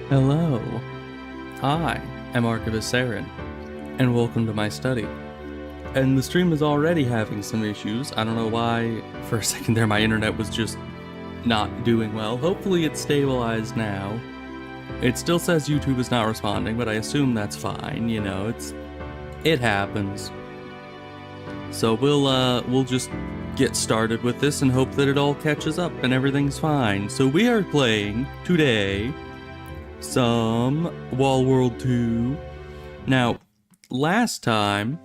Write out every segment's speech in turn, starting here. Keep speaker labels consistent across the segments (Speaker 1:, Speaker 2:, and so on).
Speaker 1: Hello, I am Archivist Saren, and welcome to my study. And the stream is already having some issues. I don't know why. For a second there, my internet was just not doing well. Hopefully it's stabilized now. It still says YouTube is not responding, but I assume that's fine. You know, it happens. So we'll just get started with this and hope that it all catches up and everything's fine. So we are playing today some Wall World 2. Now, last time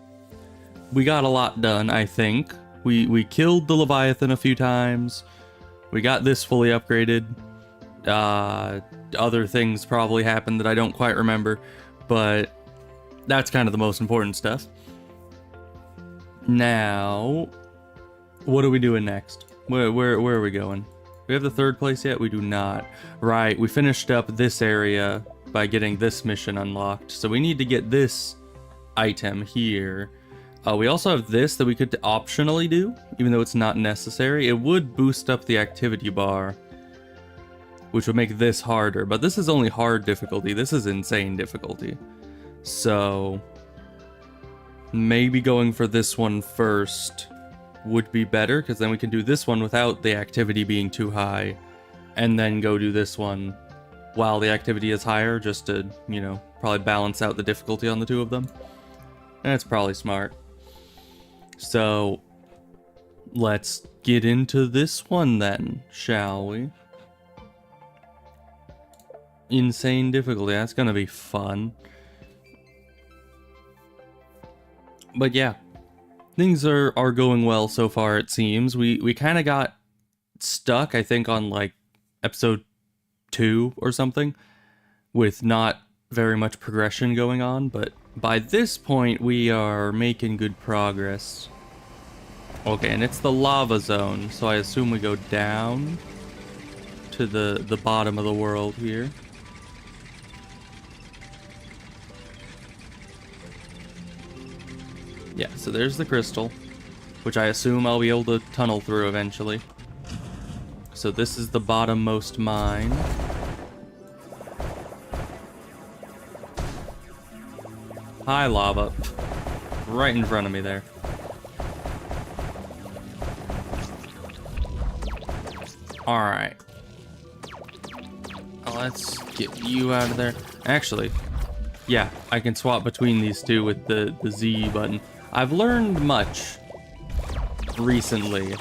Speaker 1: we got a lot done, I think. We killed the Leviathan a few times. We got this fully upgraded. Other things probably happened that I don't quite remember, but that's kind of the most important stuff. Now, what are we doing next? Where are we going? Do we have the third place yet? We do not. Right, we finished up this area by getting this mission unlocked. So we need to get this item here. We also have this that we could optionally do, even though it's not necessary. It would boost up the activity bar, which would make this harder. But this is only hard difficulty. This is insane difficulty. So maybe going for this one first would be better, because then we can do this one without the activity being too high, and then go do this one while the activity is higher, just to, you know, probably balance out the difficulty on the two of them. That's probably smart. So let's get into this one then, shall we? Insane difficulty, that's gonna be fun. But yeah, things are going well so far, it seems. We kind of got stuck, I think, on like episode 2 or something, with not very much progression going on, but by this point we are making good progress. Okay, and it's the lava zone, so I assume we go down to the bottom of the world here. Yeah, so there's the crystal, which I assume I'll be able to tunnel through eventually. So this is the bottommost mine. Hi, lava. Right in front of me there. Alright. Let's get you out of there. Actually, yeah, I can swap between these two with the Z button. I've learned much recently.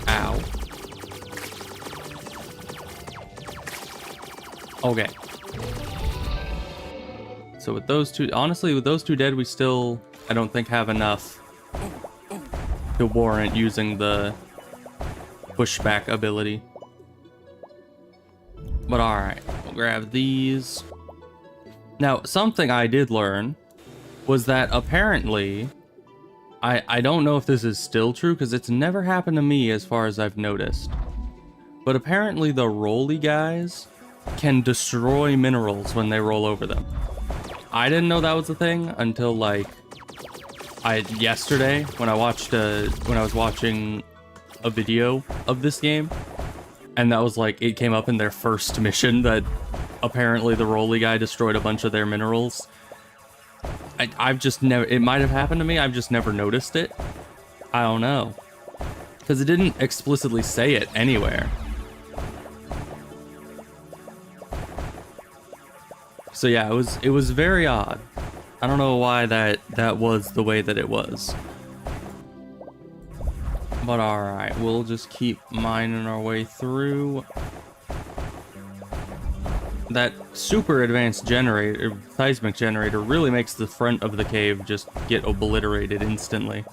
Speaker 1: Ow. Okay. So with those two, honestly, with those two dead, we still, I don't think, have enough to warrant using the pushback ability. But alright, we'll grab these. Now, something I did learn was that apparently, I don't know if this is still true, because it's never happened to me as far as I've noticed, but apparently the rolly guys can destroy minerals when they roll over them. I didn't know that was a thing until like yesterday when I was watching a video of this game, and that was like, it came up in their first mission that apparently the rolly guy destroyed a bunch of their minerals. I've just never, it might have happened to me, I've just never noticed it. I don't know, because it didn't explicitly say it anywhere. So yeah, it was very odd. I don't know why that was the way that it was. But alright, we'll just keep mining our way through. That super advanced generator, seismic generator, really makes the front of the cave just get obliterated instantly.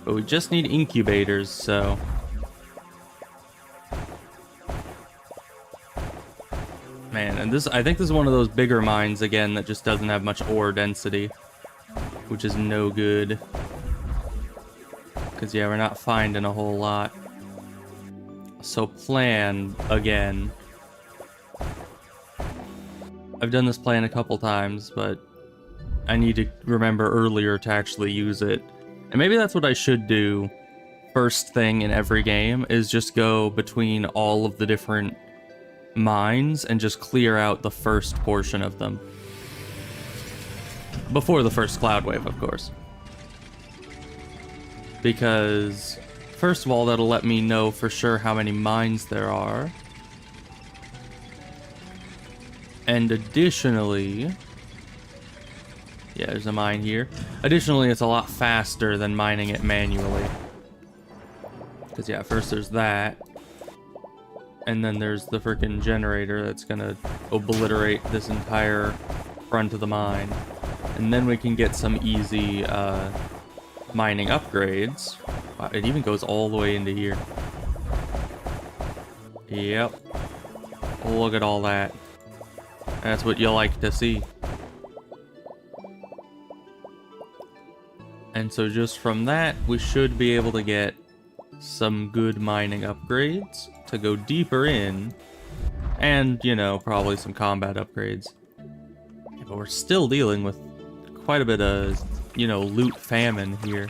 Speaker 1: But we just need incubators, so... Man, and I think this is one of those bigger mines again that just doesn't have much ore density, which is no good. Because yeah, we're not finding a whole lot. So plan again. I've done this plan a couple times, but I need to remember earlier to actually use it. And maybe that's what I should do first thing in every game is just go between all of the different mines and just clear out the first portion of them. Before the first cloud wave, of course. Because, first of all, that'll let me know for sure how many mines there are. And additionally... yeah, there's a mine here. Additionally, it's a lot faster than mining it manually. Because, yeah, first there's that. And then there's the freaking generator that's gonna obliterate this entire front of the mine. And then we can get some easy mining upgrades. Wow, it even goes all the way into here. Yep. Look at all that. That's what you like to see. And so just from that, we should be able to get some good mining upgrades to go deeper in. And, you know, probably some combat upgrades. Yeah, but we're still dealing with quite a bit of, you know, loot famine here.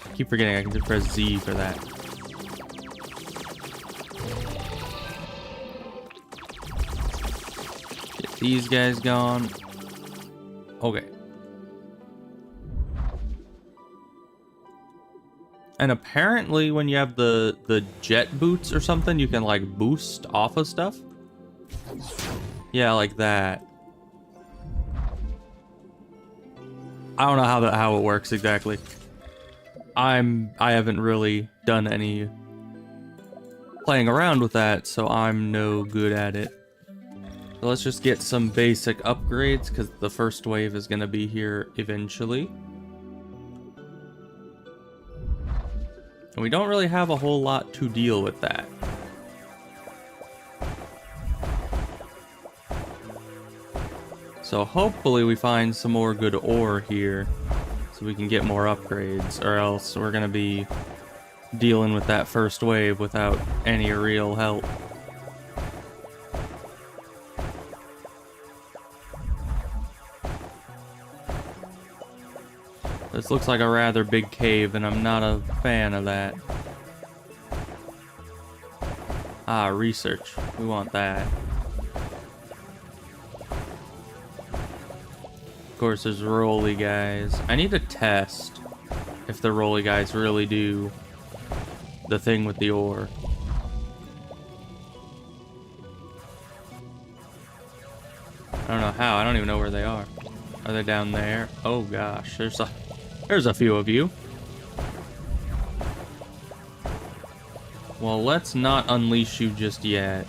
Speaker 1: I keep forgetting I can just press Z for that. Get these guys gone. Okay. And apparently when you have the jet boots or something, you can like boost off of stuff. Yeah, like that. I don't know how it works exactly. I haven't really done any playing around with that, so I'm no good at it. So let's just get some basic upgrades, because the first wave is going to be here eventually. And we don't really have a whole lot to deal with that. So hopefully we find some more good ore here, so we can get more upgrades, or else we're going to be dealing with that first wave without any real help. This looks like a rather big cave, and I'm not a fan of that. Ah, research. We want that. Of course, there's rolly guys. I need to test if the rolly guys really do the thing with the ore. I don't know how. I don't even know where they are. Are they down there? Oh gosh, there's a few of you. Well, let's not unleash you just yet.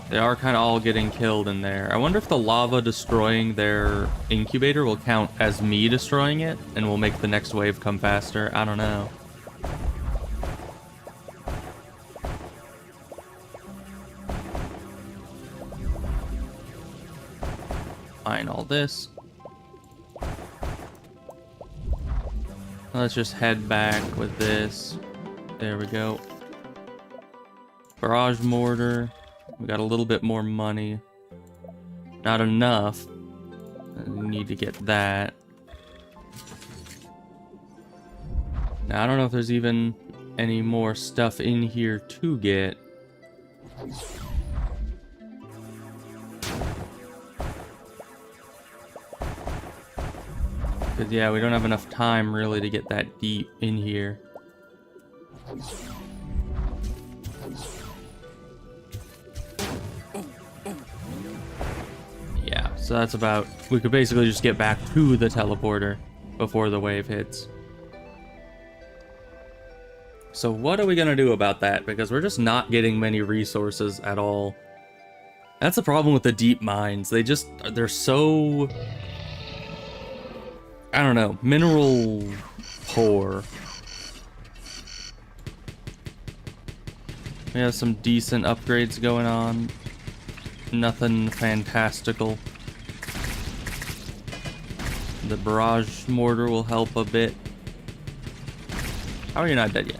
Speaker 1: They are kind of all getting killed in there. I wonder if the lava destroying their incubator will count as me destroying it and will make the next wave come faster. I don't know. Fine, all this. Let's just head back with this. There we go. Barrage mortar. We got a little bit more money. Not enough. We need to get that. Now, I don't know if there's even any more stuff in here to get. Because, yeah, we don't have enough time, really, to get that deep in here. Yeah, so that's about... we could basically just get back to the teleporter before the wave hits. So what are we going to do about that? Because we're just not getting many resources at all. That's the problem with the deep mines. They're so... I don't know, mineral poor. We have some decent upgrades going on. Nothing fantastical. The barrage mortar will help a bit. How are you not dead yet?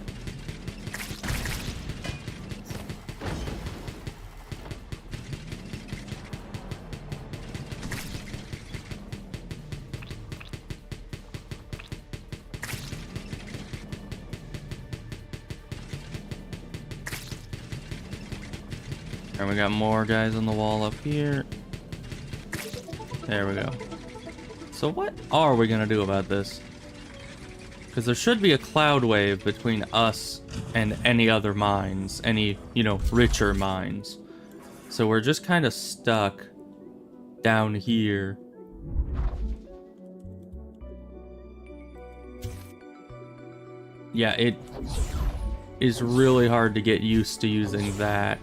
Speaker 1: And we got more guys on the wall up here. There we go. So what are we gonna do about this? Because there should be a cloud wave between us and any other mines. Any, you know, richer mines. So we're just kind of stuck down here. Yeah, it is really hard to get used to using that.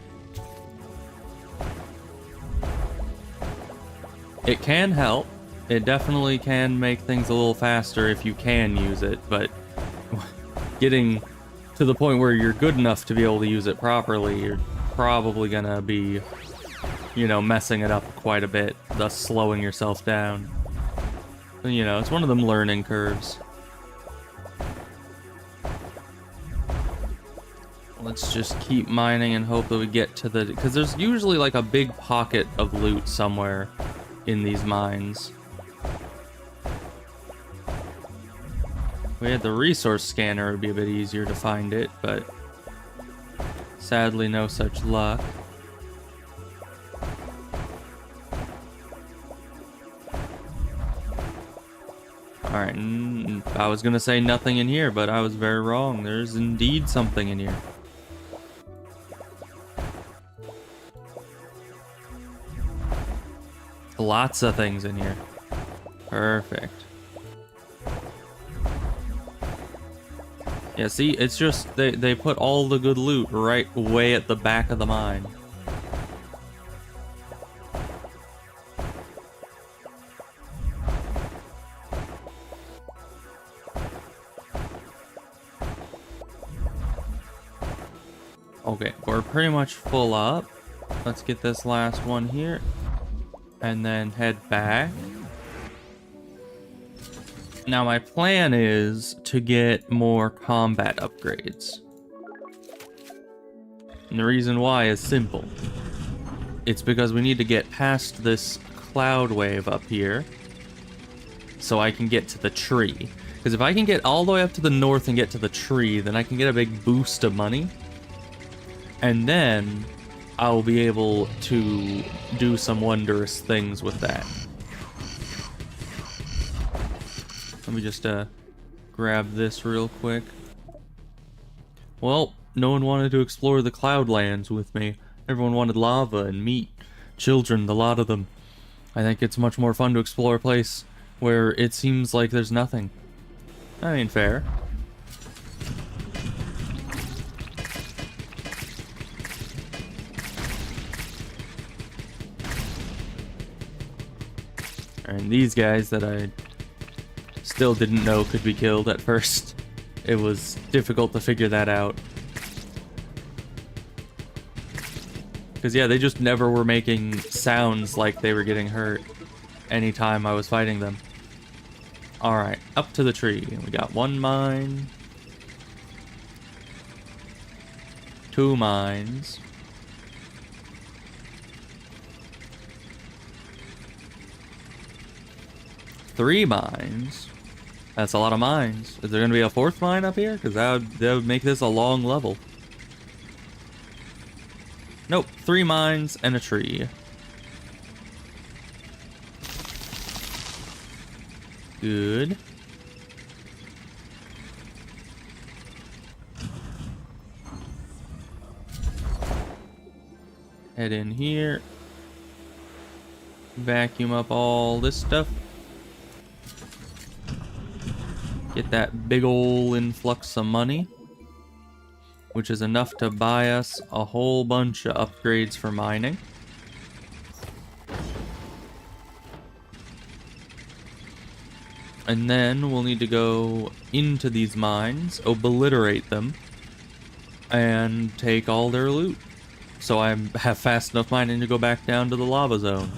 Speaker 1: It can help. It definitely can make things a little faster if you can use it, but getting to the point where you're good enough to be able to use it properly, you're probably gonna be, you know, messing it up quite a bit, thus slowing yourself down. You know, it's one of them learning curves. Let's just keep mining and hope that we get to the... Because there's usually like a big pocket of loot somewhere in these mines. If we had the resource scanner, it would be a bit easier to find it, but sadly no such luck. Alright, I was gonna say nothing in here, but I was very wrong. There's indeed something in here. Lots of things in here. Perfect. Yeah, see, it's just they put all the good loot right way at the back of the mine. Okay, we're pretty much full up. Let's get this last one here. And then head back. Now my plan is to get more combat upgrades. And the reason why is simple. It's because we need to get past this cloud wave up here so I can get to the tree. Because if I can get all the way up to the north and get to the tree, then I can get a big boost of money. And then I'll be able to do some wondrous things with that. Let me just grab this real quick. Well, no one wanted to explore the Cloudlands with me. Everyone wanted lava and meat. Children, the lot of them. I think it's much more fun to explore a place where it seems like there's nothing. I mean, fair. And these guys that I still didn't know could be killed at first. It was difficult to figure that out. Because yeah, they just never were making sounds like they were getting hurt anytime I was fighting them. Alright, up to the tree. We got one mine. 2 mines. 3 mines. That's a lot of mines. Is there going to be a 4th mine up here? Because that would make this a long level. Nope. 3 mines and a tree. Good. Head in here. Vacuum up all this stuff. Get that big ol' influx of money, which is enough to buy us a whole bunch of upgrades for mining. And then we'll need to go into these mines, obliterate them, and take all their loot. So I have fast enough mining to go back down to the lava zone.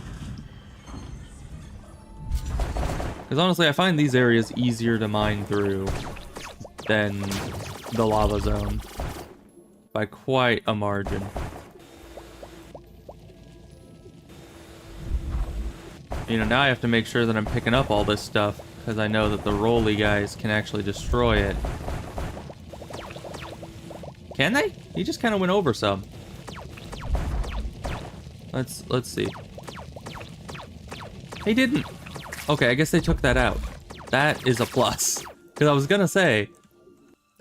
Speaker 1: Because honestly, I find these areas easier to mine through than the lava zone. By quite a margin. You know, now I have to make sure that I'm picking up all this stuff, because I know that the rolly guys can actually destroy it. Can they? He just kind of went over some. Let's see. They didn't. Okay, I guess they took that out. That is a plus. Because I was gonna say,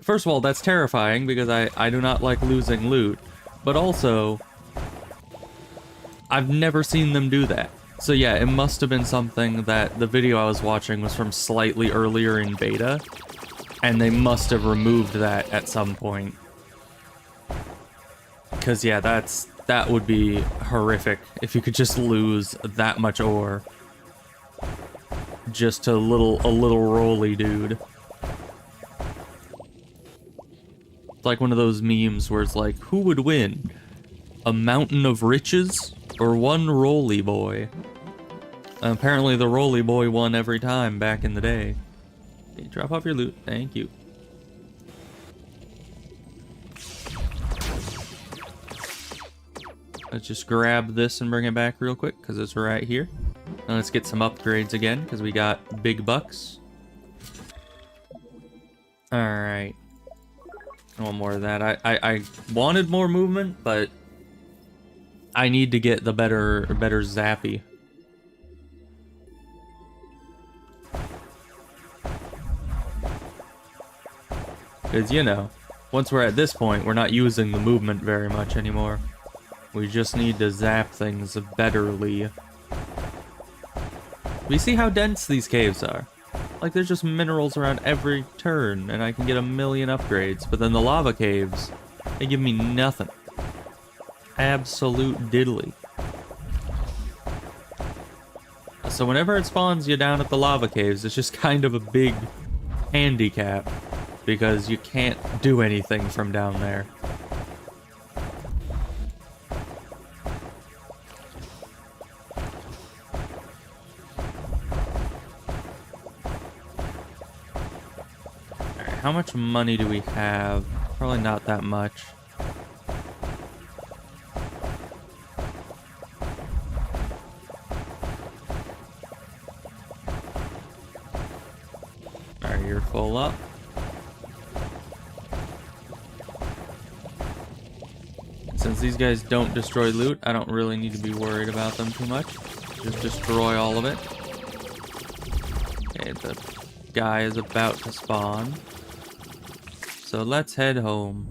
Speaker 1: first of all, that's terrifying because I do not like losing loot. But also, I've never seen them do that. So yeah, it must have been something that the video I was watching was from slightly earlier in beta. And they must have removed that at some point. Because yeah, that would be horrific if you could just lose that much ore. Just a little roly dude. It's like one of those memes where it's like, who would win? A mountain of riches or one roly boy? And apparently the roly boy won every time back in the day. Okay, drop off your loot, thank you. Let's just grab this and bring it back real quick because it's right here. And let's get some upgrades again because we got big bucks. Alright. One more of that. I wanted more movement, but I need to get the better zappy. Because, you know, once we're at this point, we're not using the movement very much anymore. We just need to zap things betterly. We see how dense these caves are. Like, there's just minerals around every turn, and I can get a million upgrades. But then the lava caves, they give me nothing. Absolute diddly. So whenever it spawns you down at the lava caves, it's just kind of a big handicap. Because you can't do anything from down there. How much money do we have? Probably not that much. Alright, you're full up. Since these guys don't destroy loot, I don't really need to be worried about them too much. Just destroy all of it. Okay, the guy is about to spawn. So let's head home.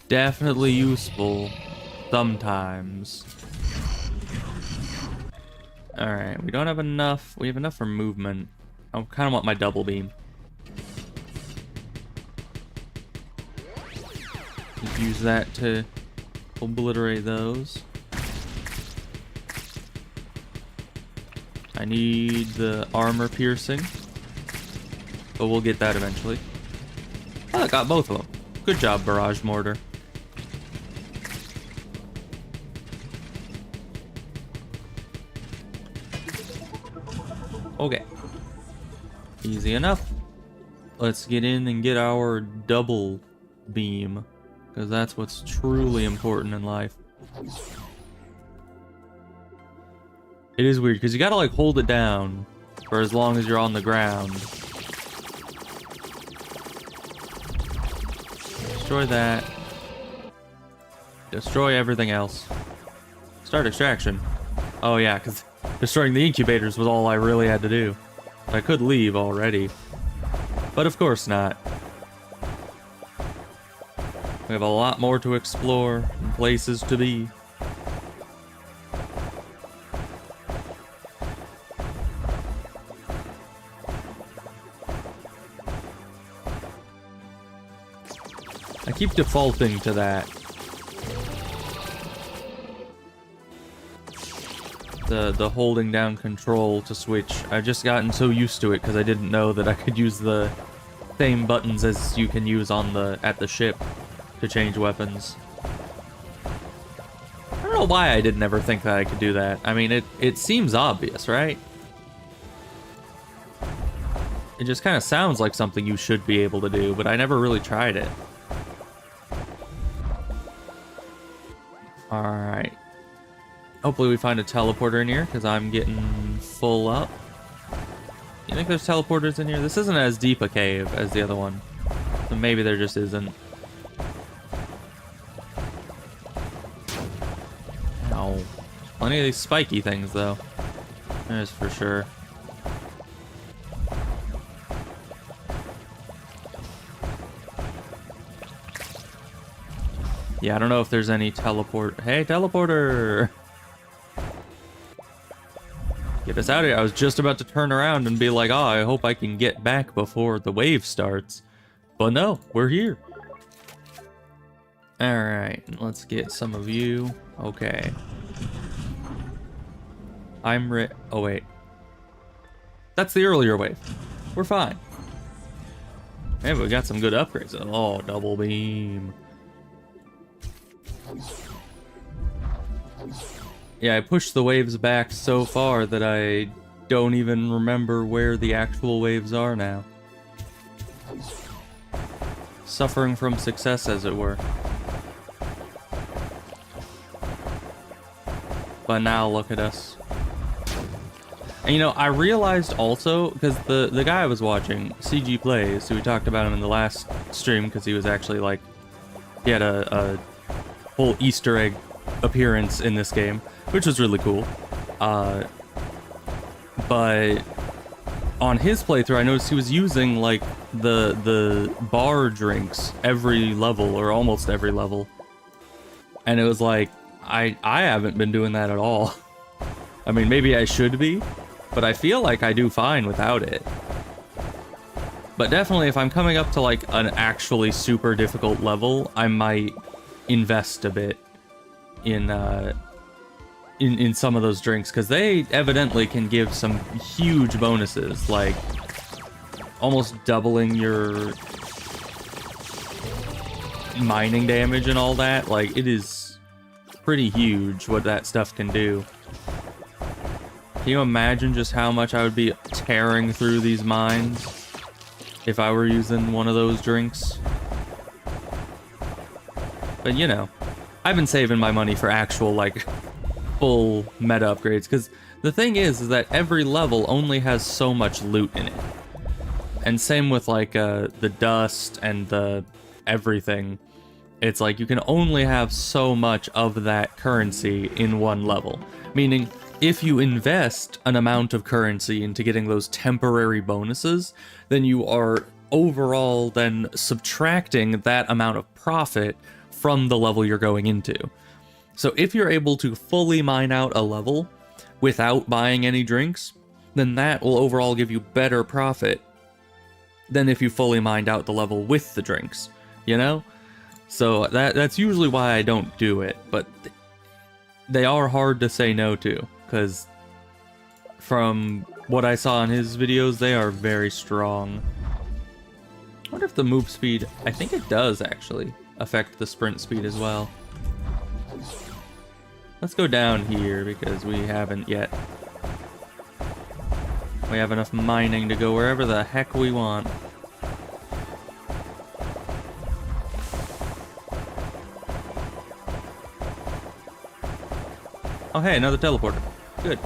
Speaker 1: Definitely useful sometimes. Alright, we don't have enough. We have enough for movement. I kind of want my double beam. Use that to obliterate those. I need the armor piercing, but we'll get that eventually. Oh, I got both of them. Good job, barrage mortar. Okay. Easy enough. Let's get in and get our double beam, because that's what's truly important in life. It is weird, because you gotta, like, hold it down for as long as you're on the ground. Destroy that. Destroy everything else. Start extraction. Oh yeah, because destroying the incubators was all I really had to do. I could leave already, but of course not. We have a lot more to explore and places to be. I keep defaulting to that. The holding down control to switch. I've just gotten so used to it because I didn't know that I could use the same buttons as you can use on at the ship to change weapons. I don't know why I didn't ever think that I could do that. I mean, it seems obvious, right? It just kind of sounds like something you should be able to do, but I never really tried it. Alright. Hopefully we find a teleporter in here, because I'm getting full up. You think there's teleporters in here? This isn't as deep a cave as the other one. So maybe there just isn't. Ow. Plenty of these spiky things, though. That is for sure. Yeah, I don't know if there's any teleport. Hey, teleporter! Get us out of here. I was just about to turn around and be like, oh, I hope I can get back before the wave starts. But no, we're here. Alright, let's get some of you. Okay. Oh, wait. That's the earlier wave. We're fine. Hey, we got some good upgrades. Oh, double beam. Yeah, I pushed the waves back so far that I don't even remember where the actual waves are now. Suffering from success, as it were. But now look at us. And you know, I realized also, because the guy I was watching, CG Plays, who we talked about him in the last stream, because he was actually like, he had a whole Easter egg appearance in this game, which was really cool. But on his playthrough, I noticed he was using like the bar drinks every level, or almost every level. And it was like, I haven't been doing that at all. I mean, maybe I should be, but I feel like I do fine without it. But definitely, if I'm coming up to like an actually super difficult level, I might invest a bit in some of those drinks, because they evidently can give some huge bonuses, like almost doubling your mining damage and all that. Like, it is pretty huge what that stuff can do. Can you imagine just how much I would be tearing through these mines if I were using one of those drinks? But you know, I've been saving my money for actual, like, full meta upgrades, because the thing is that every level only has so much loot in it. And same with, like, the dust and the everything. It's like you can only have so much of that currency in one level. Meaning, if you invest an amount of currency into getting those temporary bonuses, then you are overall then subtracting that amount of profit from the level you're going into. So if you're able to fully mine out a level without buying any drinks, then that will overall give you better profit than if you fully mined out the level with the drinks, you know? So that's usually why I don't do it, but they are hard to say no to, because from what I saw in his videos, they are very strong. I wonder if the move speed, I think it does actually affect the sprint speed as well. Let's go down here because we haven't yet. We have enough mining to go wherever the heck we want. Oh hey, another teleporter. Good.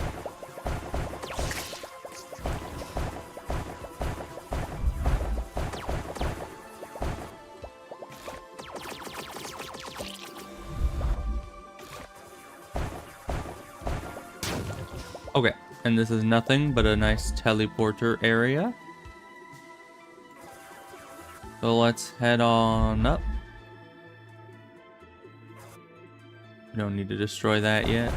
Speaker 1: Okay, and this is nothing but a nice teleporter area. So let's head on up. We don't need to destroy that yet.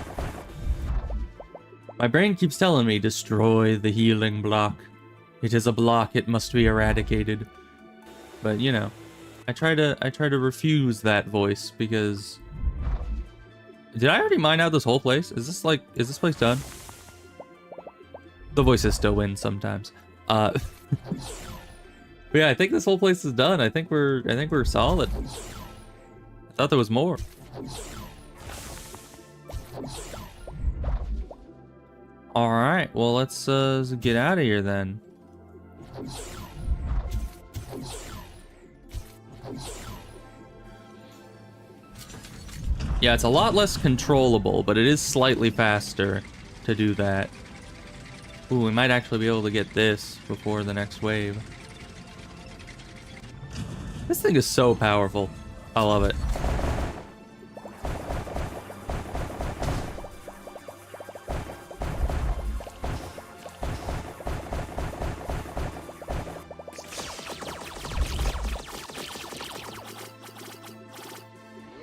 Speaker 1: My brain keeps telling me, destroy the healing block. It is a block, it must be eradicated. But you know, I try to refuse that voice because... Did I already mine out this whole place? Is this place done? The voices still win sometimes. But yeah, I think this whole place is done. I think we're solid. I thought there was more. All right, well let's get out of here then. Yeah, it's a lot less controllable, but it is slightly faster to do that. Ooh, we might actually be able to get this before the next wave. This thing is so powerful. I love it.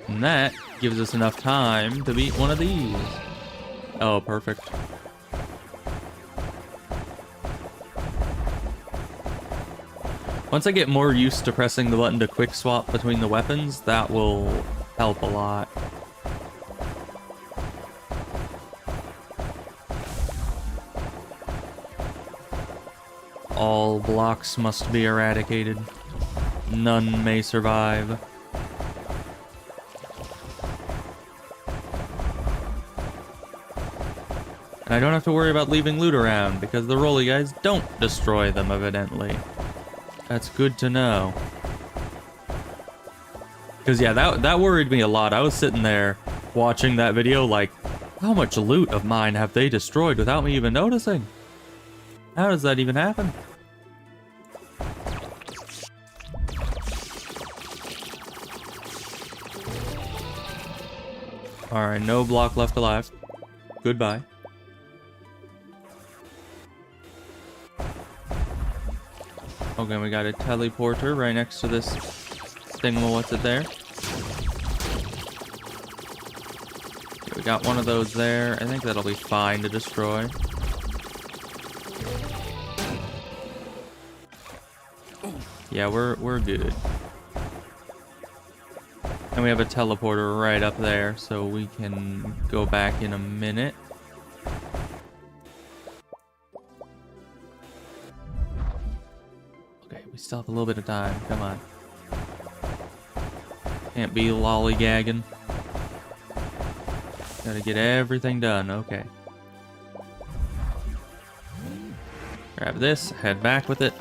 Speaker 1: And that gives us enough time to beat one of these. Oh, perfect. Once I get more used to pressing the button to quick swap between the weapons, that will help a lot. All blocks must be eradicated. None may survive. And I don't have to worry about leaving loot around, because the rolly guys don't destroy them, evidently. That's good to know. Because, yeah, that worried me a lot. I was sitting there watching that video like, how much loot of mine have they destroyed without me even noticing? How does that even happen? Alright, no block left alive. Goodbye. Okay, we got a teleporter right next to this what's it there? Okay, we got one of those there. I think that'll be fine to destroy. Yeah, we're good. And we have a teleporter right up there, so we can go back in a minute. Okay, we still have a little bit of time. Come on. Can't be lollygagging. Gotta get everything done. Okay. Grab this, head back with it.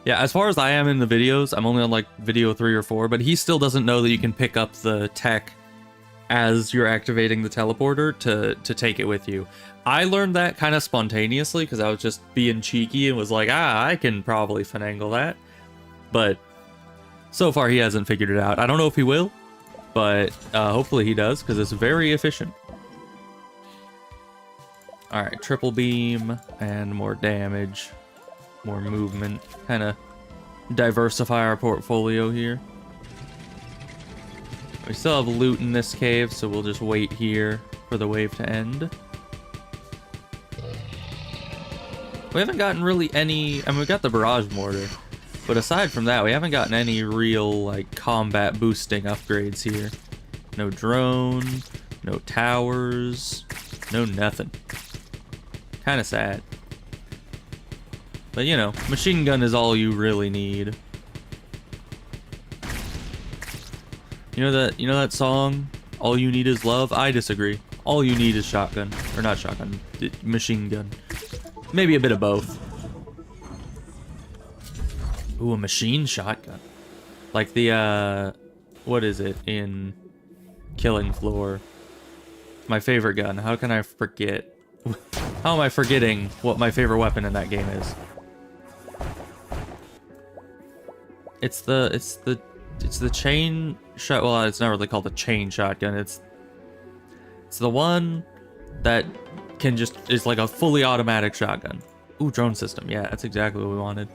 Speaker 1: Yeah, as far as I am in the videos, I'm only on like video 3 or 4, but he still doesn't know that you can pick up the tech as you're activating the teleporter to take it with you. I learned that kind of spontaneously because I was just being cheeky and was like, I can probably finagle that. But so far he hasn't figured it out. I don't know if he will, but hopefully he does because it's very efficient. Alright, triple beam and more damage. More movement, kind of diversify our portfolio here. We still have loot in this cave, so we'll just wait here for the wave to end. We haven't gotten really any, I mean, we got the barrage mortar, but aside from that, we haven't gotten any real, like, combat boosting upgrades here. No drone, no towers, no nothing. Kind of sad. But, you know, machine gun is all you really need. You know that song, All You Need Is Love? I disagree. All you need is shotgun. Or not shotgun, machine gun. Maybe a bit of both. Ooh, a machine shotgun. Like the, what is it in Killing Floor? My favorite gun. How can I forget? How am I forgetting what my favorite weapon in that game is? It's the chain shot. Well, it's not really called a chain shotgun. It's the one that can just is like a fully automatic shotgun. Ooh, drone system. Yeah, that's exactly what we wanted.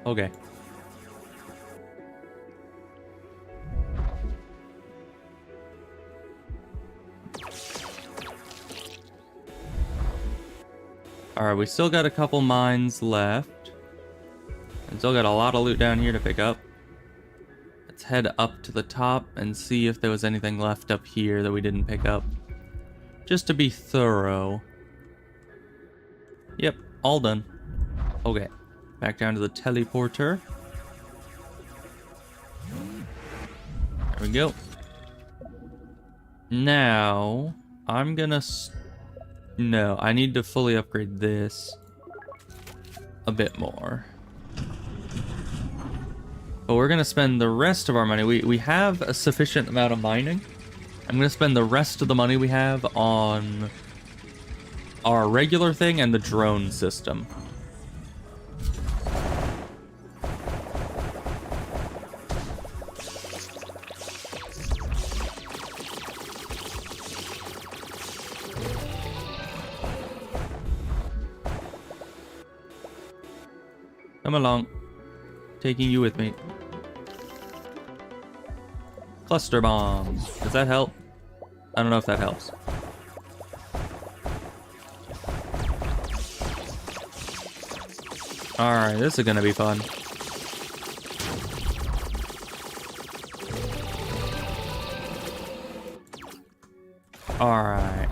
Speaker 1: Okay. All right, we still got a couple mines left. And still got a lot of loot down here to pick up. Let's head up to the top and see if there was anything left up here that we didn't pick up. Just to be thorough. Yep, all done. Okay, back down to the teleporter. There we go. Now, I'm gonna... No, I need to fully upgrade this a bit more. But we're going to spend the rest of our money. We have a sufficient amount of mining. I'm going to spend the rest of the money we have on our regular thing and the drone system. Come along. Taking you with me. Cluster bomb. Does that help? I don't know if that helps. Alright, this is gonna be fun. Alright.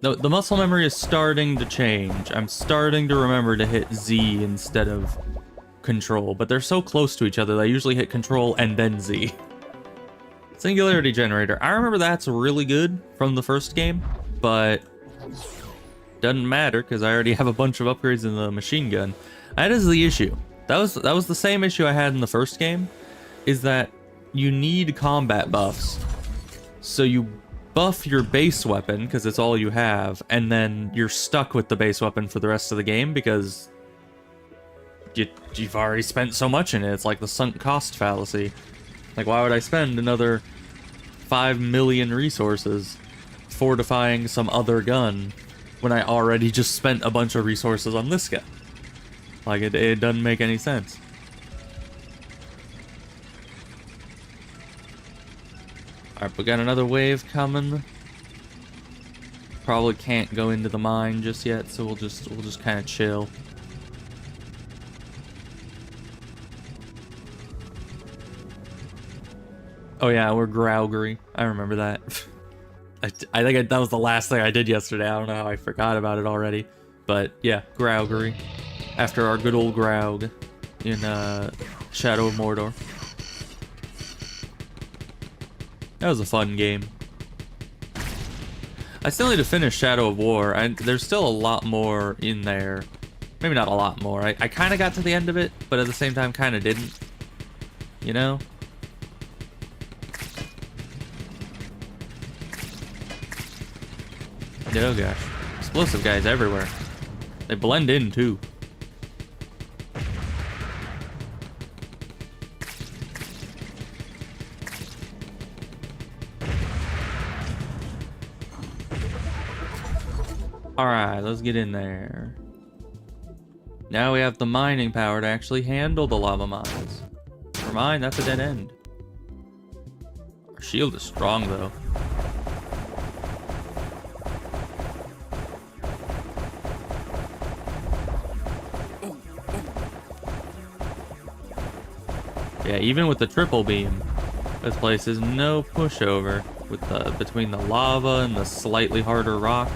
Speaker 1: The muscle memory is starting to change. I'm starting to remember to hit Z instead of control, but they're so close to each other that I usually hit control and then Z. Singularity generator. I remember that's really good from the first game, but doesn't matter because I already have a bunch of upgrades in the machine gun. That is the issue. That was the same issue I had in the first game, is that you need combat buffs. So you buff your base weapon because it's all you have, and then you're stuck with the base weapon for the rest of the game because you've already spent so much in it. It's like the sunk cost fallacy. Like, why would I spend another 5 million resources fortifying some other gun when I already just spent a bunch of resources on this gun? Like, it doesn't make any sense. Alright, we got another wave coming. Probably can't go into the mine just yet, so we'll just kind of chill. Oh yeah, we're Growgery. I remember that. I think that was the last thing I did yesterday. I don't know how I forgot about it already. But yeah, Growgery. After our good old Graug in Shadow of Mordor. That was a fun game. I still need to finish Shadow of War. There's still a lot more in there. Maybe not a lot more. I kind of got to the end of it, but at the same time kind of didn't. You know? Oh gosh. Explosive guys everywhere. They blend in too. Alright, let's get in there. Now we have the mining power to actually handle the lava mines. For mine, that's a dead end. Our shield is strong though. Yeah, even with the triple beam, this place is no pushover with between the lava and the slightly harder rock.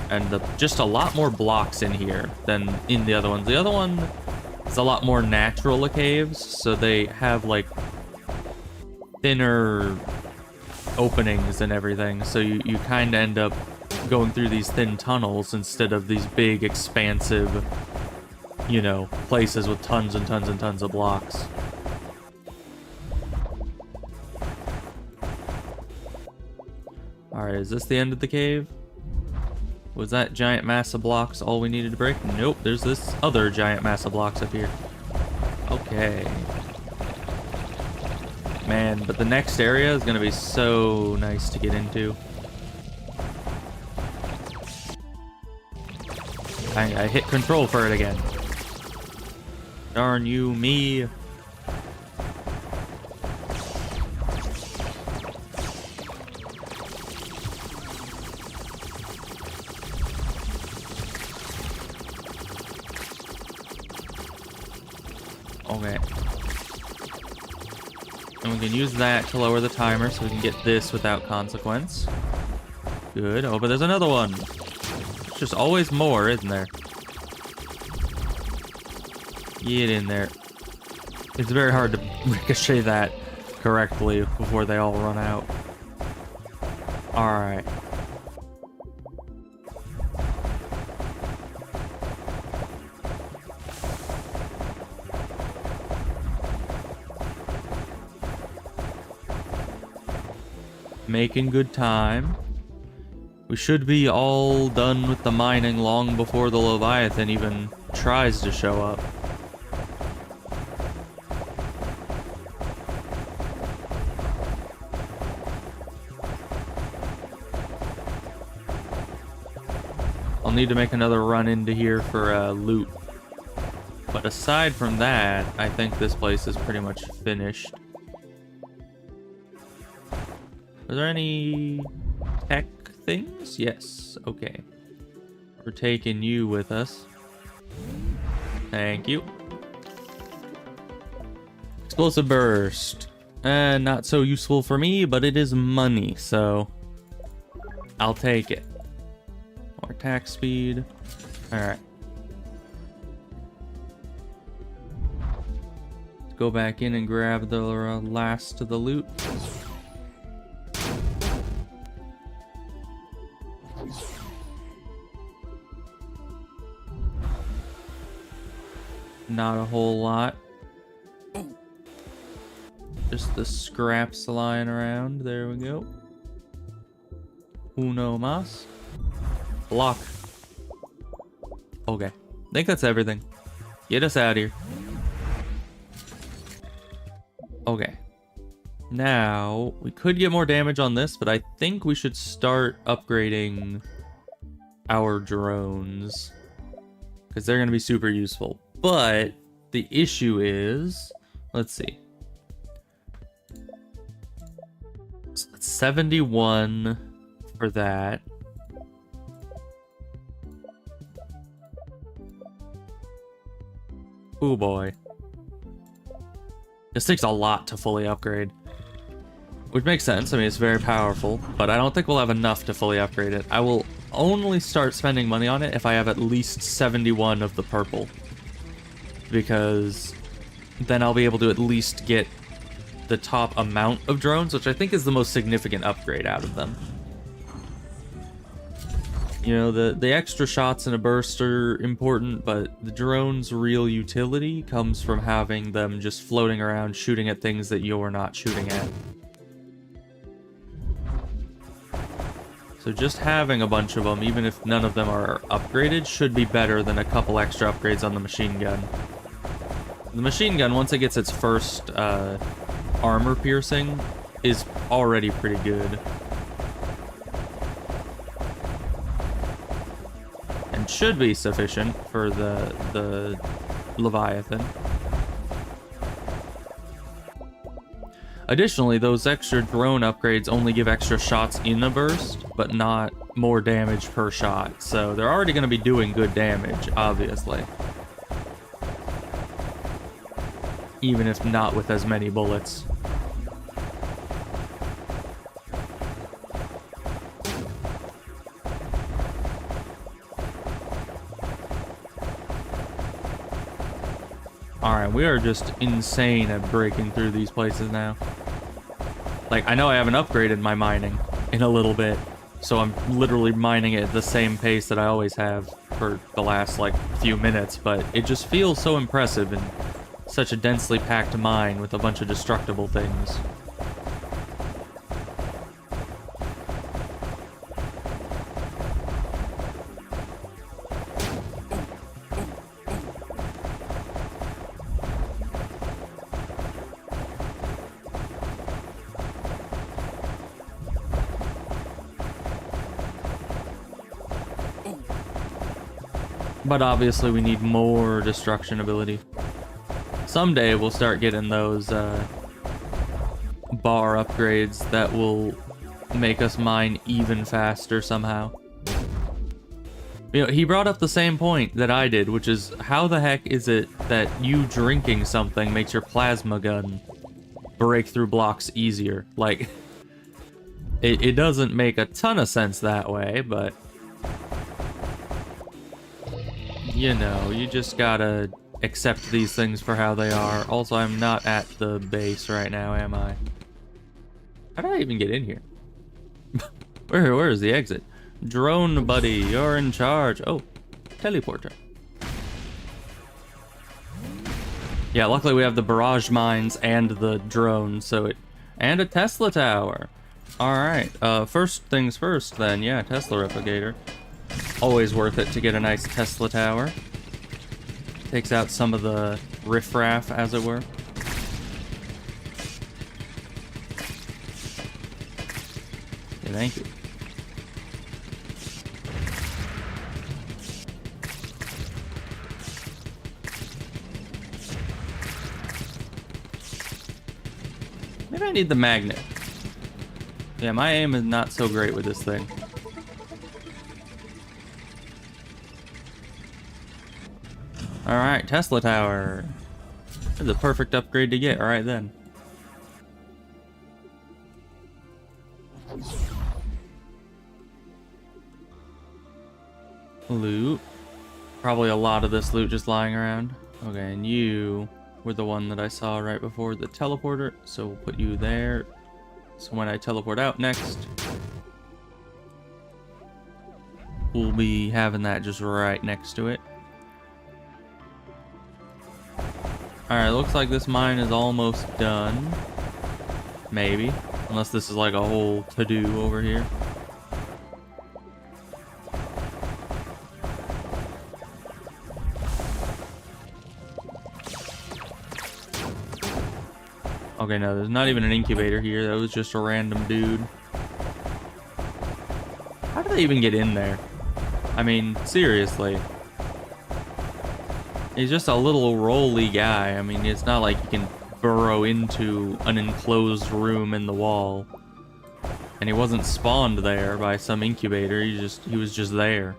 Speaker 1: And just a lot more blocks in here than in the other ones. The other one is a lot more natural caves, so they have like thinner openings and everything. So you kind of end up going through these thin tunnels instead of these big, expansive, you know, places with tons and tons and tons of blocks. Alright, is this the end of the cave? Was that giant mass of blocks all we needed to break? Nope, there's this other giant mass of blocks up here. Okay. Man, but the next area is gonna be so nice to get into. I hit control for it again. Darn you, me. Okay. And we can use that to lower the timer so we can get this without consequence. Good. Oh, but there's another one. There's just always more, isn't there? Get in there. It's very hard to ricochet that correctly before they all run out. Alright. Making good time. We should be all done with the mining long before the Leviathan even tries to show up. I'll need to make another run into here for loot. But aside from that, I think this place is pretty much finished. Are there any tech things? Yes, okay. We're taking you with us. Thank you. Explosive burst. Not so useful for me, but it is money, so I'll take it. More attack speed. Alright. Let's go back in and grab the last of the loot. Not a whole lot. Just the scraps lying around. There we go. Uno mas. Block. Okay. I think that's everything. Get us out of here. Okay. Now, we could get more damage on this, but I think we should start upgrading our drones, because they're going to be super useful. But the issue is, let's see. So it's 71 for that. Oh boy. This takes a lot to fully upgrade. Which makes sense. I mean, it's very powerful, but I don't think we'll have enough to fully upgrade it. I will only start spending money on it if I have at least 71 of the purple, because then I'll be able to at least get the top amount of drones, which I think is the most significant upgrade out of them. You know, the extra shots in a burst are important, but the drone's real utility comes from having them just floating around shooting at things that you're not shooting at. So just having a bunch of them, even if none of them are upgraded, should be better than a couple extra upgrades on the machine gun. The machine gun, once it gets its first armor piercing, is already pretty good. And should be sufficient for the Leviathan. Additionally, those extra drone upgrades only give extra shots in a burst, but not more damage per shot. So they're already going to be doing good damage, obviously. Even if not with as many bullets. Alright, we are just insane at breaking through these places now. Like, I know I haven't upgraded my mining in a little bit, so I'm literally mining it at the same pace that I always have for the last, like, few minutes, but it just feels so impressive in such a densely packed mine with a bunch of destructible things. But obviously we need more destruction ability. Someday we'll start getting those bar upgrades that will make us mine even faster somehow. You know, he brought up the same point that I did, which is how the heck is it that you drinking something makes your plasma gun break through blocks easier? Like, it doesn't make a ton of sense that way, but you know, you just gotta accept these things for how they are. Also, I'm not at the base right now, am I? How did I even get in here? Where is the exit? Drone buddy, you're in charge. Oh, teleporter. Yeah, luckily we have the barrage mines and the drone, so and a Tesla tower. Alright, first things first then, yeah, Tesla replicator. Always worth it to get a nice Tesla tower. Takes out some of the riffraff, as it were. Yeah, thank you. Maybe I need the magnet. Yeah, my aim is not so great with this thing. Alright, Tesla tower. That's the perfect upgrade to get right then. Loot. Probably a lot of this loot just lying around. Okay, and you were the one that I saw right before the teleporter, so we'll put you there. So when I teleport out next, we'll be having that just right next to it. Alright, looks like this mine is almost done. Maybe. Unless this is like a whole to-do over here. Okay, no, there's not even an incubator here. That was just a random dude. How did they even get in there? I mean, seriously. He's just a little rolly guy. I mean, it's not like you can burrow into an enclosed room in the wall. And he wasn't spawned there by some incubator. He was just there.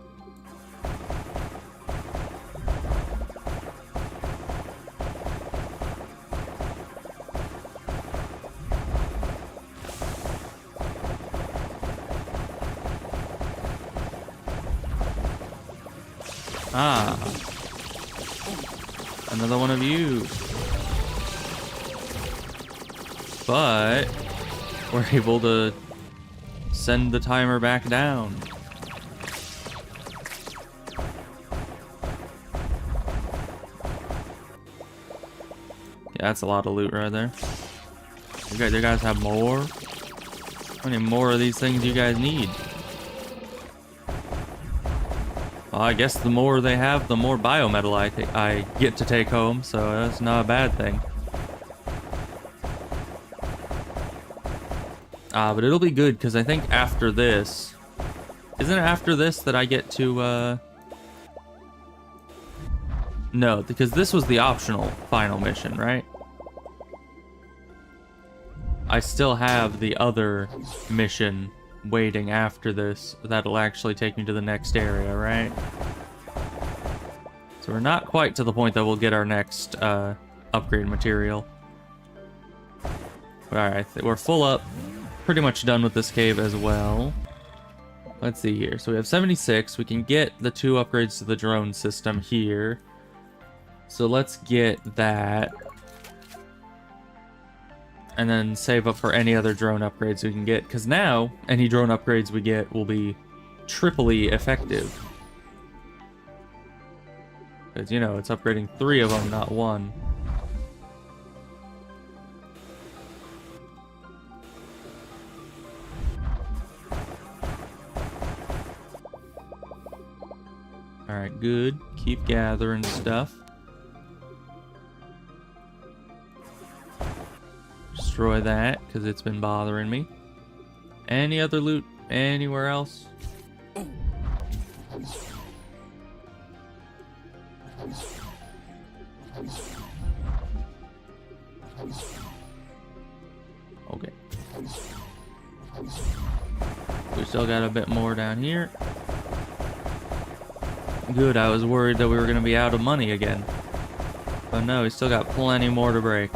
Speaker 1: Ah. Another one of you. But we're able to send the timer back down. Yeah, that's a lot of loot right there. You guys have more? How many more of these things you guys need? Well, I guess the more they have, the more biometal I get to take home, so that's not a bad thing. But it'll be good, because I think after this... Isn't it after this that I get to, No, because this was the optional final mission, right? I still have the other mission waiting after this that'll actually take me to the next area, right? So we're not quite to the point that we'll get our next upgrade material. Alright, we're full up. Pretty much done with this cave as well. Let's see here. So we have 76. We can get the 2 upgrades to the drone system here. So let's get that. And then save up for any other drone upgrades we can get. Because now, any drone upgrades we get will be triply effective. Because, you know, it's upgrading 3 of them, not 1. Alright, good. Keep gathering stuff. Destroy that, because it's been bothering me. Any other loot anywhere else? Okay. We still got a bit more down here. Good, I was worried that we were going to be out of money again. But no, we still got plenty more to break.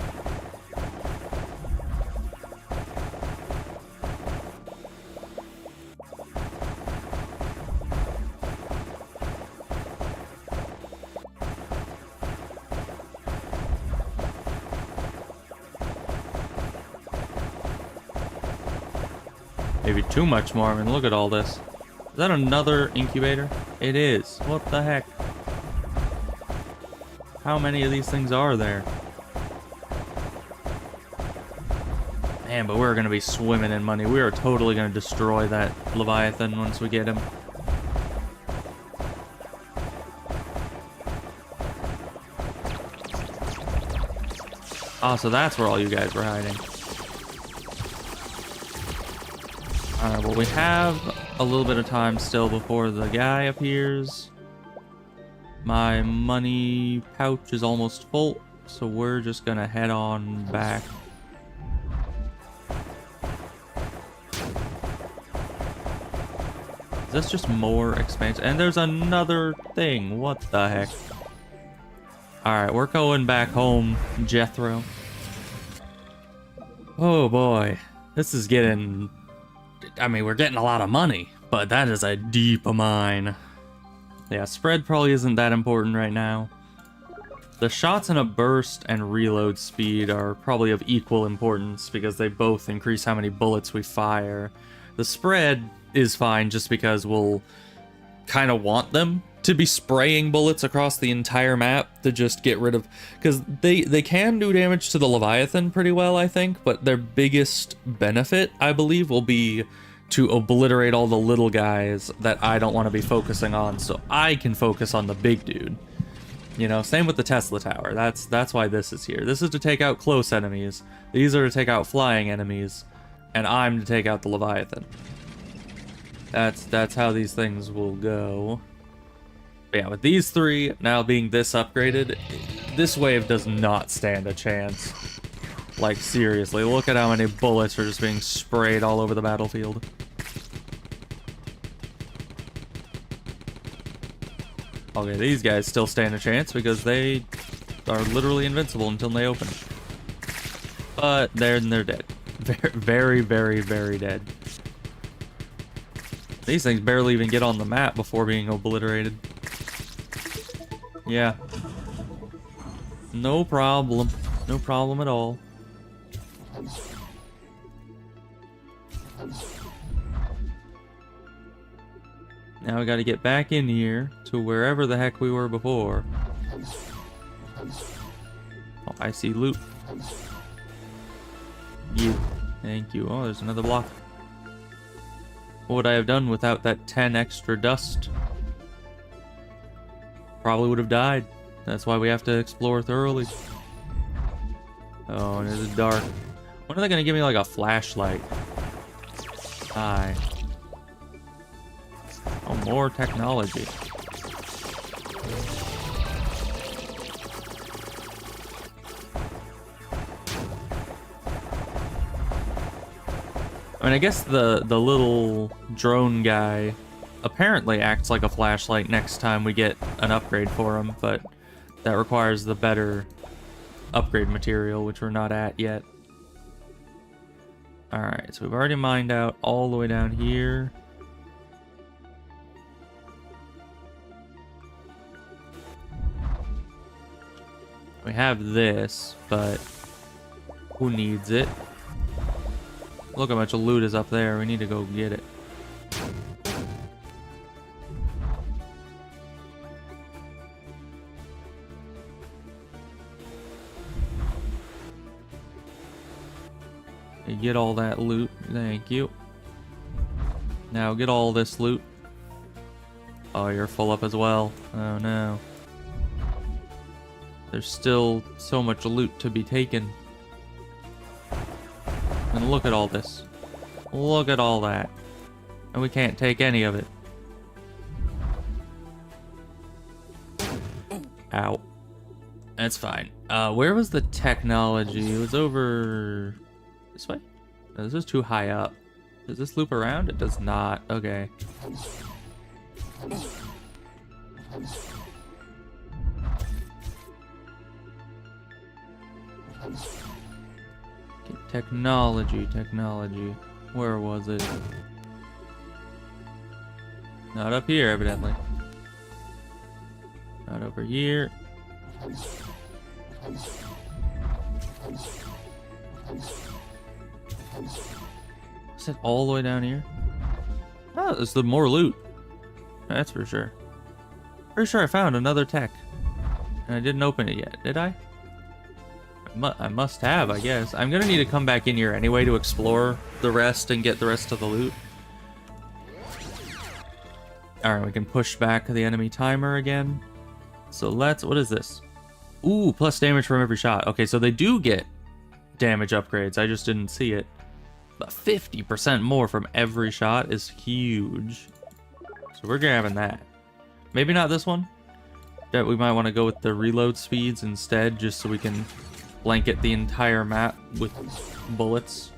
Speaker 1: Maybe too much more. I mean, look at all this. Is that another incubator? It is. What the heck? How many of these things are there? Man, but we're gonna be swimming in money. We are totally gonna destroy that Leviathan once we get him. Oh, so that's where all you guys were hiding. Alright, well, we have a little bit of time still before the guy appears. My money pouch is almost full, so we're just gonna head on back. Is this just more expansion? And there's another thing. What the heck? Alright, we're going back home, Jethro. Oh boy. This is getting... I mean, we're getting a lot of money, but that is a deep mine. Yeah, spread probably isn't that important right now. The shots in a burst and reload speed are probably of equal importance because they both increase how many bullets we fire. The spread is fine just because we'll kind of want them to be spraying bullets across the entire map to just get rid of... Because they can do damage to the Leviathan pretty well, I think, but their biggest benefit, I believe, will be to obliterate all the little guys that I don't want to be focusing on, so I can focus on the big dude. You know, same with the Tesla Tower. That's why this is here. This is to take out close enemies. These are to take out flying enemies, and I'm to take out the Leviathan. That's how these things will go. But yeah, with these three now being this upgraded, this wave does not stand a chance. Like, seriously, look at how many bullets are just being sprayed all over the battlefield. Okay, these guys still stand a chance because they are literally invincible until they open. But they're dead. Very, very, very dead. These things barely even get on the map before being obliterated. Yeah. No problem. No problem at all. Now we gotta get back in here to wherever the heck we were before. Oh, I see loot. You. Thank you. Oh, there's another block. What would I have done without that 10 extra dust? Probably would have died. That's why we have to explore thoroughly. Oh, and it's dark. When are they gonna give me like a flashlight? Hi. Oh, more technology. I mean, I guess the little drone guy apparently acts like a flashlight next time we get an upgrade for him, but that requires the better upgrade material, which we're not at yet. Alright, so we've already mined out all the way down here. We have this, but who needs it? Look how much loot is up there. We need to go get it. You get all that loot. Thank you. Now get all this loot. Oh, you're full up as well. Oh no. There's still so much loot to be taken. And look at all this. Look at all that. And we can't take any of it. Ow. That's fine. Where was the technology? It was over this way? No, this is too high up. Does this loop around? It does not. Okay. Technology. Where was it? Not up here, evidently. Not over here. Is it all the way down here? Oh, there's the more loot. That's for sure. Pretty sure I found another tech. And I didn't open it yet, did I? I must have, I guess. I'm gonna need to come back in here anyway to explore the rest and get the rest of the loot. Alright, we can push back the enemy timer again. So what is this? Ooh, plus damage from every shot. Okay, so they do get damage upgrades. I just didn't see it. But 50% more from every shot is huge. So we're grabbing that. Maybe not this one. That we might want to go with the reload speeds instead, just so we can blanket the entire map with bullets.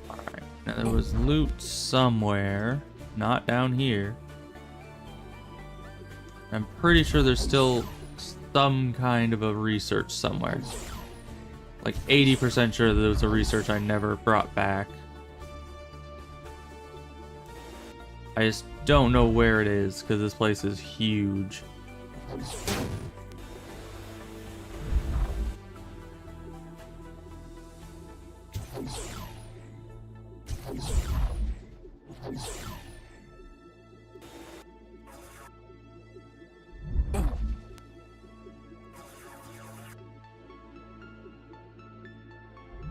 Speaker 1: Alright, now there was loot somewhere, not down here. I'm pretty sure there's still some kind of a research somewhere. Like 80% sure that there was a research I never brought back. I just don't know where it is because this place is huge.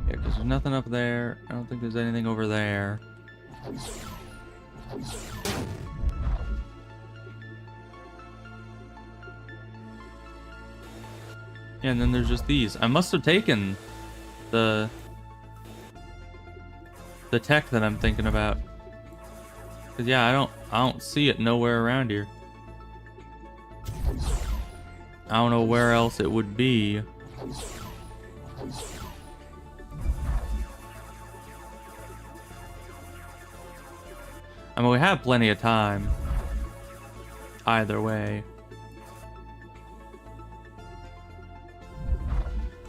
Speaker 1: Yeah, because there's nothing up there. I don't think there's anything over there. Yeah, and then there's just these. I must have taken the tech that I'm thinking about. Cause yeah, I don't see it nowhere around here. I don't know where else it would be. I mean, we have plenty of time. Either way.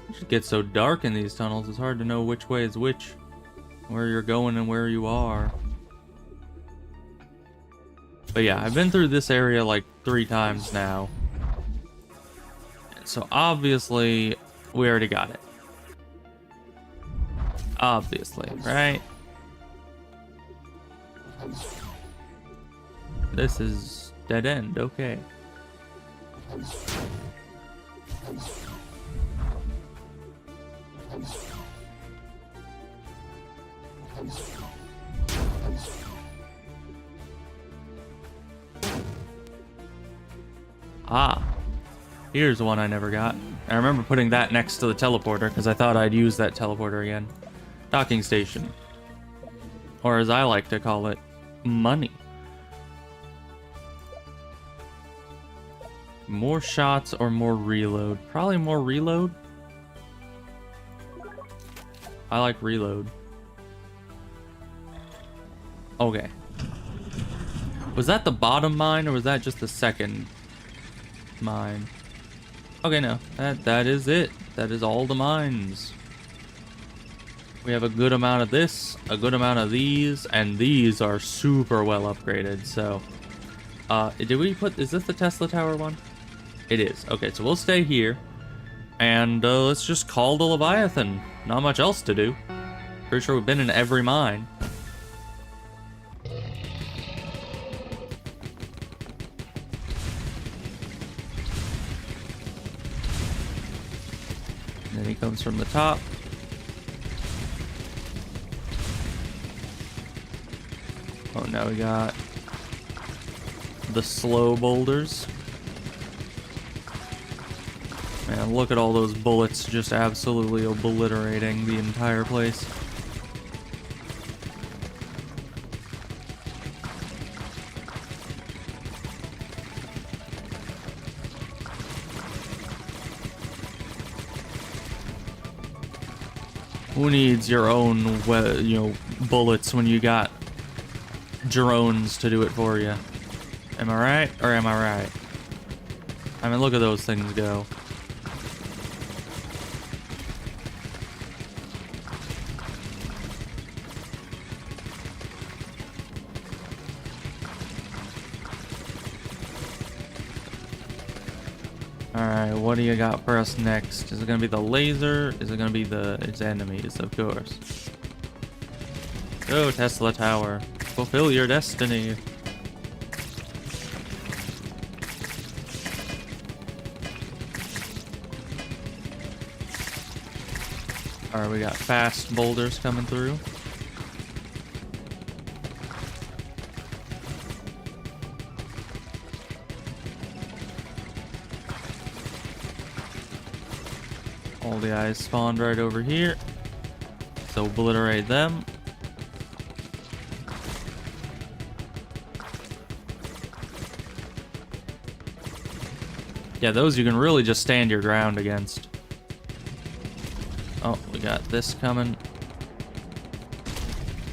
Speaker 1: It just gets so dark in these tunnels, it's hard to know which way is which. Where you're going and where you are. But yeah, I've been through this area like 3 times now. So obviously, we already got it. Obviously, right? This is dead end, okay. Ah, here's one I never got. I remember putting that next to the teleporter because I thought I'd use that teleporter again. Docking station. Or as I like to call it, money. More shots or more reload? Probably more reload. I like reload. Okay. Was that the bottom mine or was that just the second mine? Okay, no. That is it. That is all the mines. We have a good amount of this, a good amount of these, and these are super well upgraded, so... did we put... Is this the Tesla Tower one? It is. Okay, so we'll stay here. And let's just call the Leviathan. Not much else to do. Pretty sure we've been in every mine. And then he comes from the top. Oh, now we got the slow boulders. Man, look at all those bullets just absolutely obliterating the entire place. Who needs your own, bullets when you got drones to do it for you? Am I right or am I right? I mean, look at those things go. Alright, what do you got for us next? Is it gonna be the laser? Is it gonna be its enemies, of course? Go, Tesla Tower. Fulfill your destiny. Alright, we got fast boulders coming through. All the eyes spawned right over here. So obliterate them. Yeah, those you can really just stand your ground against. Oh, we got this coming.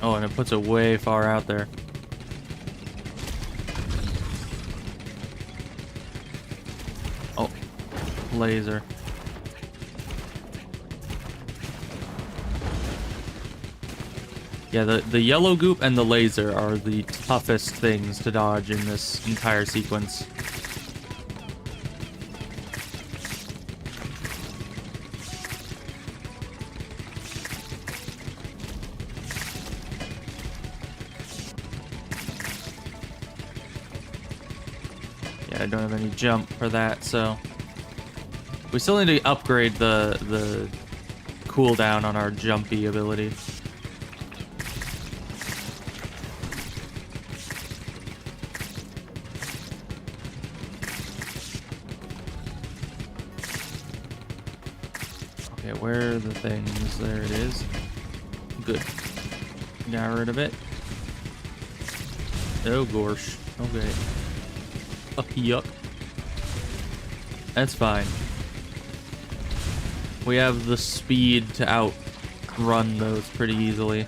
Speaker 1: Oh, and it puts it way far out there. Oh, laser. Yeah, the yellow goop and the laser are the toughest things to dodge in this entire sequence. Yeah, I don't have any jump for that, so we still need to upgrade the cooldown on our jumpy ability. Okay, where are the things? There it is. Good. Got rid of it. Oh gosh. Okay. Oh, yuck. That's fine. We have the speed to outrun those pretty easily.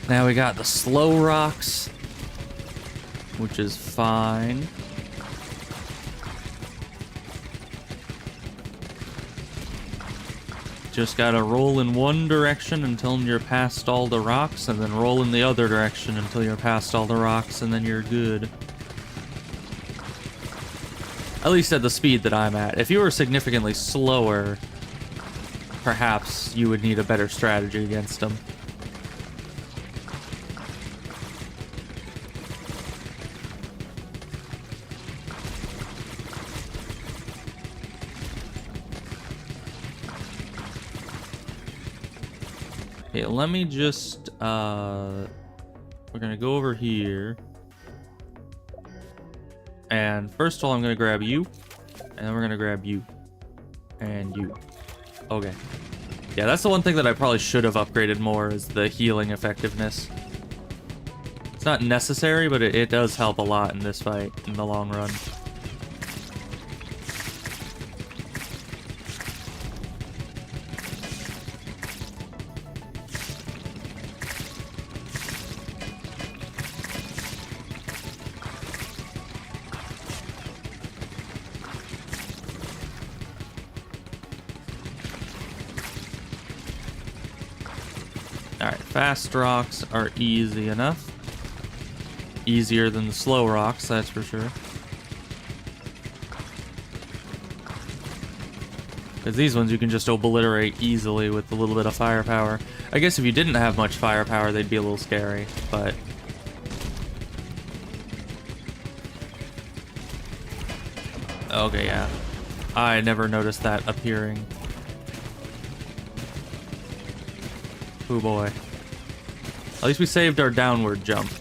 Speaker 1: Now we got the slow rocks, which is fine. Just gotta roll in one direction until you're past all the rocks, and then roll in the other direction until you're past all the rocks, and then you're good. At least at the speed that I'm at. If you were significantly slower, perhaps you would need a better strategy against them. Okay, let me just, we're gonna go over here. And first of all, I'm gonna grab you. And then we're gonna grab you. And you. Okay. Yeah, that's the one thing that I probably should have upgraded more, is the healing effectiveness. It's not necessary, but it does help a lot in this fight, in the long run. Alright, fast rocks are easy enough. Easier than the slow rocks, that's for sure. Because these ones you can just obliterate easily with a little bit of firepower. I guess if you didn't have much firepower, they'd be a little scary, but... Okay, yeah. I never noticed that appearing. Oh boy. At least we saved our downward jump.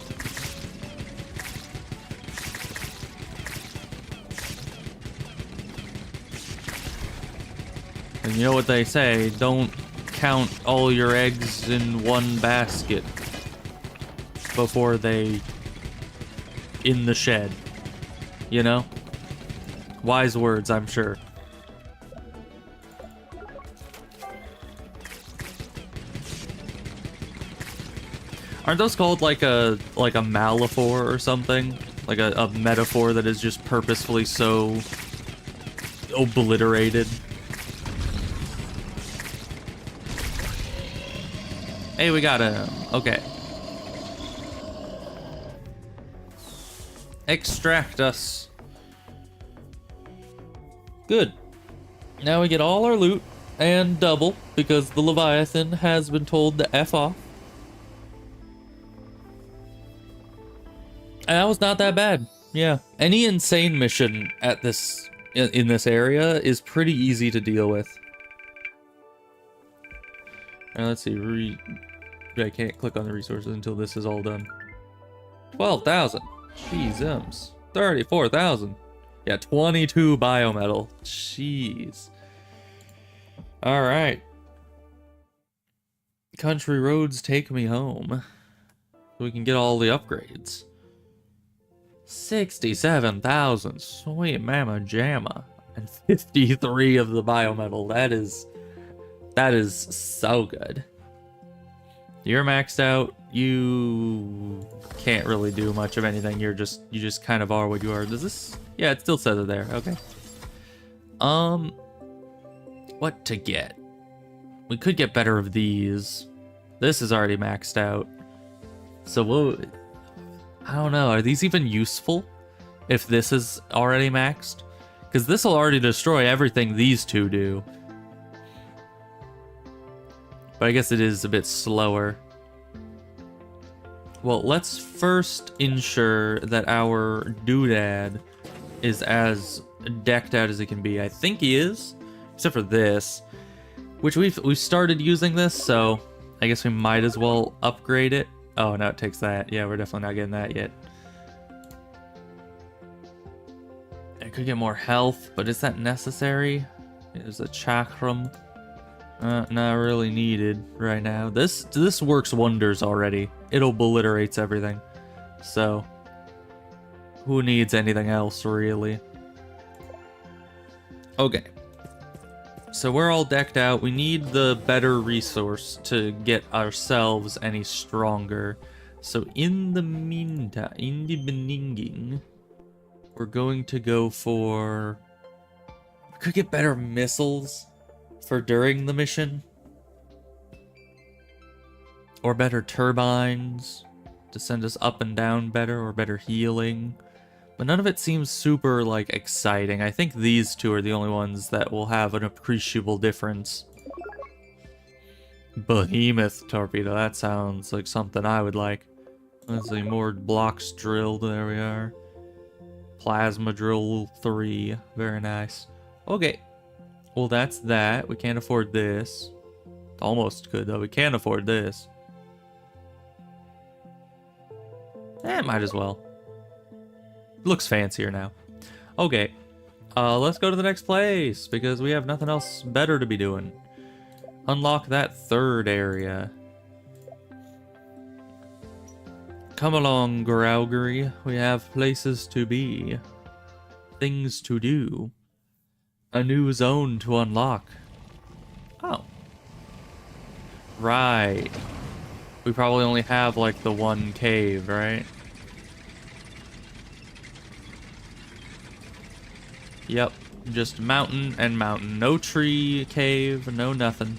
Speaker 1: And you know what they say, don't count all your eggs in one basket before they in the shed. You know? Wise words, I'm sure. Aren't those called like a metaphor or something? Like a metaphor that is just purposefully so obliterated? Hey, we got him. Okay. Extract us. Good. Now we get all our loot and double because the Leviathan has been told to F off. And that was not that bad. Yeah. Any insane mission at this in this area is pretty easy to deal with. Now let's see. I can't click on the resources until this is all done. 12,000. Jeez, 34,000. Yeah, 22 biometal. Jeez. All right. Country roads take me home. So we can get all the upgrades. 67,000. Sweet mama jamma. And 53 of the biometal. That is so good. You're maxed out. You can't really do much of anything. You just kind of are what you are. Does this? Yeah, it still says it there. Okay. What to get? We could get better of these. This is already maxed out. So I don't know. Are these even useful if this is already maxed? Because this will already destroy everything these two do. But I guess it is a bit slower. Well, let's first ensure that our doodad is as decked out as he can be. I think he is, except for this, which we've started using this, so I guess we might as well upgrade it. Oh, no, it takes that. Yeah, we're definitely not getting that yet. I could get more health, but is that necessary? There's a chakram. Not really needed right now. This works wonders already. It obliterates everything. So, who needs anything else, really? Okay. So we're all decked out. We need the better resource to get ourselves any stronger. So in the meantime, in the beginning, we're going to go for... We could get better missiles for during the mission, or better turbines to send us up and down better, or better healing, but none of it seems super like exciting. I think these two are the only ones that will have an appreciable difference. Behemoth torpedo, that sounds like something I would like. Let's see, more blocks drilled, there we are. Plasma drill 3, very nice. Okay. Well, that's that. We can't afford this. Almost could, though. We can't afford this. Might as well. Looks fancier now. Okay. Let's go to the next place, because we have nothing else better to be doing. Unlock that third area. Come along, Growgery. We have places to be. Things to do. A new zone to unlock. Oh. Right. We probably only have, like, the one cave, right? Yep. Just mountain and mountain. No tree, cave, no nothing.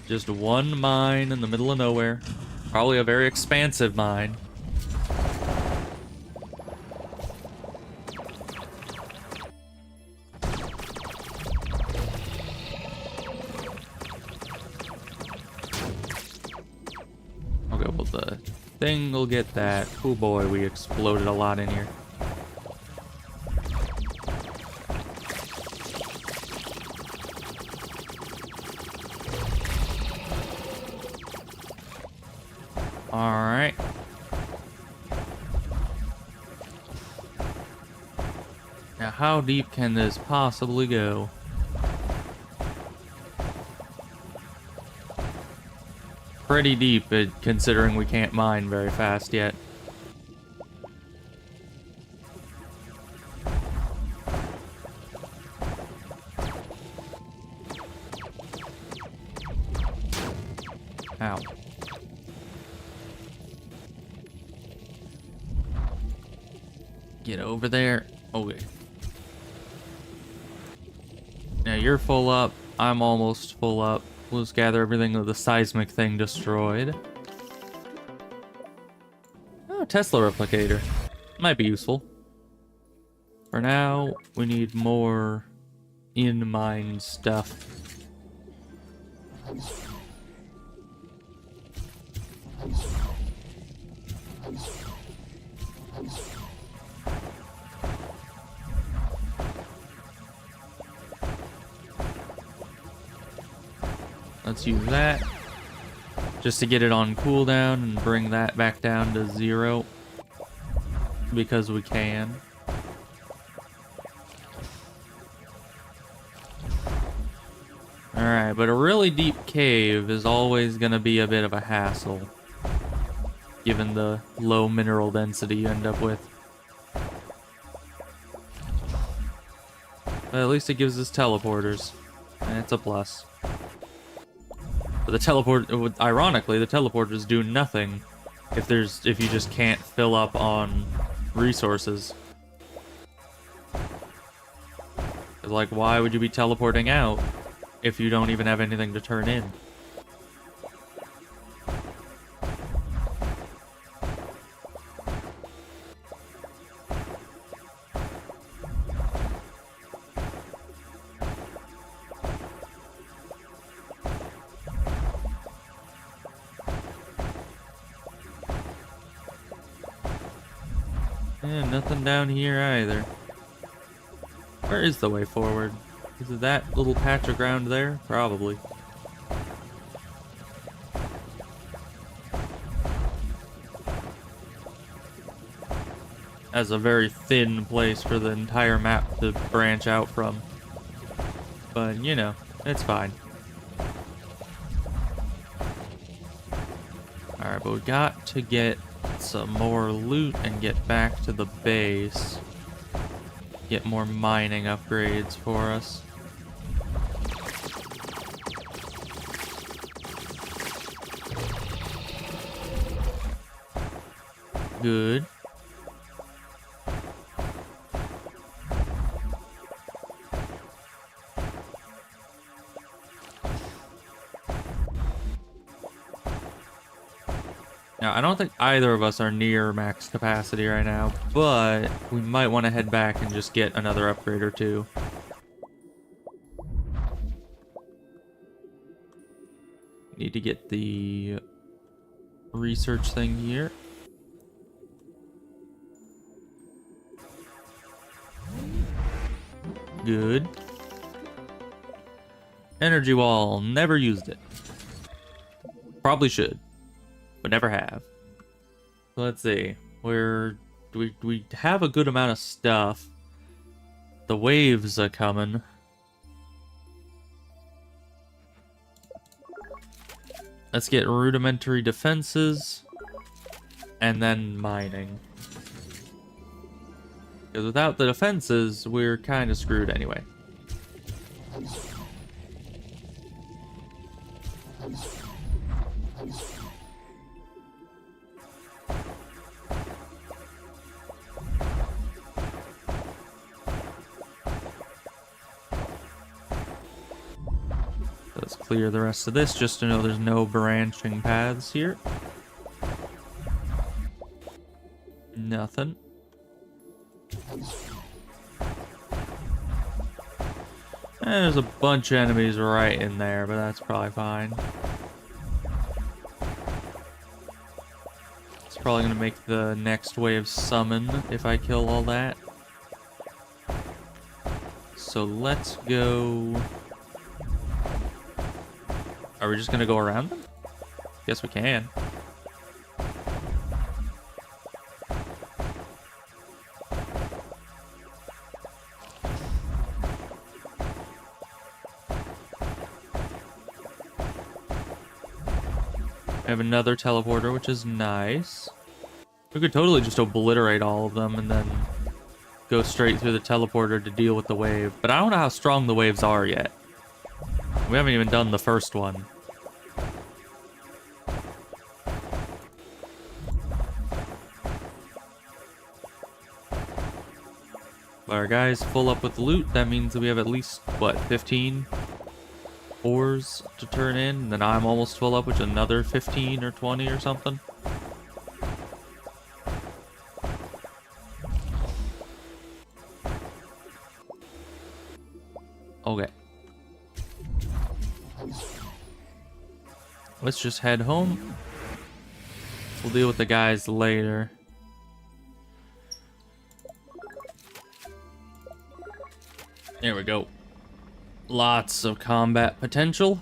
Speaker 1: Just one mine in the middle of nowhere. Probably a very expansive mine. Thing will get that. Oh boy, we exploded a lot in here. Alright. Now how deep can this possibly go? Pretty deep, considering we can't mine very fast yet. Ow. Get over there. Okay. Now you're full up. I'm almost full up. We'll just gather everything that the seismic thing destroyed. Oh, Tesla replicator. Might be useful. For now, we need more in-mine stuff. Let's use that just to get it on cooldown and bring that back down to 0 because we can. Alright, but a really deep cave is always going to be a bit of a hassle, given the low mineral density you end up with. But at least it gives us teleporters, and it's a plus. But ironically, the teleporters do nothing if you just can't fill up on resources. Like, why would you be teleporting out if you don't even have anything to turn in? And nothing down here either. Where is the way forward? Is it that little patch of ground there? Probably. That's a very thin place for the entire map to branch out from. But, you know, it's fine. Alright, but we got to get some more loot and get back to the base. Get more mining upgrades for us. Good. Now, I don't think either of us are near max capacity right now, but we might want to head back and just get another upgrade or two. Need to get the research thing here. Good. Energy wall, never used it. Probably should, but never have. So let's see. We have a good amount of stuff. The waves are coming. Let's get rudimentary defenses and then mining. Because without the defenses, we're kind of screwed anyway. Let's clear the rest of this just to know there's no branching paths here. Nothing. And there's a bunch of enemies right in there, but that's probably fine. It's probably going to make the next wave summon if I kill all that. So let's go... Are we just going to go around them? Guess we can. We have another teleporter, which is nice. We could totally just obliterate all of them and then go straight through the teleporter to deal with the wave. But I don't know how strong the waves are yet. We haven't even done the first one. But our guy's full up with loot. That means that we have at least, what, 15 ores to turn in? And then I'm almost full up, which is another 15 or 20 or something. Okay. Let's just head home. We'll deal with the guys later. There we go. Lots of combat potential.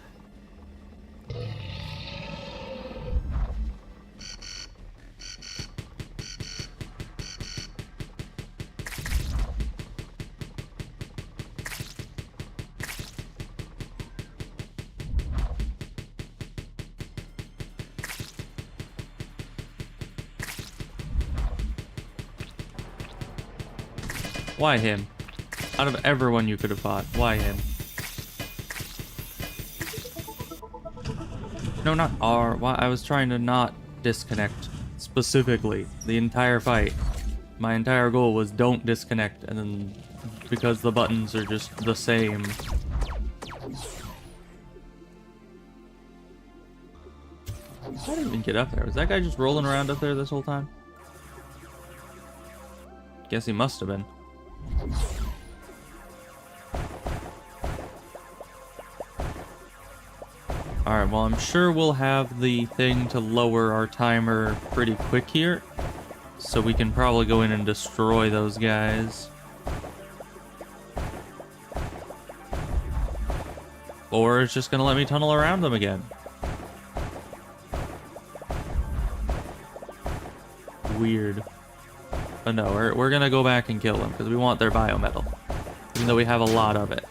Speaker 1: Why him? Out of everyone you could have fought, why him? No, not R. Why? I was trying to not disconnect specifically the entire fight. My entire goal was don't disconnect, and then because the buttons are just the same. I didn't even get up there. Was that guy just rolling around up there this whole time? Guess he must have been. Alright, well, I'm sure we'll have the thing to lower our timer pretty quick here. So we can probably go in and destroy those guys. Or it's just gonna let me tunnel around them again. Weird. But no, we're gonna go back and kill them because we want their biometal. Even though we have a lot of it.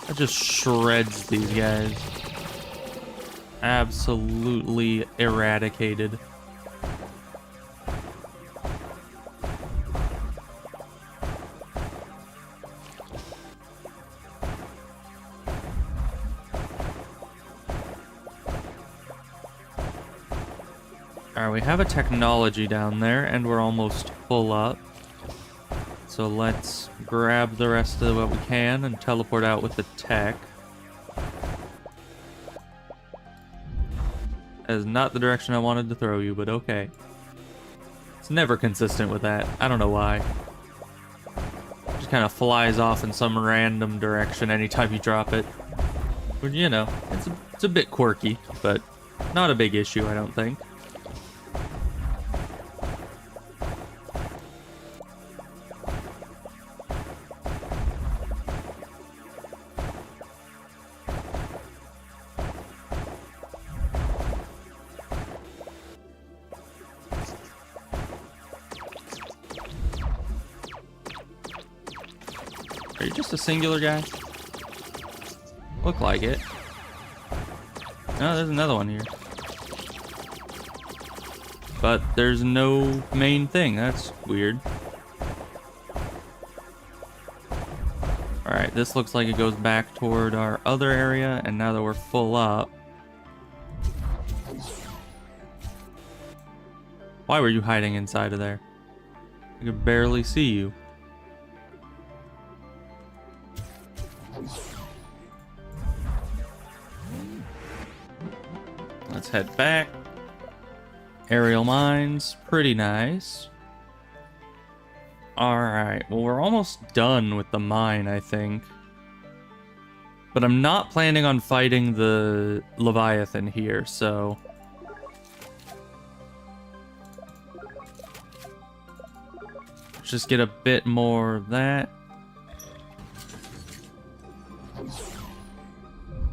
Speaker 1: That just shreds these guys. Absolutely eradicated. Alright, we have a technology down there, and we're almost full up. So let's grab the rest of what we can and teleport out with the tech. That is not the direction I wanted to throw you, but okay. It's never consistent with that. I don't know why. It just kind of flies off in some random direction anytime you drop it. But you know, it's a bit quirky, but not a big issue, I don't think. Are you just a singular guy? Look like it. No, there's another one here. But there's no main thing. That's weird. Alright, this looks like it goes back toward our other area, and now that we're full up... Why were you hiding inside of there? I could barely see you. Let's head back. Aerial mines, pretty nice. Alright, well, we're almost done with the mine, I think. But I'm not planning on fighting the Leviathan here, so... Let's just get a bit more of that.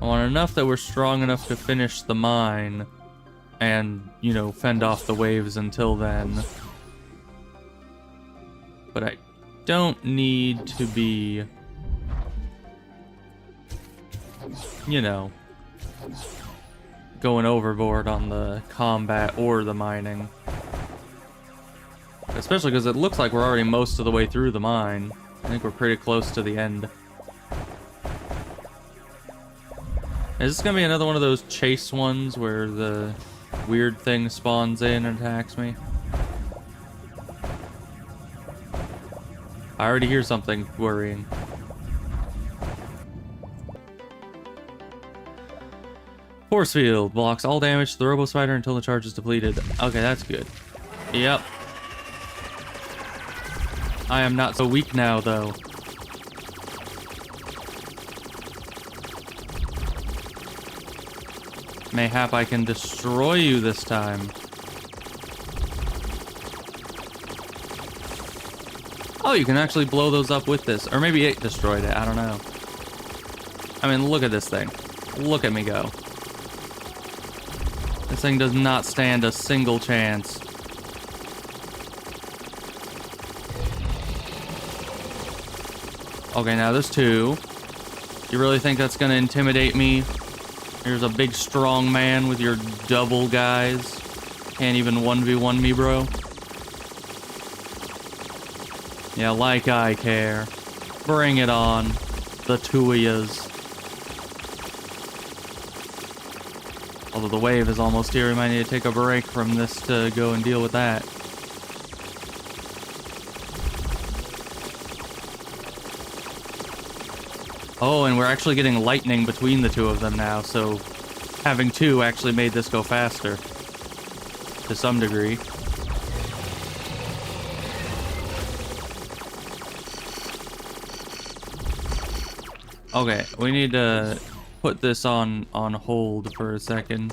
Speaker 1: I want enough that we're strong enough to finish the mine and, you know, fend off the waves until then. But I don't need to be, you know, going overboard on the combat or the mining. Especially because it looks like we're already most of the way through the mine. I think we're pretty close to the end. Is this gonna be another one of those chase ones where the weird thing spawns in and attacks me? I already hear something worrying. Force field blocks all damage to the robo spider until the charge is depleted. Okay, that's good. Yep. I am not so weak now, though. Mayhap I can destroy you this time. Oh, you can actually blow those up with this. Or maybe it destroyed it. I don't know. I mean, look at this thing. Look at me go. This thing does not stand a single chance. Okay, now there's two. You really think that's gonna intimidate me? Here's a big strong man with your double guys. Can't even 1v1 me, bro. Yeah, like I care. Bring it on. The two of yous. Although the wave is almost here, we might need to take a break from this to go and deal with that. Oh, and we're actually getting lightning between the two of them now, so having two actually made this go faster. To some degree. Okay, we need to put this on hold for a second.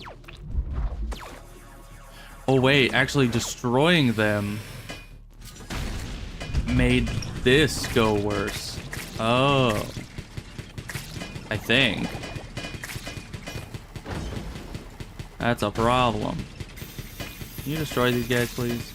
Speaker 1: Oh wait, actually destroying them made this go worse. Oh. I think. That's a problem. Can you destroy these guys, please?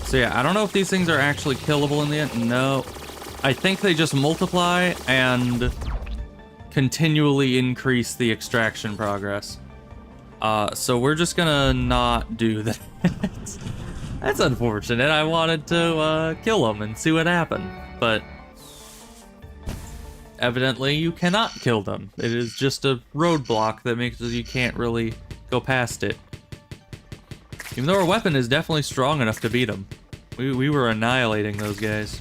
Speaker 1: So yeah, I don't know if these things are actually killable in the end. No. I think they just multiply and continually increase the extraction progress. So we're just gonna not do that. That's unfortunate. I wanted to kill them and see what happened. But evidently you cannot kill them. It is just a roadblock that makes it you can't really go past it. Even though our weapon is definitely strong enough to beat them. We were annihilating those guys.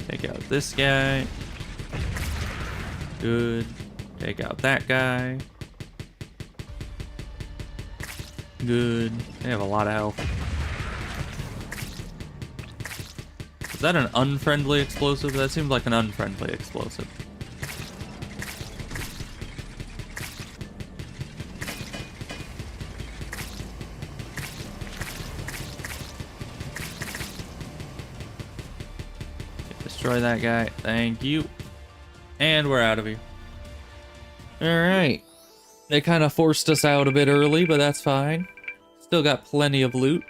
Speaker 1: Take out this guy. Good. Take out that guy. Good. They have a lot of health. Is that an unfriendly explosive? That seems like an unfriendly explosive. Destroy that guy. Thank you. And we're out of here. Alright. They kind of forced us out a bit early, but that's fine. Still got plenty of loot.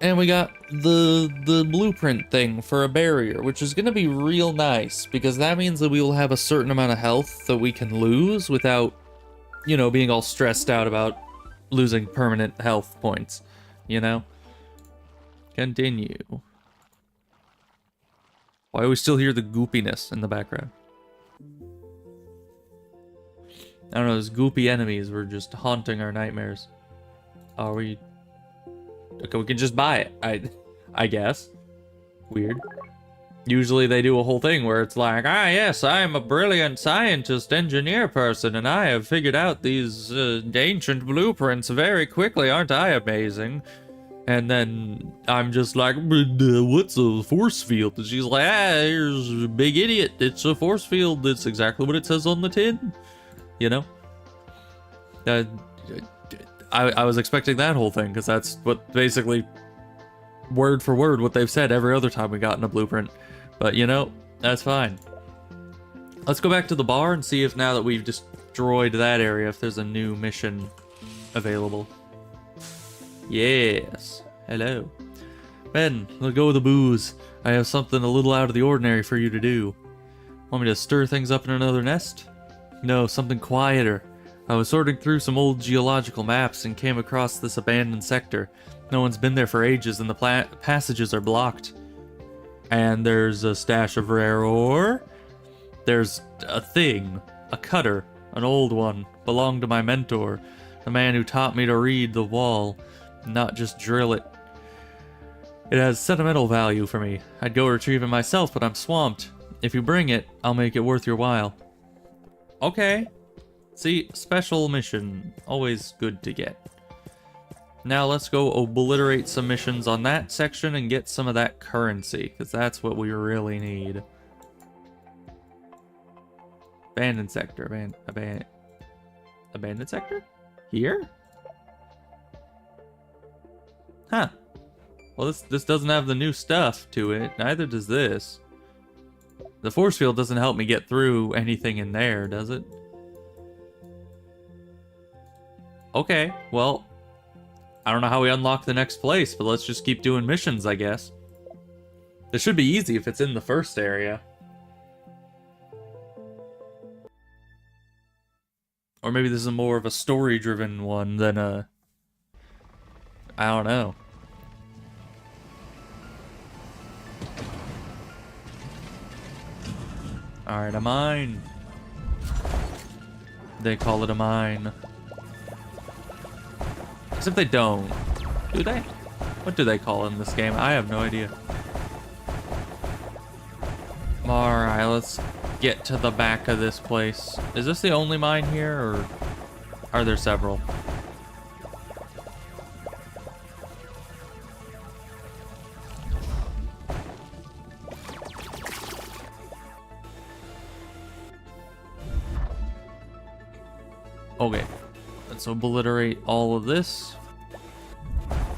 Speaker 1: And we got the blueprint thing for a barrier, which is going to be real nice, because that means that we will have a certain amount of health that we can lose without, you know, being all stressed out about losing permanent health points, you know? Continue. Why do we still hear the goopiness in the background? I don't know, those goopy enemies were just haunting our nightmares. Are we... Okay, we can just buy it, I guess. Weird. Usually they do a whole thing where it's like, ah yes, I am a brilliant scientist, engineer person, and I have figured out these ancient blueprints very quickly, aren't I amazing? And then I'm just like, what's a force field? And she's like, ah, here's a big idiot, it's a force field, that's exactly what it says on the tin. You know? I was expecting that whole thing, because that's what basically, word for word, what they've said every other time we got in a blueprint. But, you know, that's fine. Let's go back to the bar and see if now that we've just destroyed that area if there's a new mission available. Yes. Hello. Ben, let go of the booze. I have something a little out of the ordinary for you to do. Want me to stir things up in another nest? No, something quieter. I was sorting through some old geological maps and came across this abandoned sector. No one's been there for ages and the passages are blocked. And there's a stash of rare ore. There's a thing, a cutter, an old one, belonged to my mentor, the man who taught me to read the wall, not just drill it. It has sentimental value for me. I'd go retrieve it myself, but I'm swamped. If you bring it, I'll make it worth your while. Okay. See, special mission. Always good to get. Now let's go obliterate some missions on that section and get some of that currency, because that's what we really need. Abandoned sector. Abandoned sector? Here? Huh. Well, this doesn't have the new stuff to it. Neither does this. The force field doesn't help me get through anything in there, does it? Okay, well, I don't know how we unlock the next place, but let's just keep doing missions, I guess. This should be easy if it's in the first area. Or maybe this is more of a story-driven one than a... I don't know. Alright, a mine. They call it a mine. Except they don't. Do they? What do they call it in this game? I have no idea. Alright, let's get to the back of this place. Is this the only mine here, or are there several? Okay, let's obliterate all of this.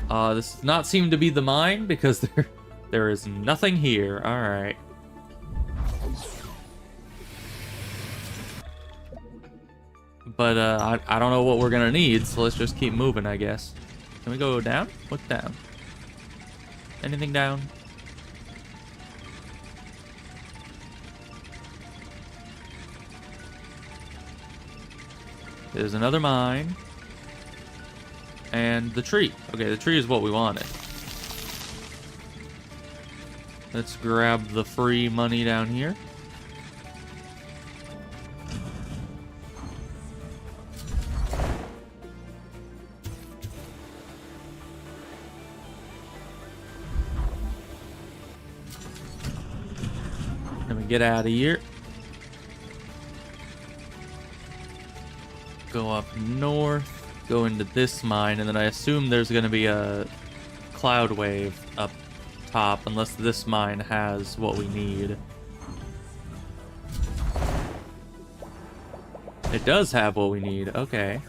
Speaker 1: This does not seem to be the mine because there is nothing here. All right. But I don't know what we're gonna need, so let's just keep moving, I guess. Can we go down? Look down. Anything down? There's another mine. And the tree. Okay, the tree is what we wanted. Let's grab the free money down here. Let me get out of here. Go up north. Go into this mine, and then I assume there's going to be a cloud wave up top, unless this mine has what we need. It does have what we need, okay.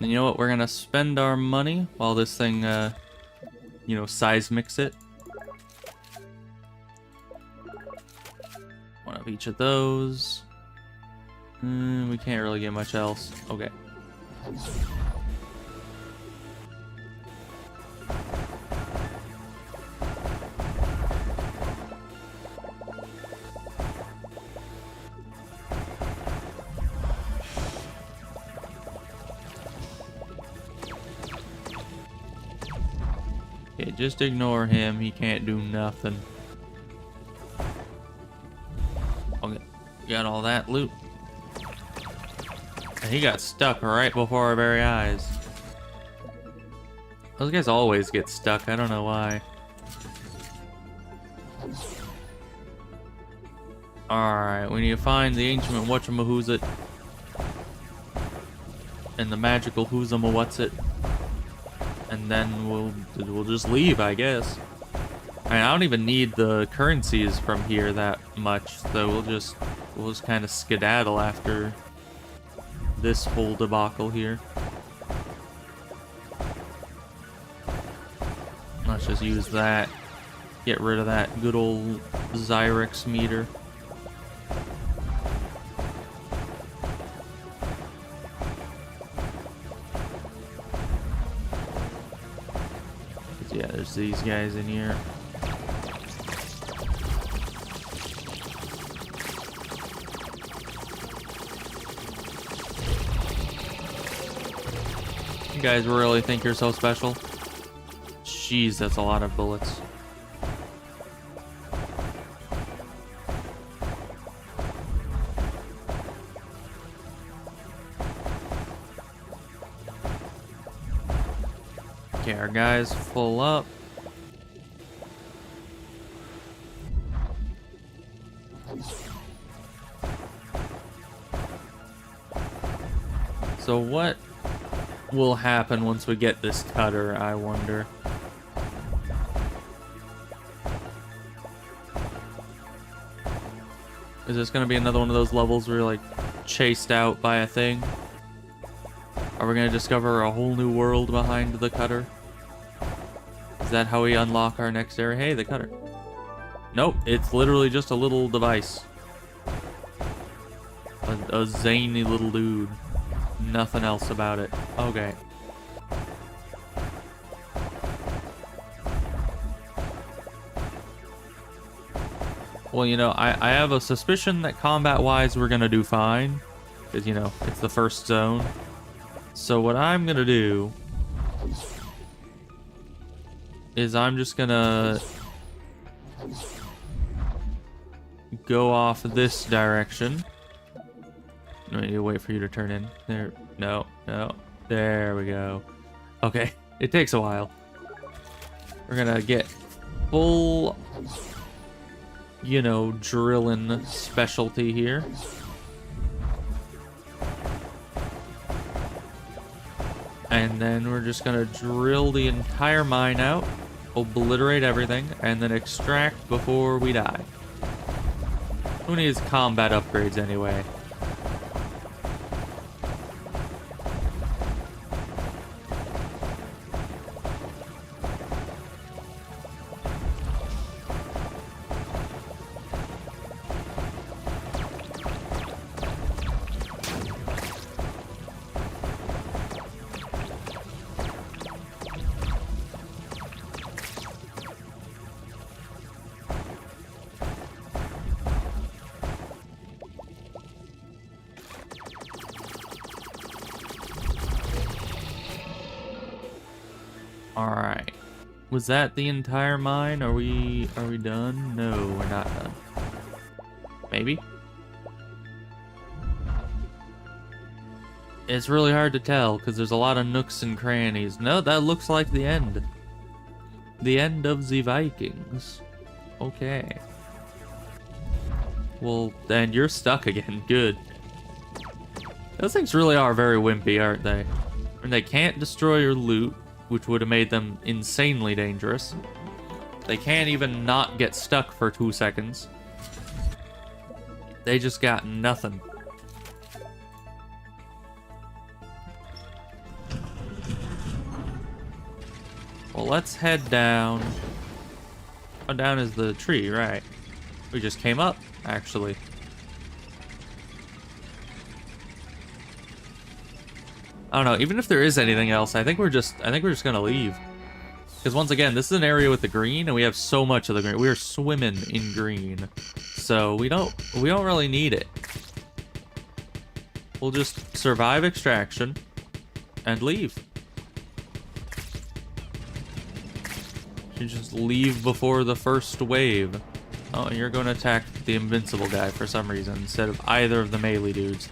Speaker 1: And you know what, we're going to spend our money while this thing, you know, seismics it. One of each of those. We can't really get much else. Okay. Okay, just ignore him. He can't do nothing. Okay, got all that loot. And he got stuck right before our very eyes. Those guys always get stuck. I don't know why. Alright, we need to find the ancient whatchamahoozit. And the magical whoozamawhatsit. And then we'll just leave, I guess. I mean, I don't even need the currencies from here that much, so we'll just kind of skedaddle after this whole debacle here. Let's just use that. Get rid of that good old Zyrex meter. There's these guys in here. You guys really think you're so special? Jeez, that's a lot of bullets. Okay, our guy's full up. So what will happen once we get this cutter, I wonder? Is this gonna be another one of those levels where you're like chased out by a thing? Are we gonna discover a whole new world behind the cutter? Is that how we unlock our next area? Hey, the cutter. Nope, it's literally just a little device. A zany little dude. Nothing else about it. Okay. Well, you know, I have a suspicion that combat-wise we're gonna do fine. Because, you know, it's the first zone. So what I'm gonna do is I'm just gonna go off this direction. I need to wait for you to turn in. There. No. There we go. Okay. It takes a while. We're gonna get full, you know, drilling specialty here. And then we're just gonna drill the entire mine out, obliterate everything, and then extract before we die. Who needs combat upgrades anyway? Alright. Was that the entire mine? Are we done? No, we're not done. Maybe? It's really hard to tell because there's a lot of nooks and crannies. No, that looks like the end. The end of the Vikings. Okay. Well, then you're stuck again. Good. Those things really are very wimpy, aren't they? And they can't destroy your loot, which would have made them insanely dangerous. They can't even not get stuck for 2 seconds. They just got nothing. Well, let's head down. Oh, down is the tree, right? We just came up, actually. I don't know, even if there is anything else, I think we're just gonna leave. Because once again, this is an area with the green, and we have so much of the green. We are swimming in green. So we don't really need it. We'll just survive extraction and leave. You just leave before the first wave. Oh, and you're gonna attack the invincible guy for some reason instead of either of the melee dudes.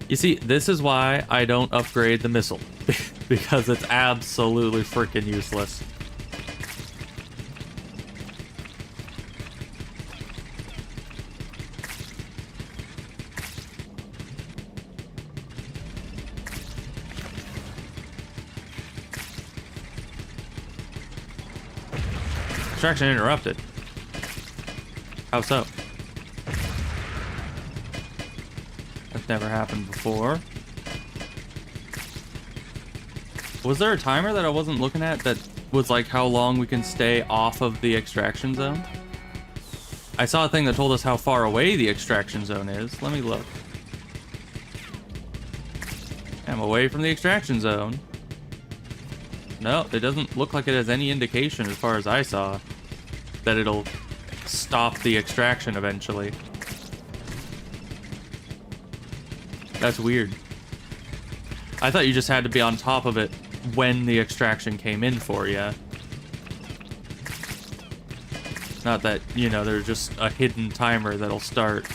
Speaker 1: You see, this is why I don't upgrade the missile. Because it's absolutely freaking useless. Extraction interrupted. How so? That's never happened before. Was there a timer that I wasn't looking at that was like how long we can stay off of the extraction zone? I saw a thing that told us how far away the extraction zone is. Let me look. I'm away from the extraction zone. No, it doesn't look like it has any indication, as far as I saw, that it'll stop the extraction eventually. That's weird. I thought you just had to be on top of it when the extraction came in for you. Not that, you know, there's just a hidden timer that'll start.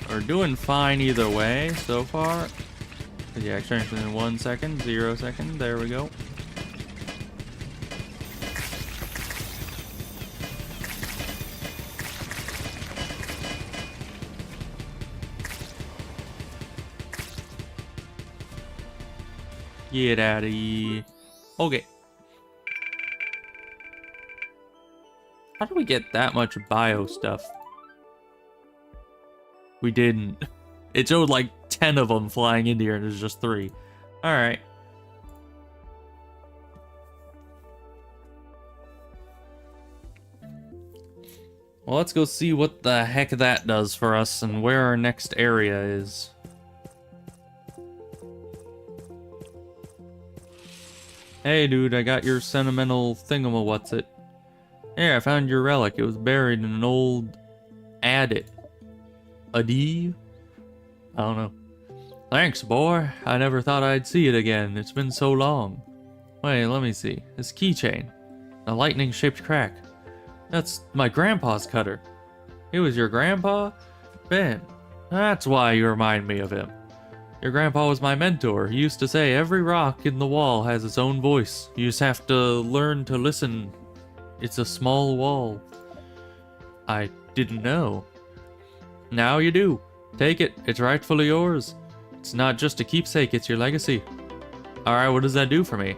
Speaker 1: We're doing fine either way so far. Yeah, extraction in 1 second, 0 second. There we go. Get out of here. Okay. How do we get that much bio stuff? We didn't. It showed like 10 of them flying into here and there's just 3. Alright. Well, let's go see what the heck that does for us and where our next area is. Hey dude, I got your sentimental thingamawhatsit. Here, I found your relic. It was buried in an old adit. I don't know. Thanks, boy. I never thought I'd see it again. It's been so long. Wait, let me see. This keychain. A lightning-shaped crack. That's my grandpa's cutter. He was your grandpa? Ben. That's why you remind me of him. Your grandpa was my mentor. He used to say every rock in the wall has its own voice. You just have to learn to listen. It's a small wall. I didn't know. Now you do. Take it. It's rightfully yours. It's not just a keepsake, it's your legacy. Alright, what does that do for me?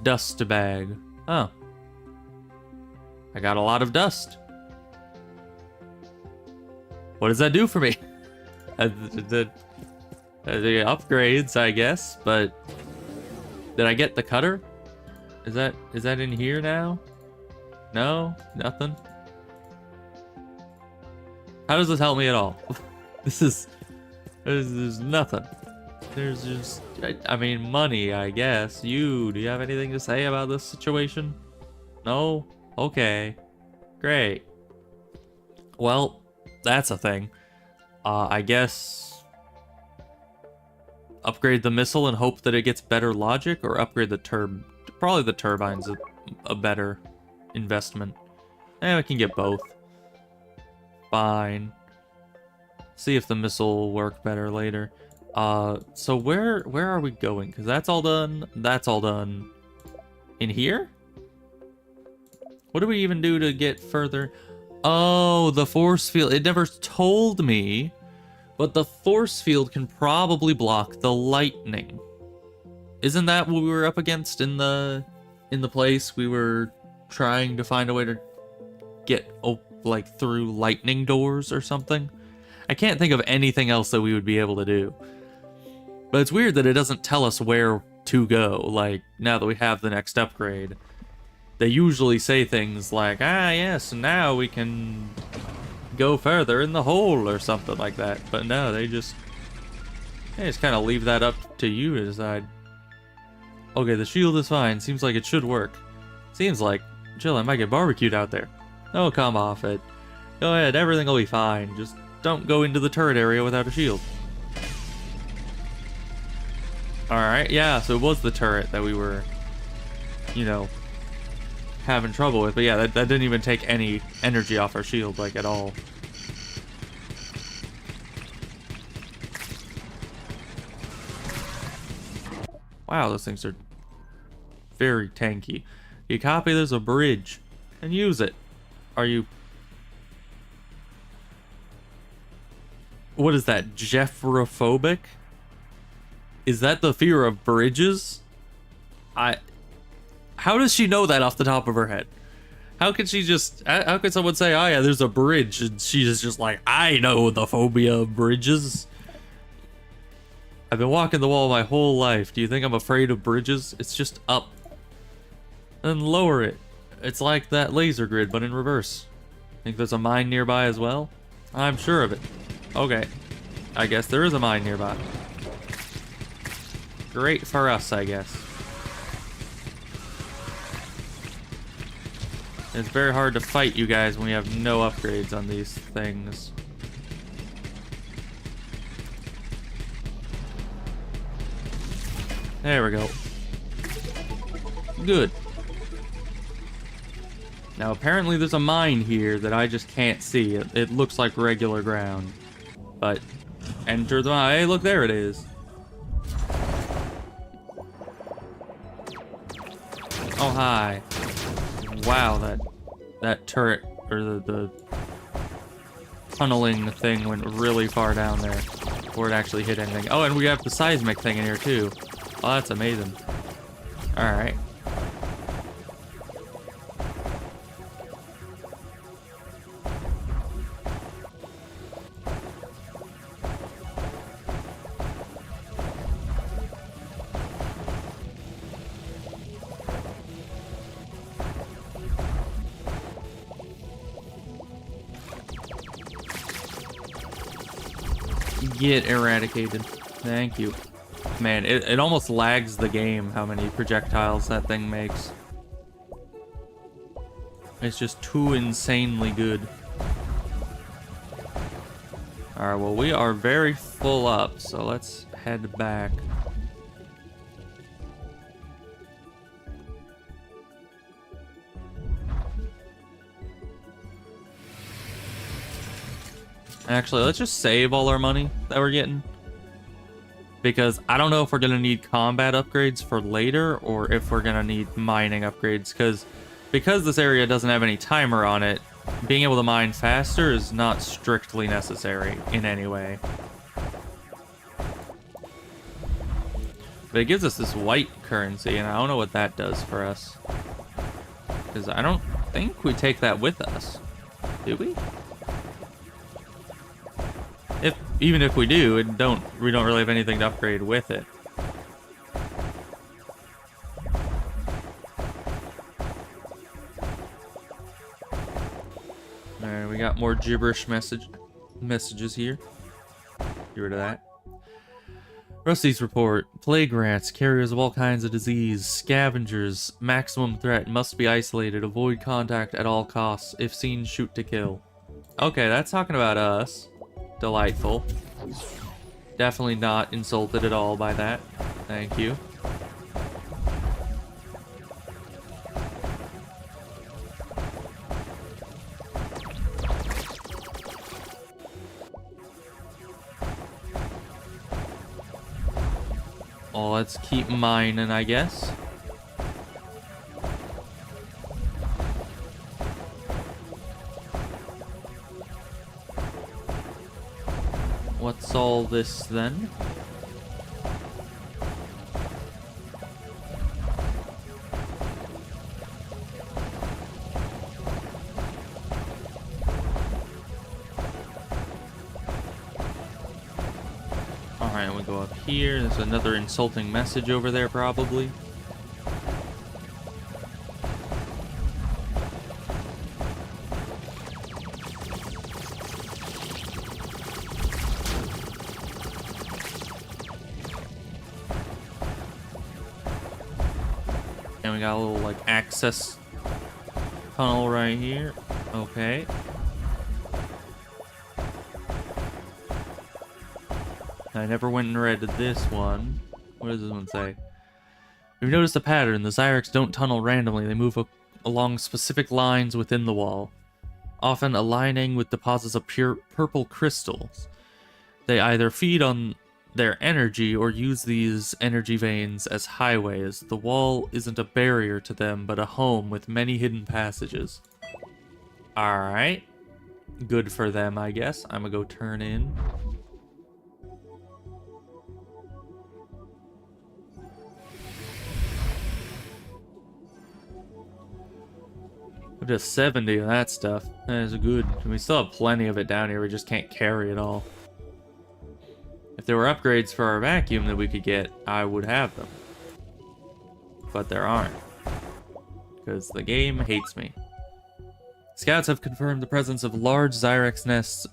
Speaker 1: Dust bag. Oh. I got a lot of dust. What does that do for me? The upgrades, I guess, but did I get the cutter? Is that in here now? No? Nothing? How does this help me at all? There's nothing. There's just, I mean, money, I guess. Do you have anything to say about this situation? No? Okay. Great. Well, that's a thing. I guess upgrade the missile and hope that it gets better logic, or upgrade the probably the turbine's a better investment. We can get both. Fine. See if the missile will work better later. So where are we going? Because that's all done. That's all done. In here? What do we even do to get further? Oh, the force field. It never told me, but the force field can probably block the lightning. Isn't that what we were up against in the place we were trying to find a way to get like through lightning doors or something? I can't think of anything else that we would be able to do. But it's weird that it doesn't tell us where to go. Like, now that we have the next upgrade, they usually say things like, yes, now we can go further in the hole or something like that. But no, they just kind of leave that up to you to decide. Okay, the shield is fine. Seems like it should work. Seems like, chill, I might get barbecued out there. Oh, come off it. Go ahead, everything will be fine. Just don't go into the turret area without a shield. Alright, yeah, so it was the turret that we were, having trouble with. But yeah, that didn't even take any energy off our shield, like, at all. Wow, those things are very tanky. You copy, there's a bridge, and use it. Are you... What is that, Jeffrophobic? Is that the fear of bridges? How does she know that off the top of her head? How could she just... How could someone say, oh yeah, there's a bridge, and she's just like, I know the phobia of bridges. I've been walking the wall my whole life. Do you think I'm afraid of bridges? It's just up. then lower it. It's like that laser grid, but in reverse. Think there's a mine nearby as well? I'm sure of it. Okay. I guess there is a mine nearby. Great for us, I guess. It's very hard to fight you guys when we have no upgrades on these things. There we go. Good. Now apparently there's a mine here that I just can't see. It looks like regular ground. But enter the mine. Hey, look, there it is. Oh, hi. Wow, that turret, or the tunneling thing went really far down there before it actually hit anything. Oh, and we have the seismic thing in here too. Oh, that's amazing. Alright. Get eradicated. Thank you. Man, it almost lags the game how many projectiles that thing makes. It's just too insanely good. Alright, well, we are very full up, so let's head back. Actually, let's just save all our money that we're getting. Because I don't know if we're going to need combat upgrades for later or if we're going to need mining upgrades. Because this area doesn't have any timer on it, being able to mine faster is not strictly necessary in any way. But it gives us this white currency, and I don't know what that does for us. Because I don't think we take that with us. Do we? Even if we do, we don't really have anything to upgrade with it. Alright, we got more gibberish messages here. Get rid of that. Rusty's report. Plague rats, carriers of all kinds of disease, scavengers, maximum threat, must be isolated, avoid contact at all costs. If seen, shoot to kill. Okay, that's talking about us. Delightful. Definitely not insulted at all by that. Thank you. Well, let's keep mining, I guess. What's all this then? Alright, we go up here. There's another insulting message over there, probably. And we got a little, like, access tunnel right here. Okay. I never went and read this one. What does this one say? We've noticed a pattern. The Zyrex don't tunnel randomly. They move along specific lines within the wall, often aligning with deposits of pure purple crystals. They either feed on their energy or use these energy veins as highways. The wall isn't a barrier to them, but a home with many hidden passages. Alright. Good for them, I guess. I'm gonna go turn in. Up to 70 of that stuff. That is good. We still have plenty of it down here. We just can't carry it all. If there were upgrades for our vacuum that we could get, I would have them. But there aren't. because the game hates me. Scouts have confirmed the presence of large Zyrex nests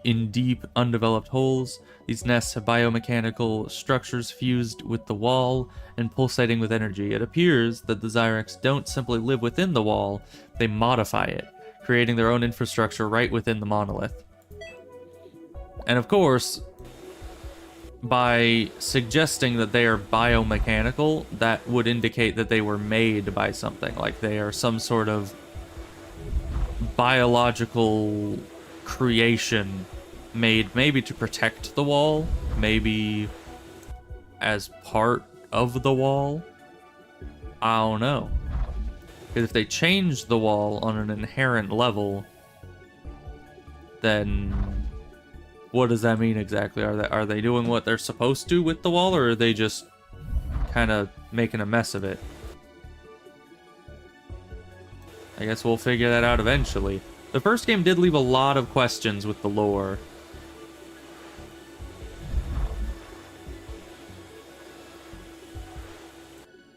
Speaker 1: in deep, undeveloped holes. These nests have biomechanical structures fused with the wall and pulsating with energy. It appears that the Zyrex don't simply live within the wall, they modify it, creating their own infrastructure right within the monolith. And of course, by suggesting that they are biomechanical, that would indicate that they were made by something, like they are some sort of biological creation made maybe to protect the wall, maybe as part of the wall. I don't know. Because if they change the wall on an inherent level, then what does that mean exactly? Are they doing what they're supposed to with the wall, or are they just kind of making a mess of it? I guess we'll figure that out eventually. The first game did leave a lot of questions with the lore.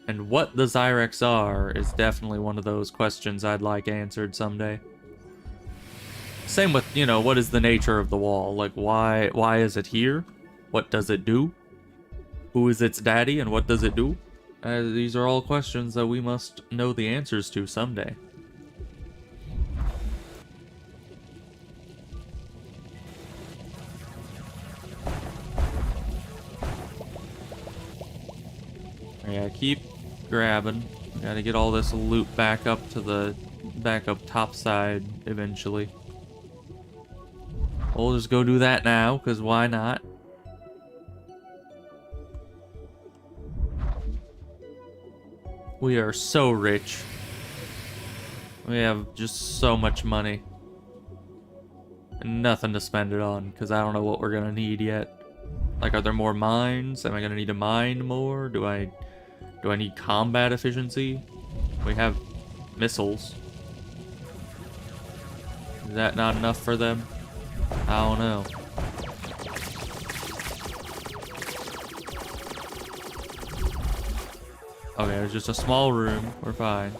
Speaker 1: And what the Zyrex are is definitely one of those questions I'd like answered someday. Same with, you know, what is the nature of the wall? Like, why is it here? What does it do? Who is its daddy and what does it do? These are all questions that we must know the answers to someday. Yeah, keep grabbing. Gotta get all this loot back up to the top side eventually. We'll just go do that now, because why not? We are so rich. We have just so much money. And nothing to spend it on, because I don't know what we're gonna need yet. Like, are there more mines? Am I gonna need to mine more? Do I need combat efficiency? We have missiles. Is that not enough for them? I don't know. Okay, it's just a small room. We're fine.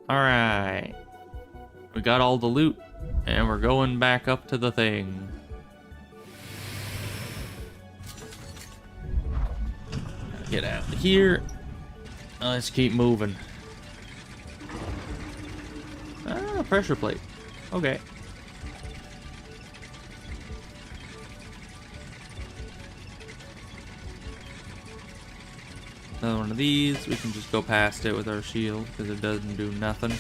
Speaker 1: Alright. We got all the loot, and we're going back up to the thing. Get out of here. Let's keep moving. Ah, pressure plate. Okay. Another one of these. We can just go past it with our shield because it doesn't do nothing.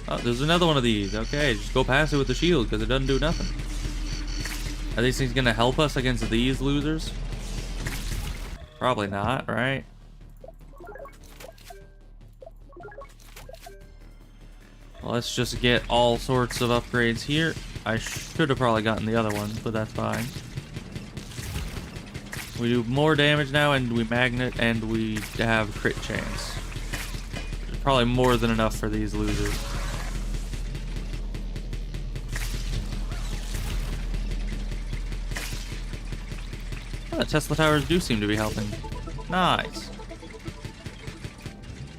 Speaker 1: Oh, there's another one of these. Okay, just go past it with the shield because it doesn't do nothing. Are these things gonna help us against these losers? Probably not, right? Well, let's just get all sorts of upgrades here. I should have probably gotten the other ones, but that's fine. We do more damage now, and we magnet, and we have crit chance. Probably more than enough for these losers. Oh, the Tesla towers do seem to be helping. Nice.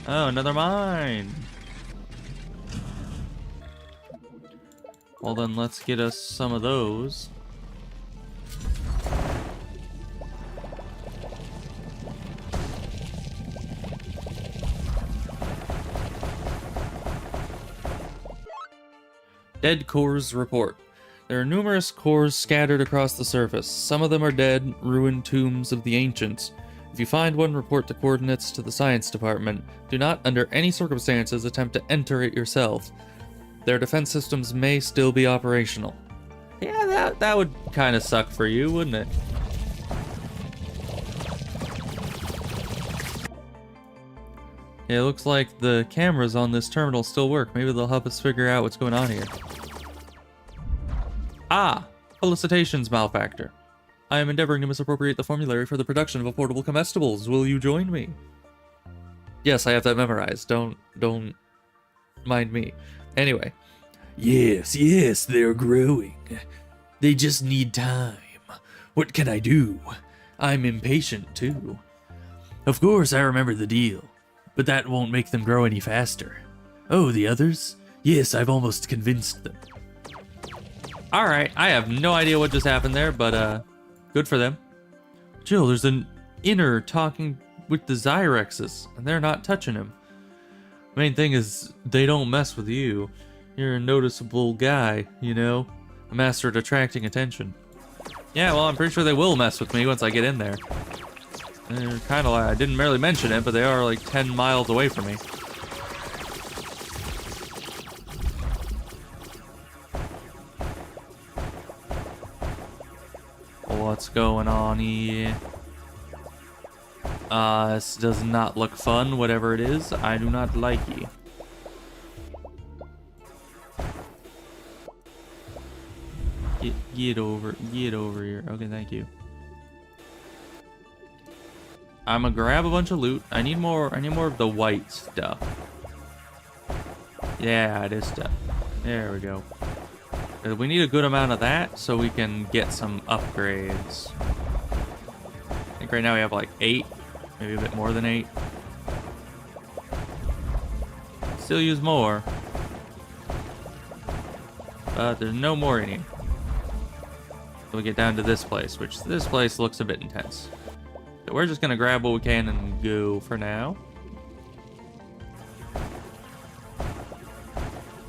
Speaker 1: Oh, another mine. Well then, let's get us some of those. Dead cores report. There are numerous cores scattered across the surface. Some of them are dead, ruined tombs of the ancients. If you find one, report the coordinates to the science department. Do not, under any circumstances, attempt to enter it yourself. Their defense systems may still be operational. Yeah, that would kind of suck for you, wouldn't it? Yeah, it looks like the cameras on this terminal still work. Maybe they'll help us figure out what's going on here. Ah! Felicitations, Malfactor. I am endeavoring to misappropriate the formulary for the production of affordable comestibles. Will you join me? Yes, I have that memorized. Don't mind me. Anyway,
Speaker 2: Yes, yes, they're growing. They just need time. What can I do? I'm impatient too. Of course, I remember the deal, but that won't make them grow any faster. Oh, the others? Yes, I've almost convinced them.
Speaker 1: Alright, I have no idea what just happened there, but good for them. Jill, there's an inner talking with the Zyrexes, and they're not touching him. Main thing is, they don't mess with you. You're a noticeable guy, you know? A master at attracting attention. Yeah, well, I'm pretty sure they will mess with me once I get in there. They're kind of like, I didn't barely mention it, but they are like 10 miles away from me. What's going on here? This does not look fun, whatever it is. I do not like it. Get over here. Okay, thank you. I'm gonna grab a bunch of loot. I need more of the white stuff. Yeah, this stuff. There we go. We need a good amount of that so we can get some upgrades. I think right now we have like 8, maybe a bit more than 8. Still use more. But there's no more in here. So we get down to this place, which this place looks a bit intense. So we're just gonna grab what we can and go for now.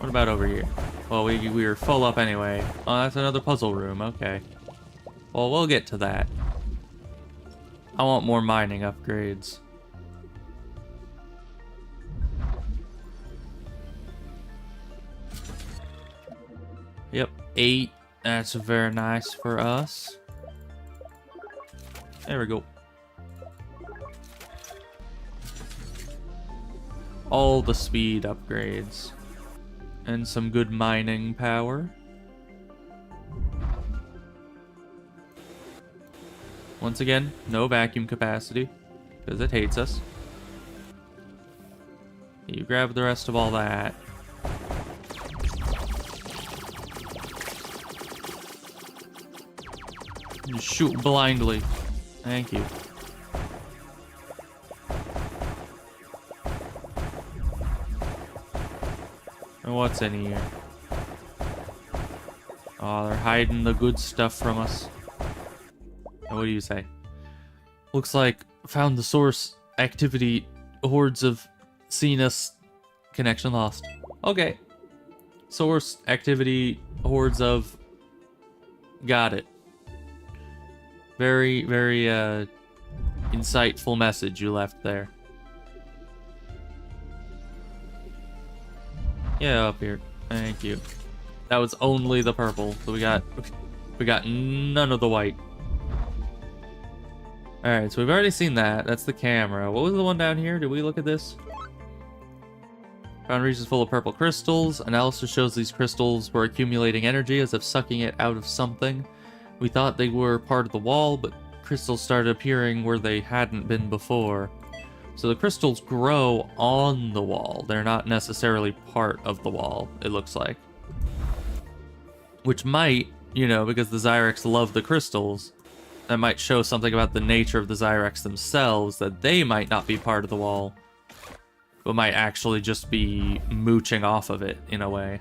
Speaker 1: What about over here? Well, we were full up anyway. Oh, that's another puzzle room. Okay. Well, we'll get to that. I want more mining upgrades. Yep, 8. That's very nice for us. There we go. All the speed upgrades. And some good mining power. Once again, no vacuum capacity, because it hates us. You grab the rest of all that. Just shoot blindly. Thank you. And what's in here? Oh, they're hiding the good stuff from us. What do you say? Looks like found the source activity. Hordes of seen us. Connection lost. Okay. Source activity. Hordes of. Got it. Very, very insightful message you left there. Yeah, up here. Thank you. That was only the purple, so we got none of the white. Alright, so we've already seen that. That's the camera. What was the one down here? Did we look at this? Found regions full of purple crystals. Analysis shows these crystals were accumulating energy as if sucking it out of something. We thought they were part of the wall, but crystals started appearing where they hadn't been before. So the crystals grow on the wall. They're not necessarily part of the wall, it looks like. Which might, you know, because the Zyrex love the crystals, that might show something about the nature of the Zyrex themselves, that they might not be part of the wall, but might actually just be mooching off of it in a way.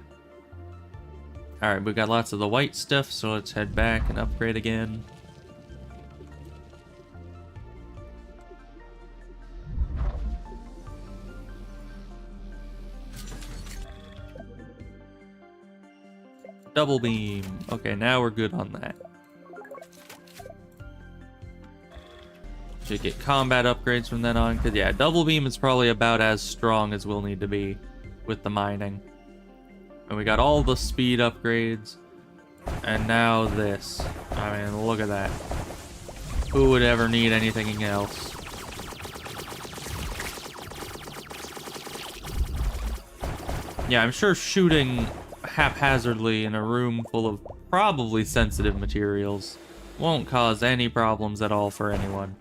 Speaker 1: Alright, we've got lots of the white stuff, so let's head back and upgrade again. Double beam. Okay, now we're good on that. Should get combat upgrades from then on, because yeah, double beam is probably about as strong as we'll need to be with the mining. And we got all the speed upgrades. And now this. I mean, look at that. Who would ever need anything else? Yeah, I'm sure shooting haphazardly in a room full of probably sensitive materials won't cause any problems at all for anyone.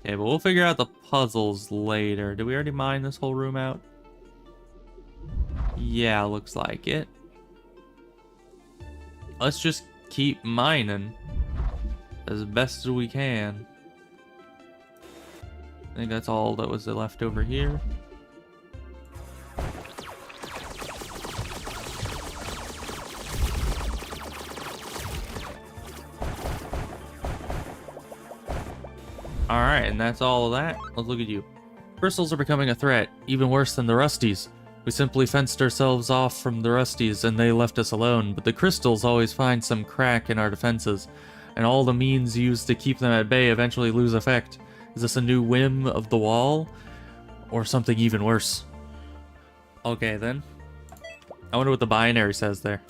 Speaker 1: Okay, but we'll figure out the puzzles later. Did we already mine this whole room out? Yeah, looks like it. Let's just keep mining as best as we can. I think that's all that was left over here. Alright, and that's all of that. Let's look at you. Crystals are becoming a threat, even worse than the Rusties. We simply fenced ourselves off from the Rusties and they left us alone, but the crystals always find some crack in our defenses, and all the means used to keep them at bay eventually lose effect. Is this a new whim of the wall? Or something even worse? Okay then. I wonder what the binary says there.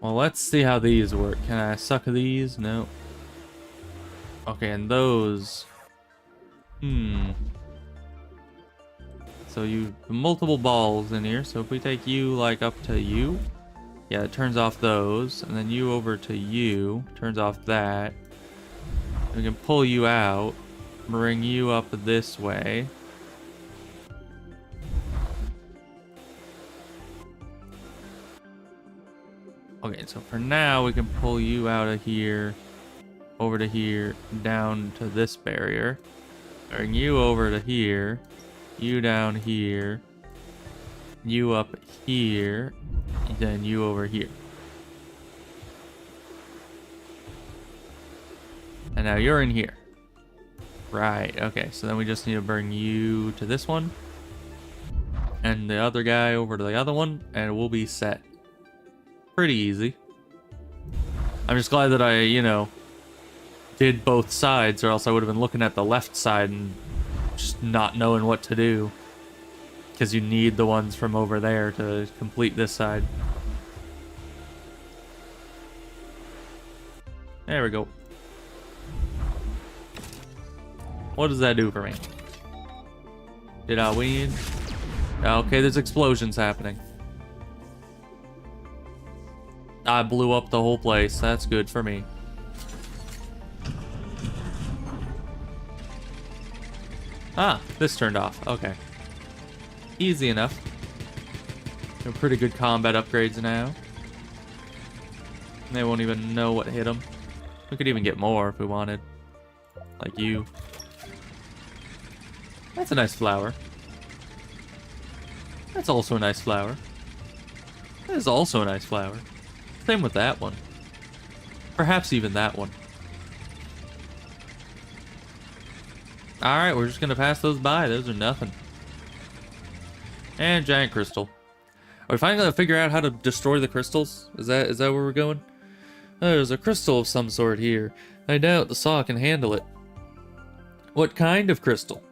Speaker 1: Well, let's see how these work. Can I suck these? No. Okay, and those... So you multiple balls in here. So if we take you like up to you, yeah, it turns off those, and then you over to you, turns off that. We can pull you out, bring you up this way. Okay, so for now we can pull you out of here, over to here, down to this barrier. Bring you over to here, you down here, you up here, then you over here. And now you're in here. Right, okay, so then we just need to bring you to this one, and the other guy over to the other one, and we'll be set. Pretty easy. I'm just glad that I, you know, did both sides, or else I would have been looking at the left side and just not knowing what to do. Because you need the ones from over there to complete this side. There we go. What does that do for me? Did I win? Okay, there's explosions happening. I blew up the whole place. That's good for me. Ah, this turned off. Okay. Easy enough. Pretty good combat upgrades now. They won't even know what hit them. We could even get more if we wanted. Like you. That's a nice flower. That's also a nice flower. That is also a nice flower. Same with that one. Perhaps even that one. Alright, we're just gonna pass those by. Those are nothing. And giant crystal. Are we finally gonna figure out how to destroy the crystals? Is that where we're going? Oh, there's a crystal of some sort here. I doubt the saw can handle it. What kind of crystal?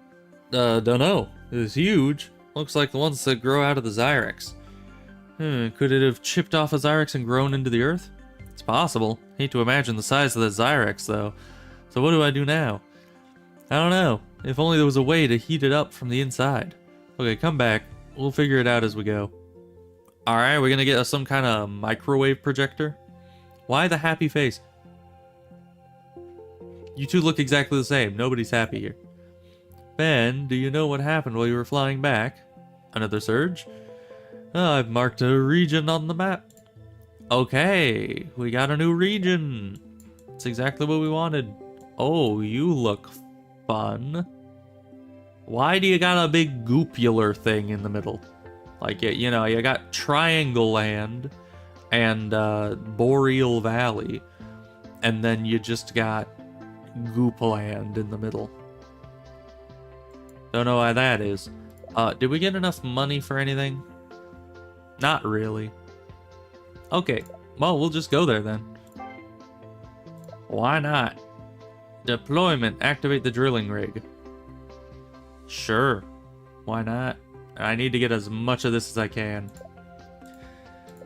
Speaker 1: Dunno. It's huge. Looks like the ones that grow out of the Zyrex. Could it have chipped off a Zyrex and grown into the earth? It's possible. Hate to imagine the size of the Zyrex, though. So what do I do now? I don't know. If only there was a way to heat it up from the inside. Okay, come back. We'll figure it out as we go. Alright, we're gonna get some kind of microwave projector. Why the happy face? You two look exactly the same. Nobody's happy here. Ben, do you know what happened while you were flying back? Another surge? I've marked a region on the map. Okay, we got a new region. It's exactly what we wanted. Oh, you look fun. Why do you got a big goopular thing in the middle? Like, you know, you got Triangle Land and Boreal Valley, and then you just got Goop Land in the middle. Don't know why that is. Did we get enough money for anything? Not really. Okay, well, we'll just go there then. Why not? Deployment, activate the drilling rig. Sure, why not? I need to get as much of this as I can.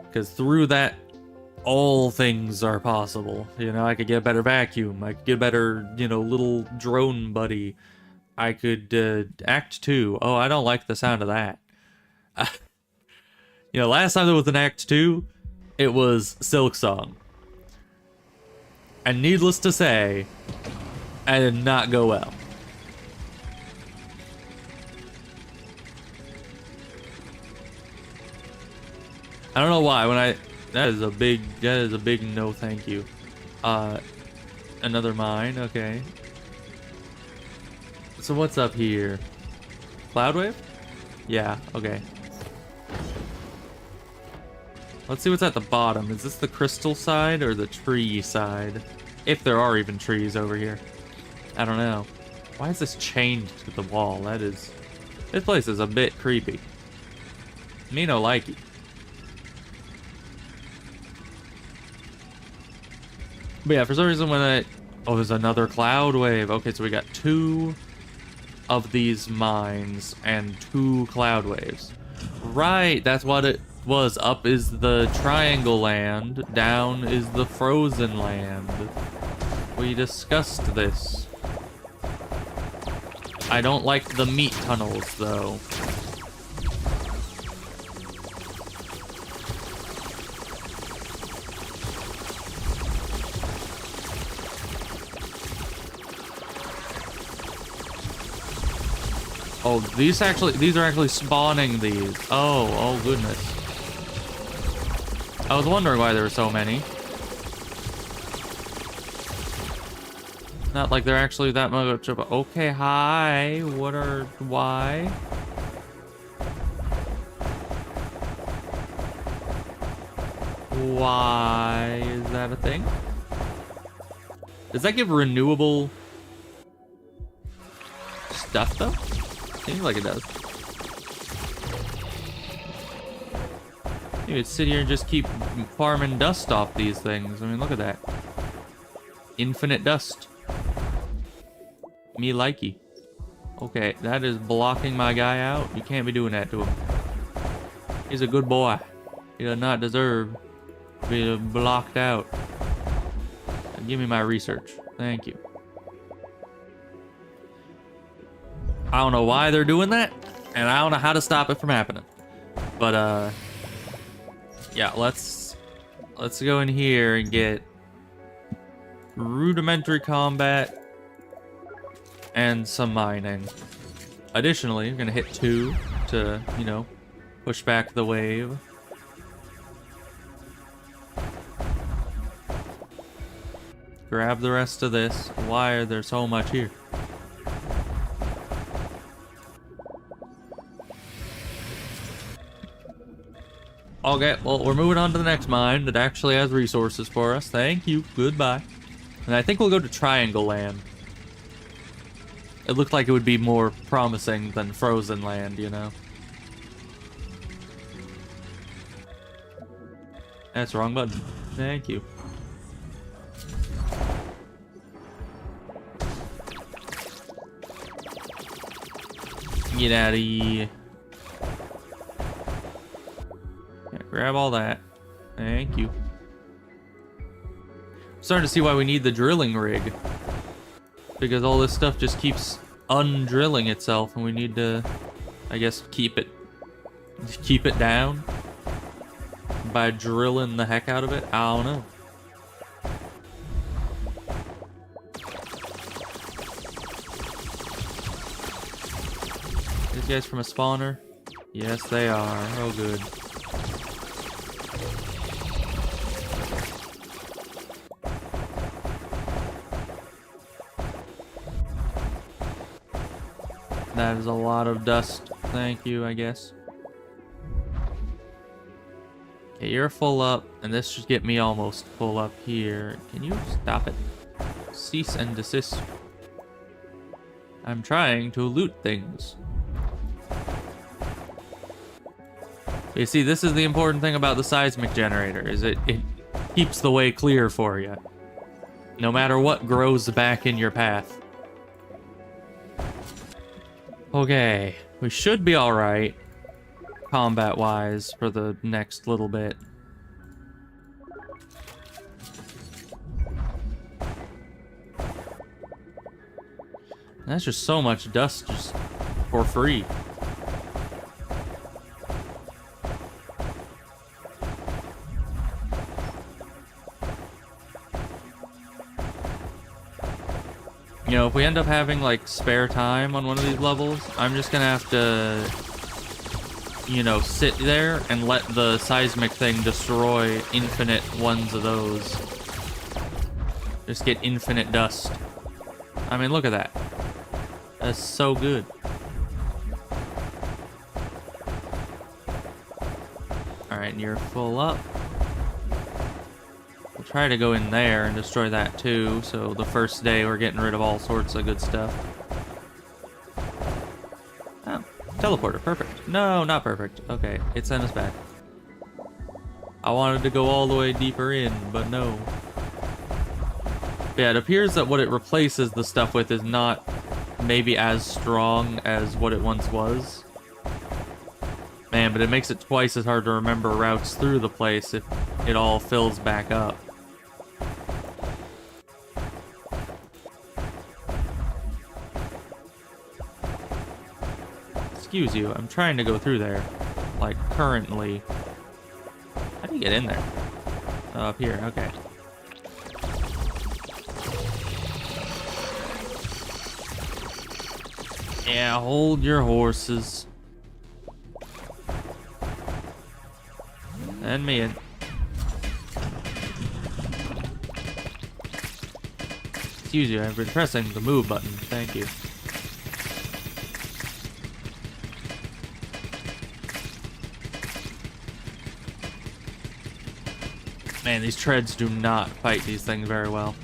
Speaker 1: Because through that, all things are possible. You know, I could get a better vacuum. I could get a better, you know, little drone buddy. I could, Act 2. Oh, I don't like the sound of that. You know, last time there was an Act 2, it was Silk Song. And needless to say, That did not go well. I don't know why that is a big no thank you. Another mine, okay. So what's up here? Cloud wave? Yeah, okay. Let's see what's at the bottom. Is this the crystal side or the tree side? If there are even trees over here. I don't know. Why is this chained to the wall? This place is a bit creepy. Me no likey. But yeah, for some reason oh, there's another cloud wave. Okay, so we got 2 of these mines and 2 cloud waves. Right, that's what it was. Up is the triangle land, down is the frozen land. We discussed this. I don't like the meat tunnels, though. Oh, these are actually spawning these. Oh goodness. I was wondering why there were so many. Not like they're actually that much of a... Okay, hi. Why? Why is that a thing? Does that give renewable stuff though? Seems like it does. You could sit here and just keep farming dust off these things. I mean, look at that. Infinite dust. Me likey. Okay, that is blocking my guy out. You can't be doing that to him. He's a good boy. He does not deserve to be blocked out. Give me my research. Thank you. I don't know why they're doing that, and I don't know how to stop it from happening. But yeah, let's go in here and get rudimentary combat and some mining. Additionally, we're gonna hit 2 to, you know, push back the wave. Grab the rest of this. Why are there so much here? Okay, well, we're moving on to the next mine that actually has resources for us. Thank you. Goodbye. And I think we'll go to Triangle Land. It looked like it would be more promising than Frozen Land, you know? That's the wrong button. Thank you. Get out of here. Yeah, grab all that. Thank you. I'm starting to see why we need the drilling rig. Because all this stuff just keeps undrilling itself, and we need to, I guess, keep it down by drilling the heck out of it. I don't know. These guys from a spawner? Yes, they are. Oh, good. That is a lot of dust. Thank you, I guess. Okay, you're full up, and this should get me almost full up here. Can you stop it? Cease and desist. I'm trying to loot things. You see, this is the important thing about the seismic generator, is it keeps the way clear for you. No matter what grows back in your path. Okay, we should be alright, combat-wise, for the next little bit. That's just so much dust just for free. You know, if we end up having, like, spare time on one of these levels, I'm just gonna have to, you know, sit there and let the seismic thing destroy infinite ones of those. Just get infinite dust. I mean, look at that. That's so good. Alright, and you're full up. We'll try to go in there and destroy that too, so the first day we're getting rid of all sorts of good stuff. Oh, teleporter, perfect. No, not perfect. Okay, it sent us back. I wanted to go all the way deeper in, but no. Yeah, it appears that what it replaces the stuff with is not maybe as strong as what it once was. Man, but it makes it twice as hard to remember routes through the place if it all fills back up. Excuse you, I'm trying to go through there. Like, currently. How do you get in there? Oh, up here, okay. Yeah, hold your horses. And me in. Excuse you, I've been pressing the move button. Thank you. Man, these treads do not fight these things very well.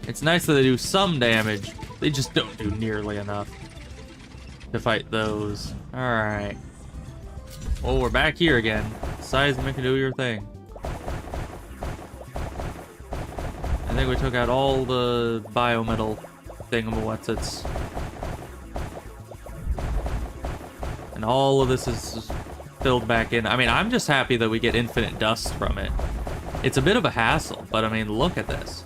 Speaker 1: It's nice that they do some damage. They just don't do nearly enough to fight those. Alright. Well, we're back here again. Seismic, do your thing. I think we took out all the biometal thingamawhatsits. And all of this is filled back in. I mean, I'm just happy that we get infinite dust from it. It's a bit of a hassle, but I mean, look at this.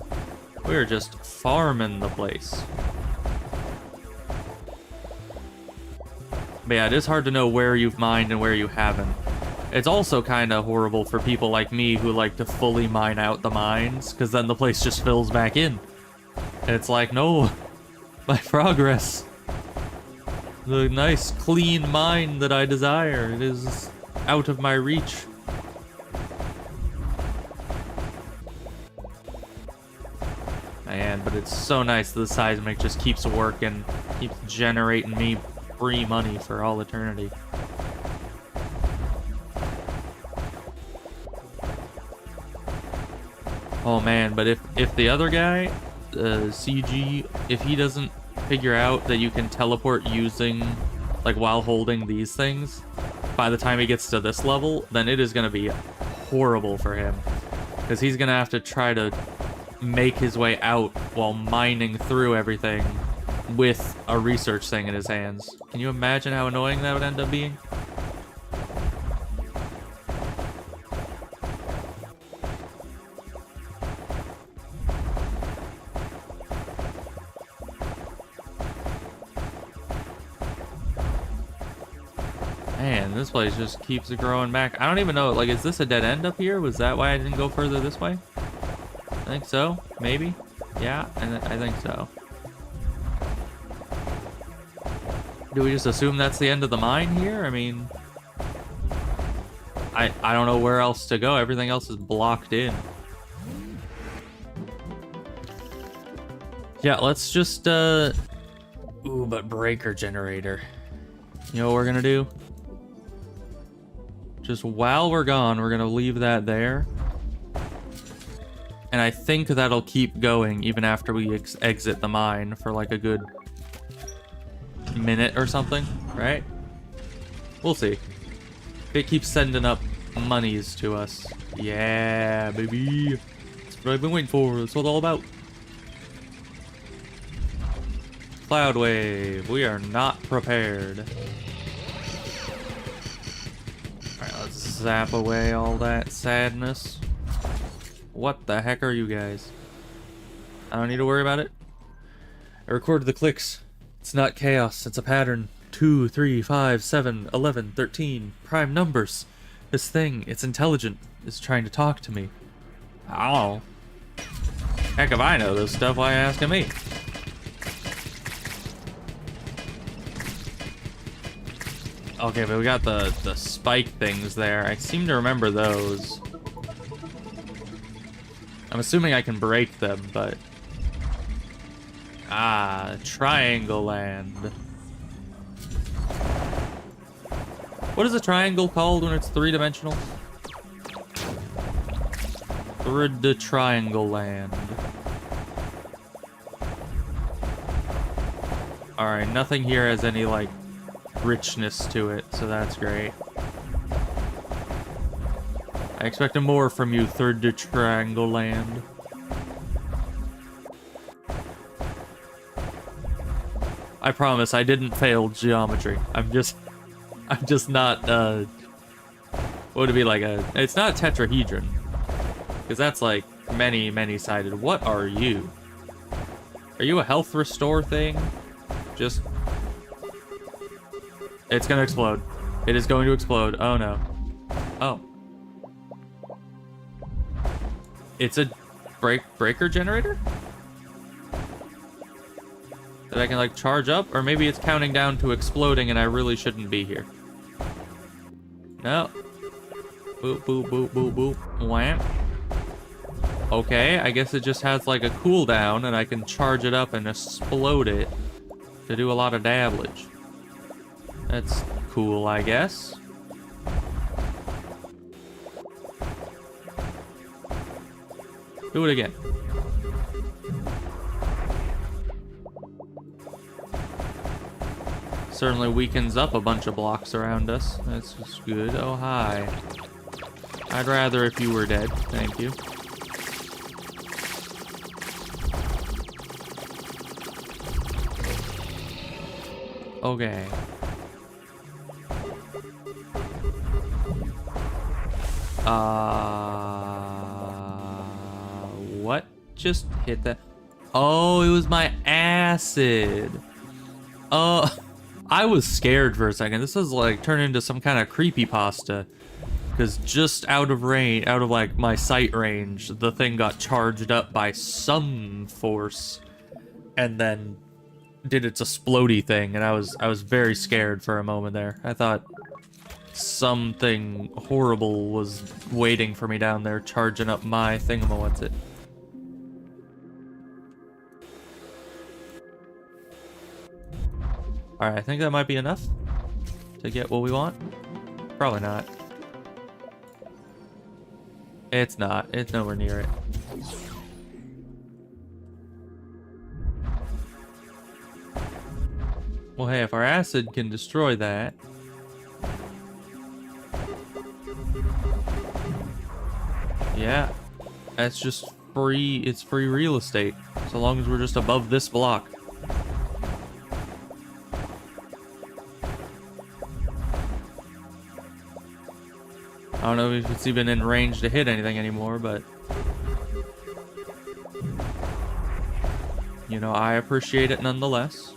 Speaker 1: We're just farming the place. But yeah, it is hard to know where you've mined and where you haven't. It's also kind of horrible for people like me who like to fully mine out the mines, because then the place just fills back in. And it's like, no, my progress. The nice, clean mine that I desire, it is out of my reach. Man, but it's so nice that the seismic just keeps working, keeps generating me free money for all eternity. Oh man, but if the other guy, CG, if he doesn't figure out that you can teleport using, like, while holding these things, by the time he gets to this level, then it is going to be horrible for him. Because he's going to have to try to make his way out while mining through everything with a research thing in his hands. Can you imagine how annoying that would end up being? Man, this place just keeps growing back. I don't even know, like, is this a dead end up here? Was that why I didn't go further this way? I think so, maybe. Yeah, and I think so. Do we just assume that's the end of the mine here? I mean, I don't know where else to go. Everything else is blocked in. Yeah, let's just, ooh, but breaker generator. You know what we're gonna do? Just while we're gone, we're gonna leave that there. And I think that'll keep going even after we exit the mine for like a good minute or something, right? We'll see. If it keeps sending up monies to us. Yeah, baby. That's what I've been waiting for. That's what it's all about. Cloud wave. We are not prepared. Alright, let's zap away all that sadness. What the heck are you guys? I don't need to worry about it. I recorded the clicks. It's not chaos, it's a pattern. 2, 3, 5, 7, 11, 13. Prime numbers. This thing, it's intelligent. It's trying to talk to me. Ow. Heck, if I know this stuff, why are you asking me? Okay, but we got the spike things there. I seem to remember those. I'm assuming I can break them, but... Ah, triangle land. What is a triangle called when it's three-dimensional? The triangle land. Alright, nothing here has any, like, richness to it, so that's great. I expected more from you, third triangle land. I promise I didn't fail geometry. I'm just not, what would it be like it's not a tetrahedron. Because that's like many-sided. What are you? Are you a health restore thing? Just... It's gonna explode. It is going to explode. Oh no. Oh. It's a breaker generator? That I can like charge up? Or maybe it's counting down to exploding and I really shouldn't be here. No. Boop, boop, boop, boop, boop. Wham. Okay, I guess it just has like a cooldown and I can charge it up and explode it to do a lot of damage. That's cool, I guess. Do it again. Certainly weakens up a bunch of blocks around us. That's just good. Oh, hi. I'd rather if you were dead. Thank you. Okay. What just hit that? Oh, it was my acid. Oh, I was scared for a second. This is like turned into some kind of creepypasta. Because just out of range, out of like my sight range, the thing got charged up by some force. And then did its explodey thing, and I was very scared for a moment there. I thought something horrible was waiting for me down there, charging up my thingamawhat's-it. Alright, I think that might be enough to get what we want. Probably not. It's not. It's nowhere near it. Well, hey, if our acid can destroy that... Yeah. That's just free... It's free real estate. So long as we're just above this block. I don't know if it's even in range to hit anything anymore, but... You know, I appreciate it nonetheless.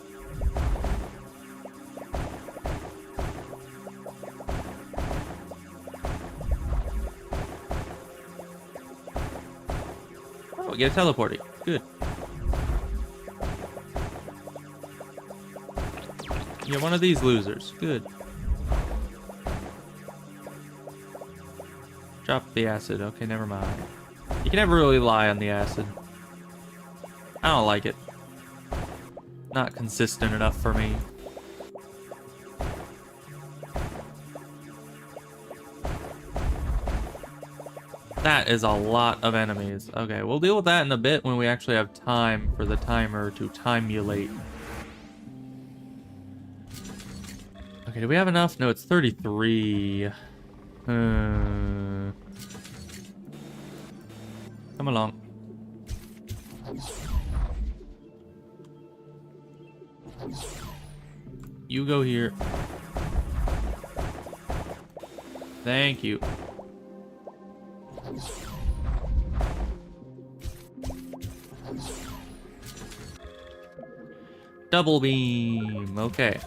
Speaker 1: Oh, get a teleporting. Good. Yeah, one of these losers. Good. Drop the acid. Okay, never mind. You can never really rely on the acid. I don't like it. Not consistent enough for me. That is a lot of enemies. Okay, we'll deal with that in a bit when we actually have time for the timer to timulate. Okay, do we have enough? No, it's 33. Come along. You go here. Thank you. Double beam. Okay.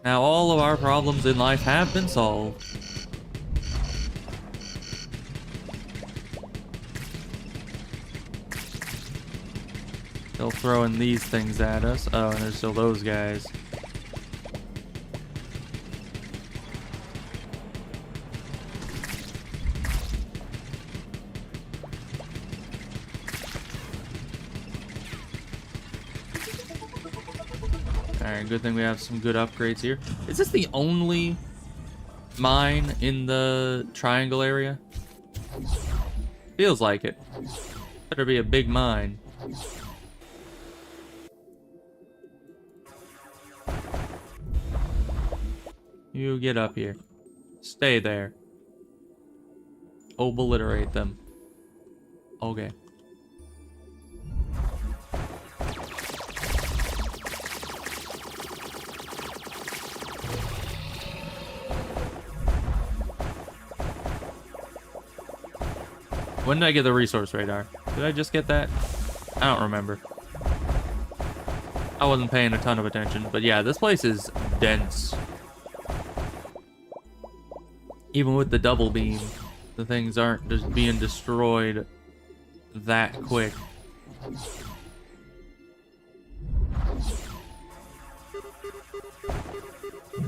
Speaker 1: Now all of our problems in life have been solved. Still throwing these things at us. Oh, and there's still those guys. Alright, good thing we have some good upgrades here. Is this the only mine in the triangle area? Feels like it. Better be a big mine. You get up here. Stay there. Obliterate them. Okay. When did I get the resource radar? Did I just get that? I don't remember. I wasn't paying a ton of attention, but yeah, this place is dense. Even with the double beam, the things aren't just being destroyed that quick.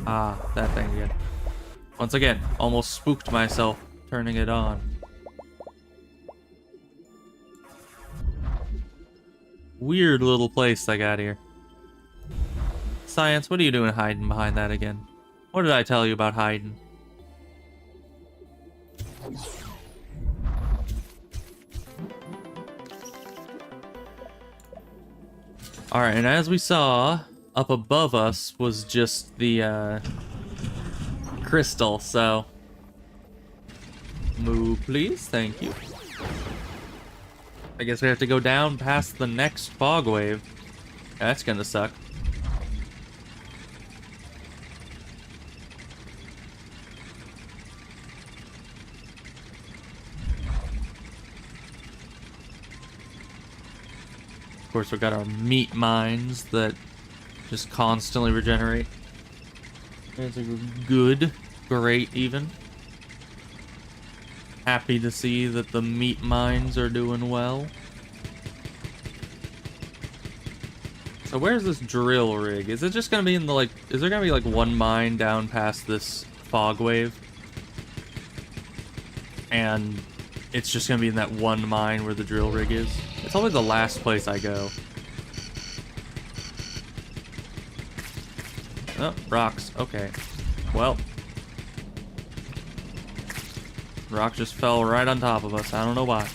Speaker 1: Ah, that thing again. Once again, almost spooked myself turning it on. Weird little place I got here. Science, what are you doing hiding behind that again? What did I tell you about hiding? Alright, and as we saw, up above us was just the crystal, so move please, thank you. I guess we have to go down past the next fog wave. That's gonna suck. Of course, we've got our meat mines that just constantly regenerate. It's a good, great even. Happy to see that the meat mines are doing well. So where's this drill rig? Is it just gonna be in the like, is there gonna be like one mine down past this fog wave? And it's just gonna be in that one mine where the drill rig is? It's always the last place I go. Oh, rocks. Okay. Well. Rock just fell right on top of us. I don't know why.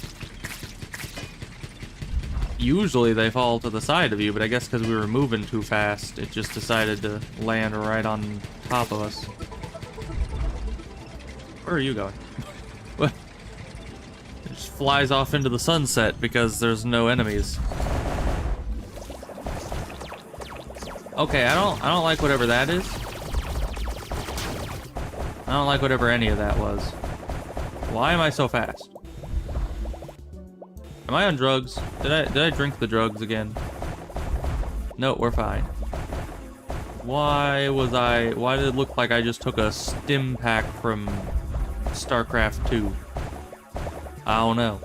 Speaker 1: Usually they fall to the side of you, but I guess because we were moving too fast, it just decided to land right on top of us. Where are you going? What? It just flies off into the sunset because there's no enemies. Okay, I don't like whatever that is. I don't like whatever any of that was. Why am I so fast? Am I on drugs? Did I drink the drugs again? No, we're fine. Why did it look like I just took a stim pack from StarCraft 2? I don't know.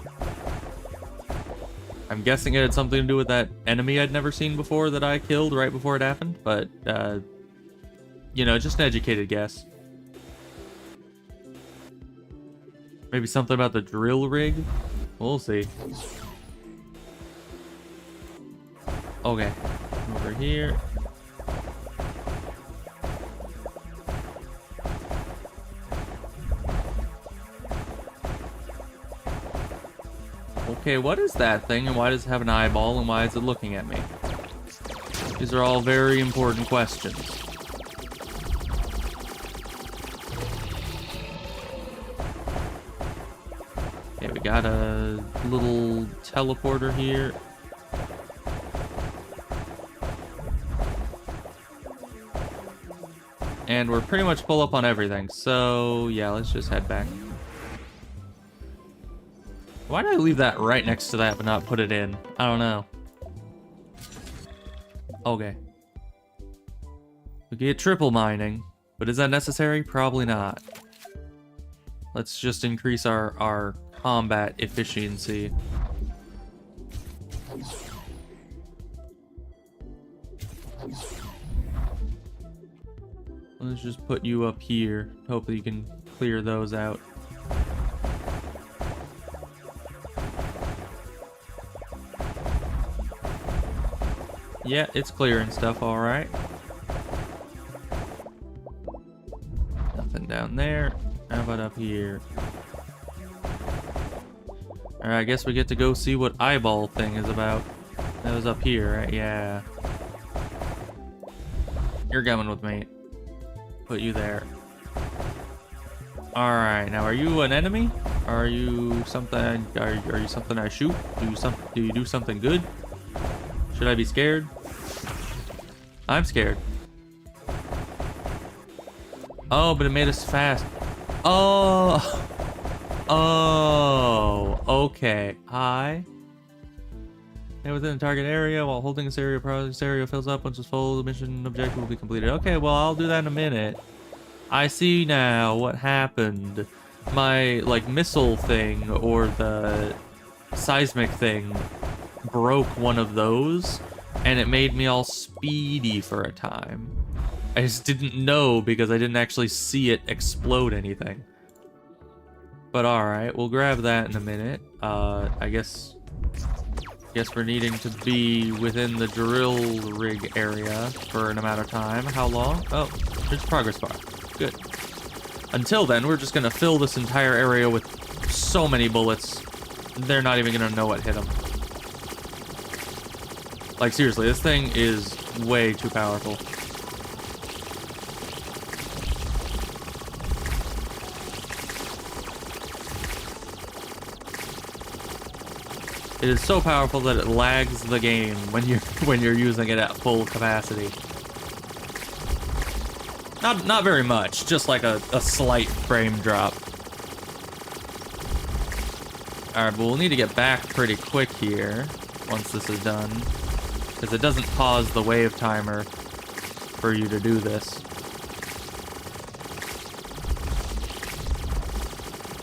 Speaker 1: I'm guessing it had something to do with that enemy I'd never seen before that I killed right before it happened, but, you know, just an educated guess. Maybe something about the drill rig? We'll see. Okay. Over here. Okay, what is that thing and why does it have an eyeball and why is it looking at me? These are all very important questions. Okay, we got a little teleporter here. And we're pretty much full up on everything, so yeah, let's just head back. Why did I leave that right next to that but not put it in? I don't know. Okay. We get triple mining, but is that necessary? Probably not. Let's just increase our combat efficiency. Let's just put you up here. Hopefully you can clear those out. Yeah, it's clearing stuff, alright. Nothing down there. How about up here? Alright, I guess we get to go see what eyeball thing is about. That was up here, right? Yeah. You're coming with me. Put you there. Alright, now are you an enemy? Are you something are you something I shoot? Do you do something good? Should I be scared? I'm scared. Oh, but it made us fast. Oh. Oh, okay. Hi. Stay within the target area while holding this area. This area fills up. Once it's full, the mission objective will be completed. Okay, well, I'll do that in a minute. I see now what happened. My, like, missile thing or the seismic thing broke one of those, and it made me all speedy for a time. I just didn't know because I didn't actually see it explode anything. But alright, we'll grab that in a minute. I guess we're needing to be within the drill rig area for an amount of time. How long? Oh, there's a progress bar. Good. Until then, we're just gonna fill this entire area with so many bullets, they're not even gonna know what hit them. Like, seriously, this thing is way too powerful. It is so powerful that it lags the game when you're using it at full capacity. Not very much, just like a slight frame drop. Alright, but we'll need to get back pretty quick here once this is done, because it doesn't pause the wave timer for you to do this.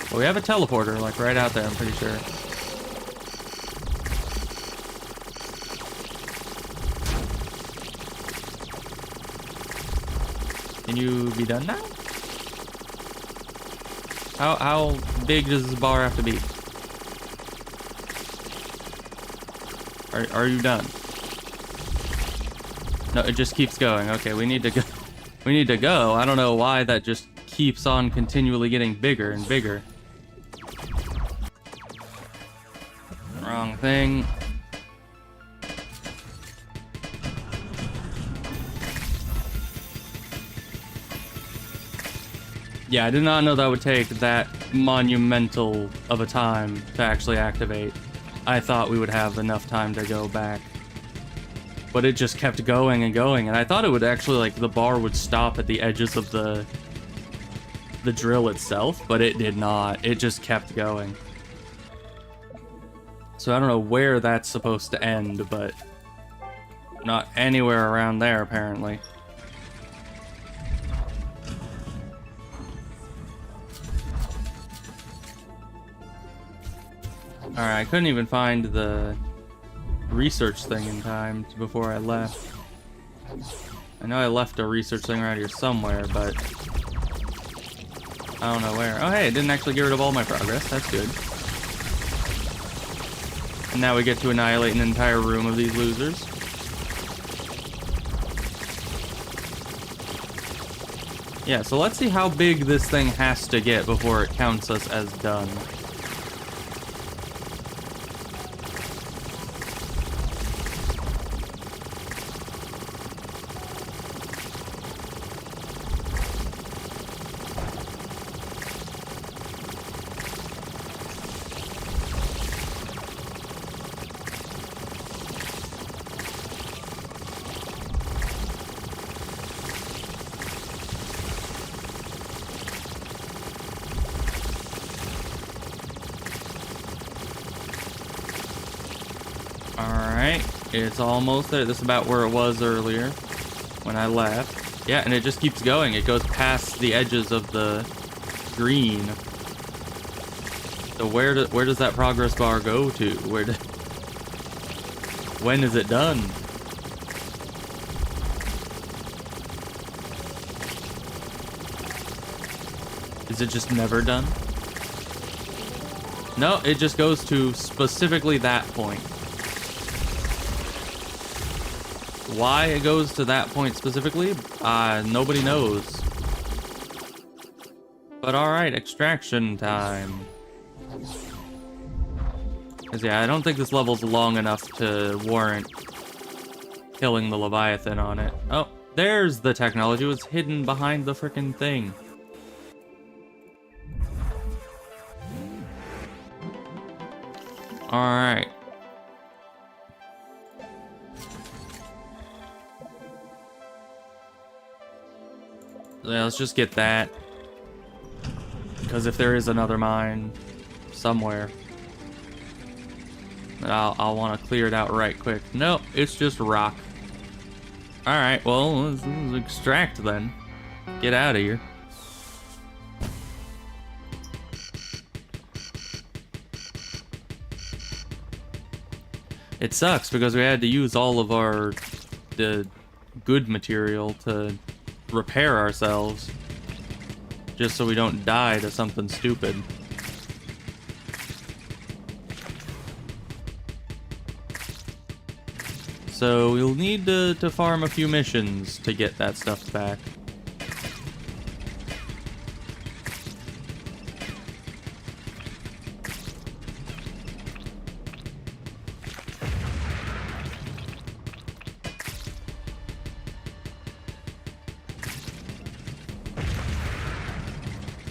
Speaker 1: But we have a teleporter, like, right out there, I'm pretty sure. Can you be done now? How big does this bar have to be? Are you done? No, it just keeps going. Okay, we need to go. We need to go. I don't know why that just keeps on continually getting bigger and bigger. Wrong thing. Yeah, I did not know that would take that monumental of a time to actually activate. I thought we would have enough time to go back. But it just kept going and going, and I thought it would actually, like, the bar would stop at the edges of the drill itself, but it did not. It just kept going. So I don't know where that's supposed to end, but not anywhere around there, apparently. Alright, I couldn't even find the research thing in time before I left. I know I left a research thing around here somewhere, but I don't know where. Oh hey, it didn't actually get rid of all my progress. That's good. And now we get to annihilate an entire room of these losers. Yeah, so let's see how big this thing has to get before it counts us as done. It's almost there. This is about where it was earlier when I left. Yeah, and it just keeps going. It goes past the edges of the green. So where does that progress bar go to? When is it done? Is it just never done? No, it just goes to specifically that point. Why it goes to that point specifically, nobody knows. But alright, extraction time. Because yeah, I don't think this level's long enough to warrant killing the Leviathan on it. Oh, there's the technology. It was hidden behind the frickin' thing. Alright. Yeah, let's just get that. Because if there is another mine somewhere, I'll want to clear it out right quick. Nope, it's just rock. Alright, well, let's extract then. Get out of here. It sucks because we had to use all of the good material to repair ourselves. Just so we don't die to something stupid. So we'll need to farm a few missions to get that stuff back.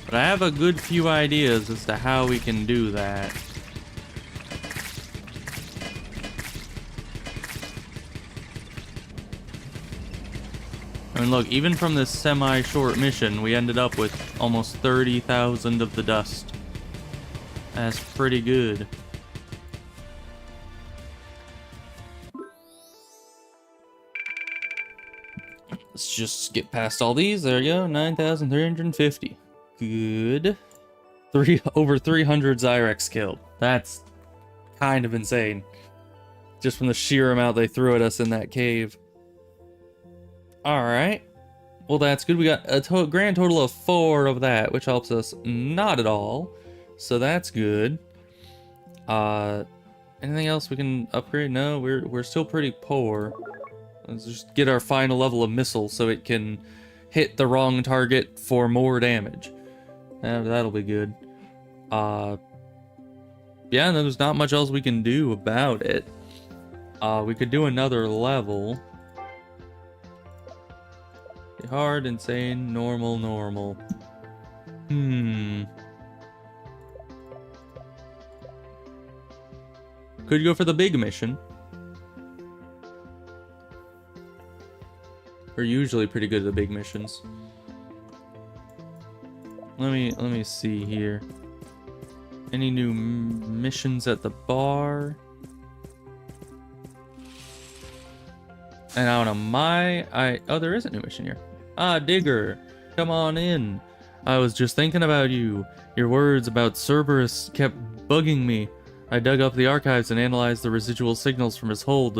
Speaker 1: But I have a good few ideas as to how we can do that. I mean, look, even from this semi-short mission, we ended up with almost 30,000 of the dust. That's pretty good. Let's just skip past all these. There you go, 9,350. Good. Over 300 Zyrex killed. That's kind of insane. Just from the sheer amount they threw at us in that cave. Alright. Well, that's good. We got a grand total of 4 of that, which helps us not at all. So that's good. Anything else we can upgrade? No, we're still pretty poor. Let's just get our final level of missile so it can hit the wrong target for more damage. That'll be good. Yeah, there's not much else we can do about it. We could do another level. Hard, insane, normal. Could go for the big mission. We're usually pretty good at the big missions. Let me see here. Any new missions at the bar? And I don't know, oh, there is a new mission here. Ah, Digger, come on in. I was just thinking about you. Your words about Cerberus kept bugging me. I dug up the archives and analyzed the residual signals from his hold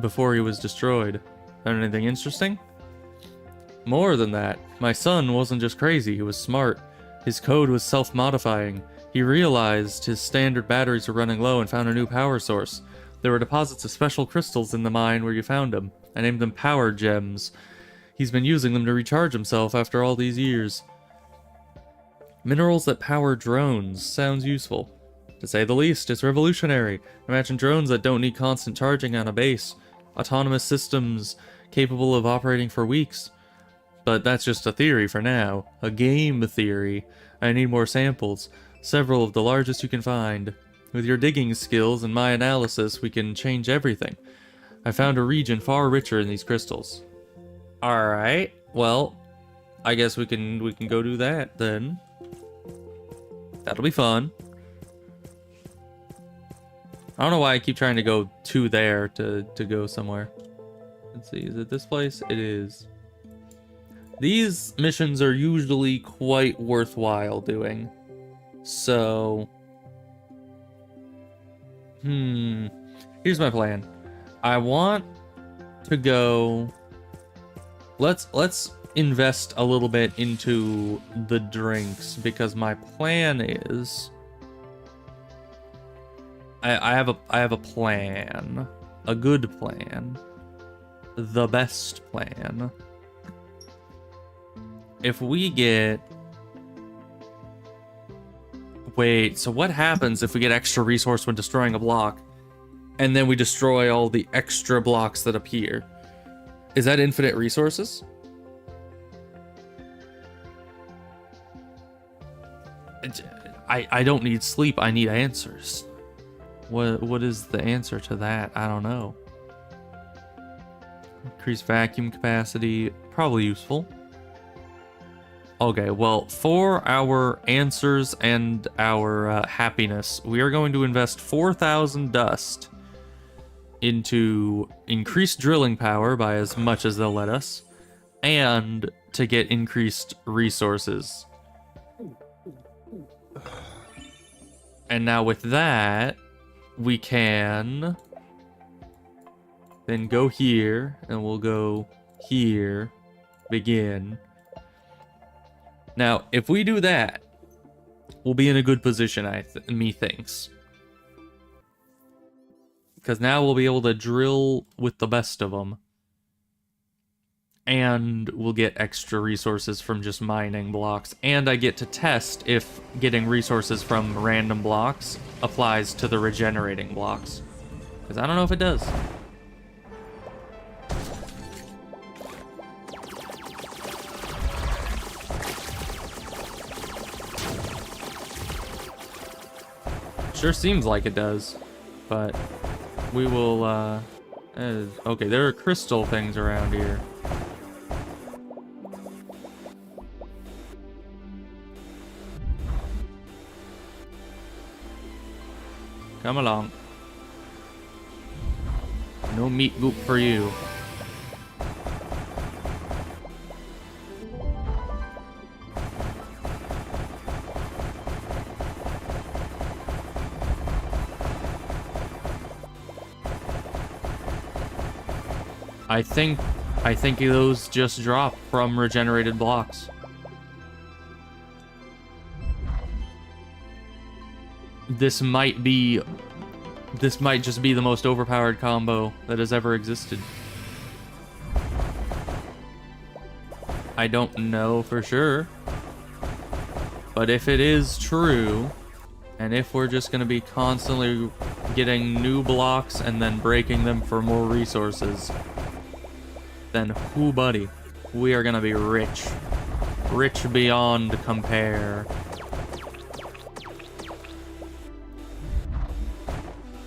Speaker 1: before he was destroyed. Found anything interesting? More than that, my son wasn't just crazy, he was smart. His code was self-modifying. He realized his standard batteries were running low and found a new power source. There were deposits of special crystals in the mine where you found them. I named them power gems. He's been using them to recharge himself after all these years. Minerals that power drones. Sounds useful. To say the least, it's revolutionary. Imagine drones that don't need constant charging on a base. Autonomous systems capable of operating for weeks. But that's just a theory for now. A game theory. I need more samples. Several of the largest you can find. With your digging skills and my analysis, we can change everything. I found a region far richer in these crystals. Alright, well, I guess we can go do that then. That'll be fun. I don't know why I keep trying to go to there to go somewhere. Let's see, is it this place? It is. These missions are usually quite worthwhile doing. So... here's my plan. I want to go... Let's invest a little bit into the drinks, because my plan is I have a plan, a good plan, the best plan. If we get... Wait, so what happens if we get extra resource when destroying a block, and then we destroy all the extra blocks that appear? Is that infinite resources? I don't need sleep, I need answers. What is the answer to that? I don't know. Increase vacuum capacity, probably useful. Okay, well, for our answers and our happiness, we are going to invest 4,000 dust into increased drilling power by as much as they'll let us, and to get increased resources. And now with that, we can then go here, and we'll go here, begin. Now, if we do that, we'll be in a good position, methinks. Because now we'll be able to drill with the best of them. And we'll get extra resources from just mining blocks. And I get to test if getting resources from random blocks applies to the regenerating blocks. Because I don't know if it does. Sure seems like it does, but we will, okay, there are crystal things around here. Come along. No meat goop for you. I think those just drop from regenerated blocks. This might just be the most overpowered combo that has ever existed. I don't know for sure. But if it is true, and if we're just going to be constantly getting new blocks and then breaking them for more resources, then whoo buddy, we are going to be rich. Rich beyond compare.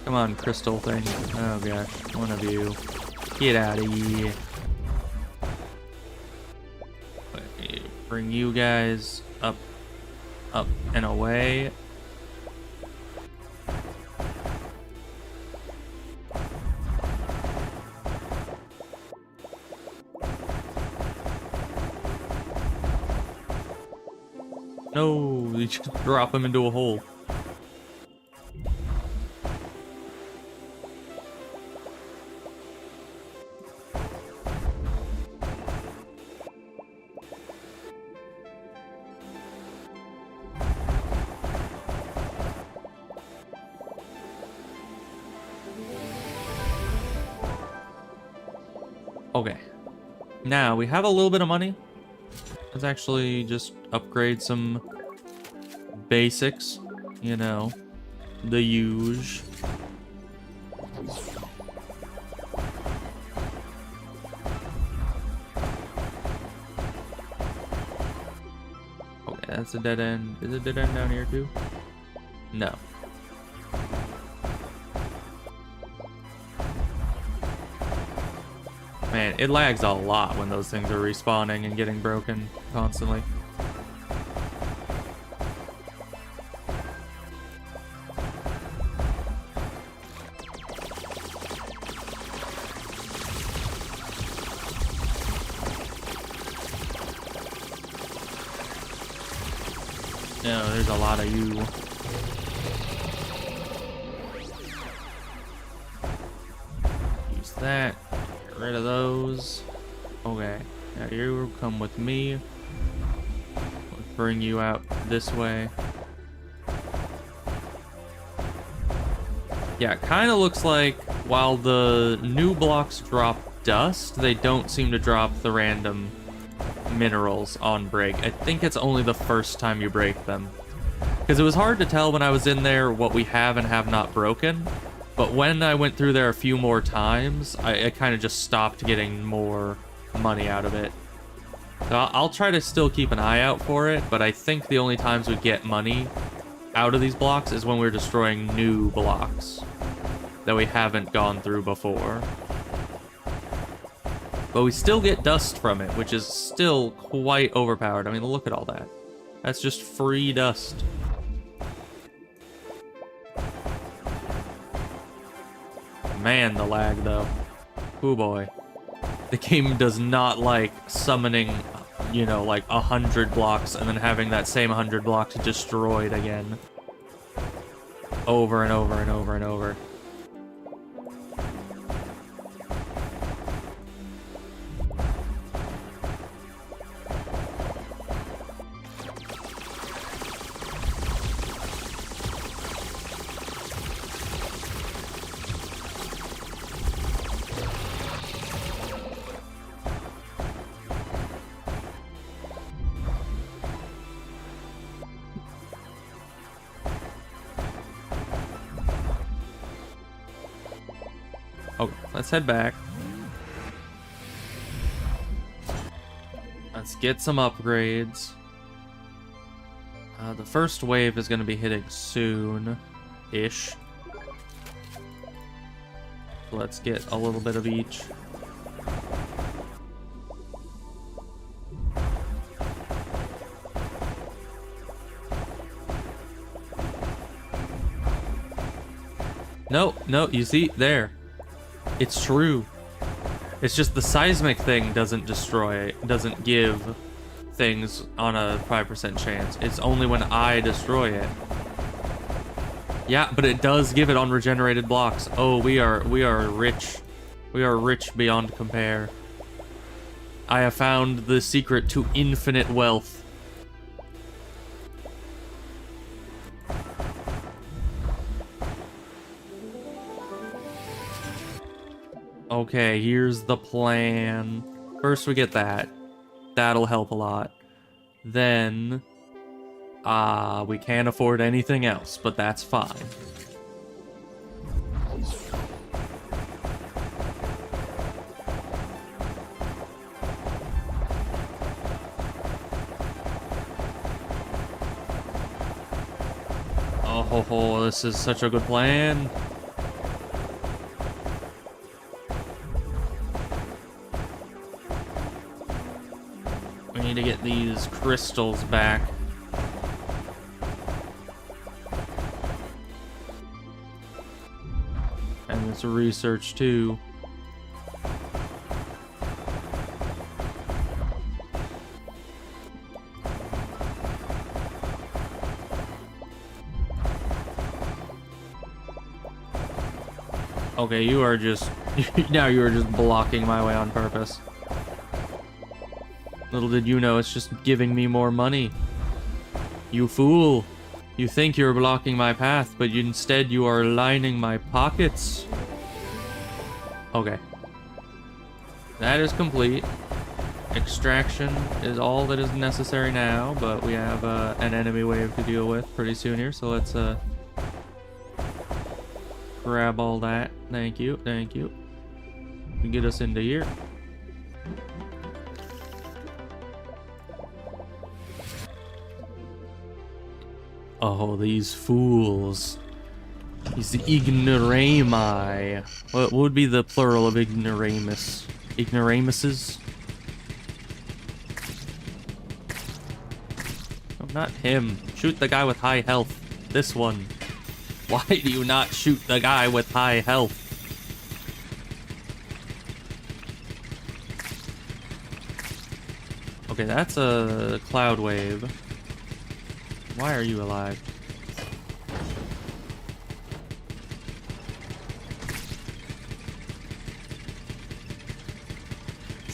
Speaker 1: Come on, crystal thing. Oh gosh, one of you. Get out of here. Let me bring you guys up and away. No, you just drop him into a hole. Okay, now we have a little bit of money. Let's actually just upgrade some basics, you know, the huge. Okay, that's a dead end. Is it a dead end down here too? No. Man, it lags a lot when those things are respawning and getting broken constantly. No, there's a lot of you. Use that. Rid of those. Okay, now you're come with me. Let's bring you out this way. Yeah, it kind of looks like while the new blocks drop dust, they don't seem to drop the random minerals on break. I think it's only the first time you break them. Because it was hard to tell when I was in there what we have and have not broken. But when I went through there a few more times, I kind of just stopped getting more money out of it. So I'll try to still keep an eye out for it, but I think the only times we get money out of these blocks is when we're destroying new blocks that we haven't gone through before. But we still get dust from it, which is still quite overpowered. I mean, look at all that. That's just free dust. Man, the lag, though. Oh boy. The game does not like summoning, you know, like 100 blocks and then having that same 100 blocks destroyed again. Over and over and over and over. Okay, let's head back. Let's get some upgrades. The first wave is going to be hitting soon-ish. Let's get a little bit of each. No, you see, there. It's true. It's just the seismic thing doesn't destroy, doesn't give things on a 5% chance. It's only when I destroy it. Yeah, but it does give it on regenerated blocks. Oh, we are rich. We are rich beyond compare. I have found the secret to infinite wealth. Okay, here's the plan. First we get that. That'll help a lot. Then, we can't afford anything else, but that's fine. Oh, this is such a good plan. We need to get these crystals back. And this research too. Okay, you are just now you are just blocking my way on purpose. Little did you know, it's just giving me more money. You fool. You think you're blocking my path, but instead you are lining my pockets. Okay. That is complete. Extraction is all that is necessary now, but we have an enemy wave to deal with pretty soon here, so let's grab all that. Thank you, thank you. Get us into here. Oh, these fools. These ignorami. What would be the plural of ignoramus? Ignoramuses? Oh, not him. Shoot the guy with high health. This one. Why do you not shoot the guy with high health? Okay, that's a cloud wave. Why are you alive?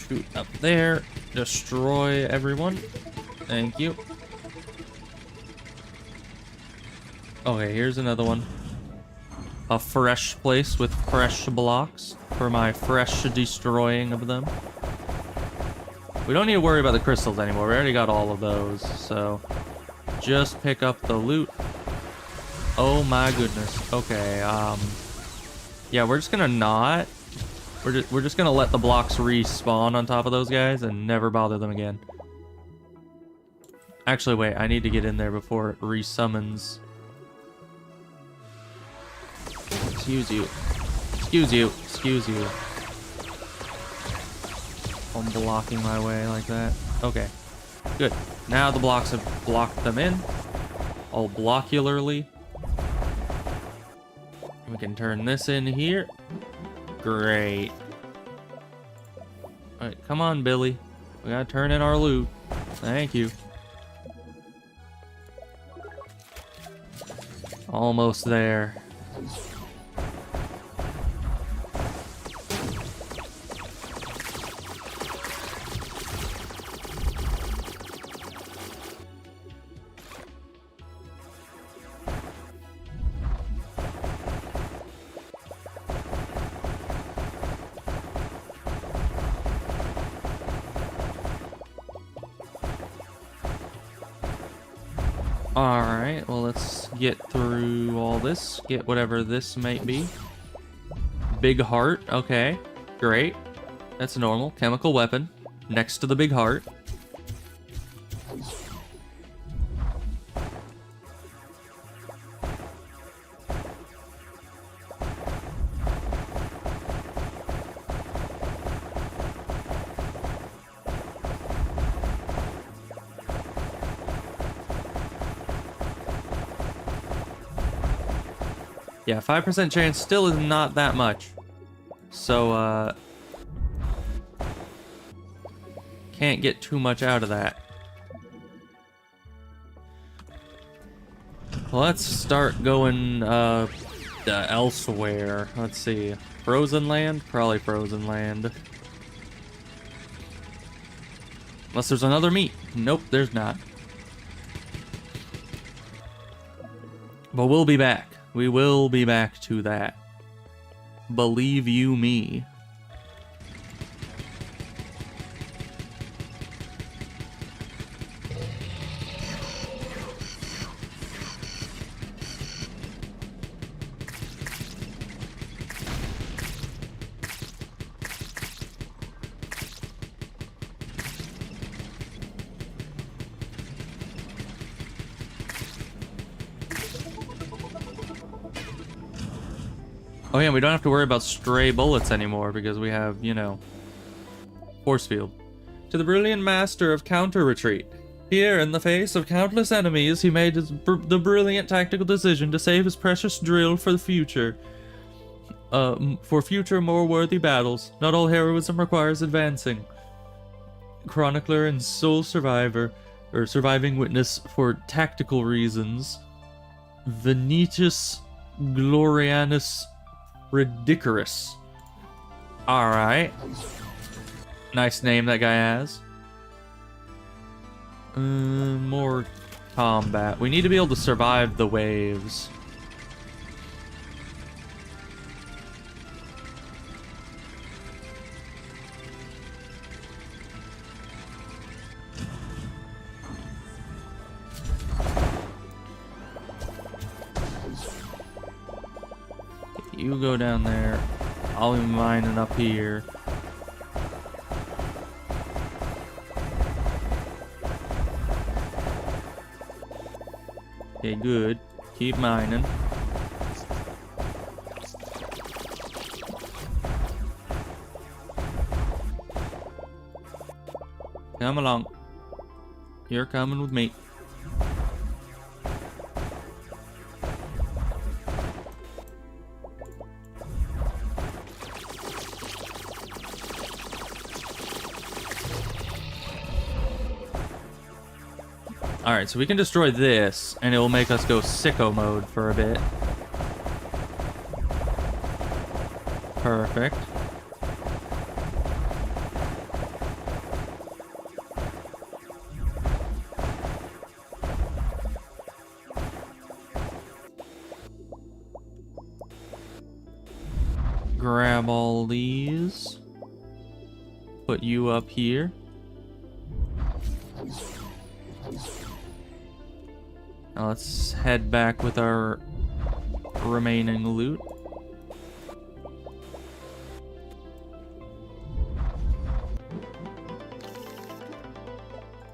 Speaker 1: Shoot up there. Destroy everyone. Thank you. Okay, here's another one. A fresh place with fresh blocks for my fresh destroying of them. We don't need to worry about the crystals anymore. We already got all of those, so just pick up the loot. Oh my goodness. Okay, yeah, we're just gonna not. We're just gonna let the blocks respawn on top of those guys and never bother them again. Actually, wait, I need to get in there before it resummons. Excuse you. Excuse you. Excuse you. I'm blocking my way like that. Okay. Good. Now the blocks have blocked them in. All blockularly. We can turn this in here. Great. Alright, come on, Billy. We gotta turn in our loot. Thank you. Almost there. Alright, well, let's get through all this. Get whatever this might be. Big heart. Okay, great. That's normal. Chemical weapon. Next to the big heart. Yeah, 5% chance still is not that much. So, can't get too much out of that. Let's start going, elsewhere. Let's see. Frozen land? Probably frozen land. Unless there's another meat. Nope, there's not. But we'll be back. We will be back to that. Believe you me. Oh yeah, we don't have to worry about stray bullets anymore because we have, you know, force field. To the brilliant master of counter-retreat. Here, in the face of countless enemies, he made the brilliant tactical decision to save his precious drill for the future. For future, more worthy battles. Not all heroism requires advancing. Chronicler and sole survivor, or surviving witness for tactical reasons. Venetius Glorianus Ridiculous. Alright. Nice name that guy has. More combat. We need to be able to survive the waves. You go down there. I'll be mining up here. Okay, good. Keep mining. Come along. You're coming with me. Alright, so we can destroy this, and it will make us go sicko mode for a bit. Perfect. grab all these. Put you up here. Now let's head back with our remaining loot.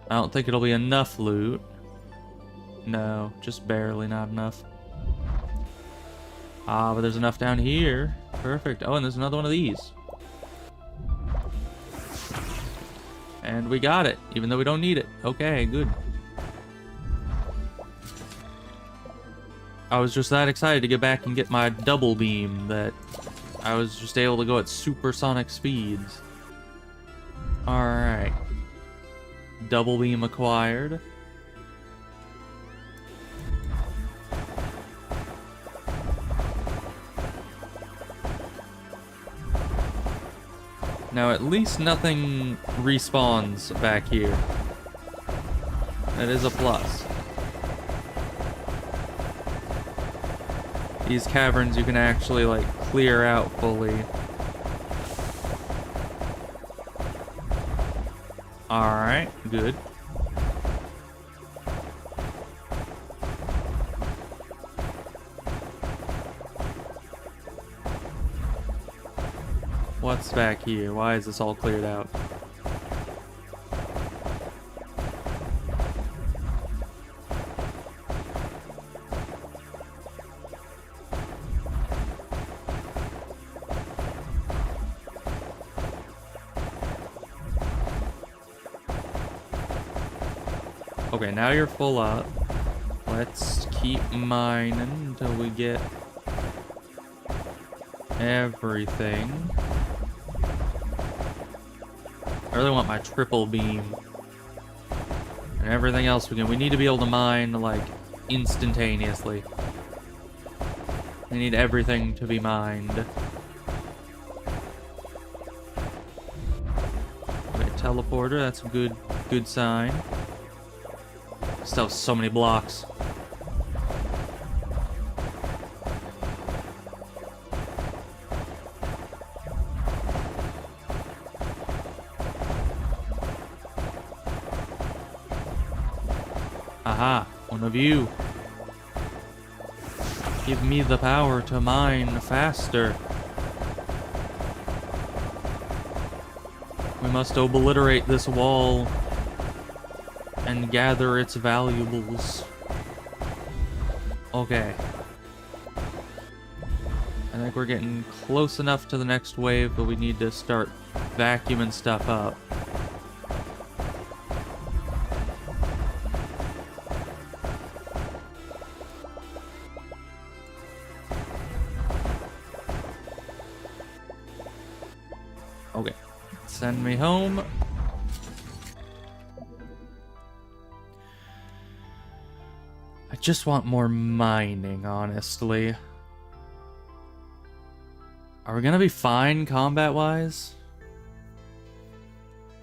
Speaker 1: I don't think it'll be enough loot. No, just barely not enough. Ah, but there's enough down here. Perfect. Oh, and there's another one of these. And we got it, even though we don't need it. Okay, good. I was just that excited to get back and get my double beam that I was just able to go at supersonic speeds. Alright. Double beam acquired. Now at least nothing respawns back here. That is a plus. These caverns you can actually like clear out fully. Alright, good. What's back here? Why is this all cleared out? Okay, now you're full up. Let's keep mining until we get everything. I really want my triple beam. And everything else we need to be able to mine, like, instantaneously. We need everything to be mined. Okay, teleporter, that's a good sign. Still have so many blocks. Aha, one of you. Give me the power to mine faster. We must obliterate this wall and gather its valuables. Okay. I think we're getting close enough to the next wave, but we need to start vacuuming stuff up. Okay. Send me home. I just want more mining, honestly. Are we gonna be fine combat-wise?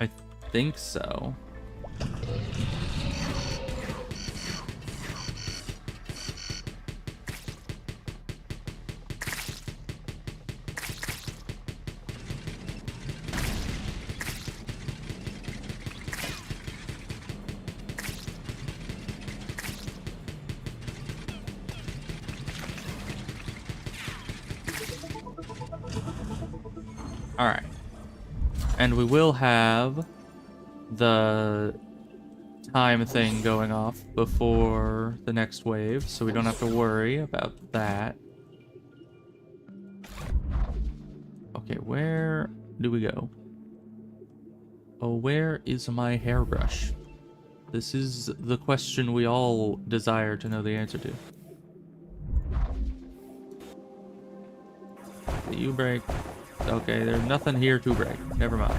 Speaker 1: I think so. Alright. And we will have the time thing going off before the next wave, so we don't have to worry about that. Okay, where do we go? Oh, where is my hairbrush? This is the question we all desire to know the answer to. You break. Okay, there's nothing here to break. Never mind.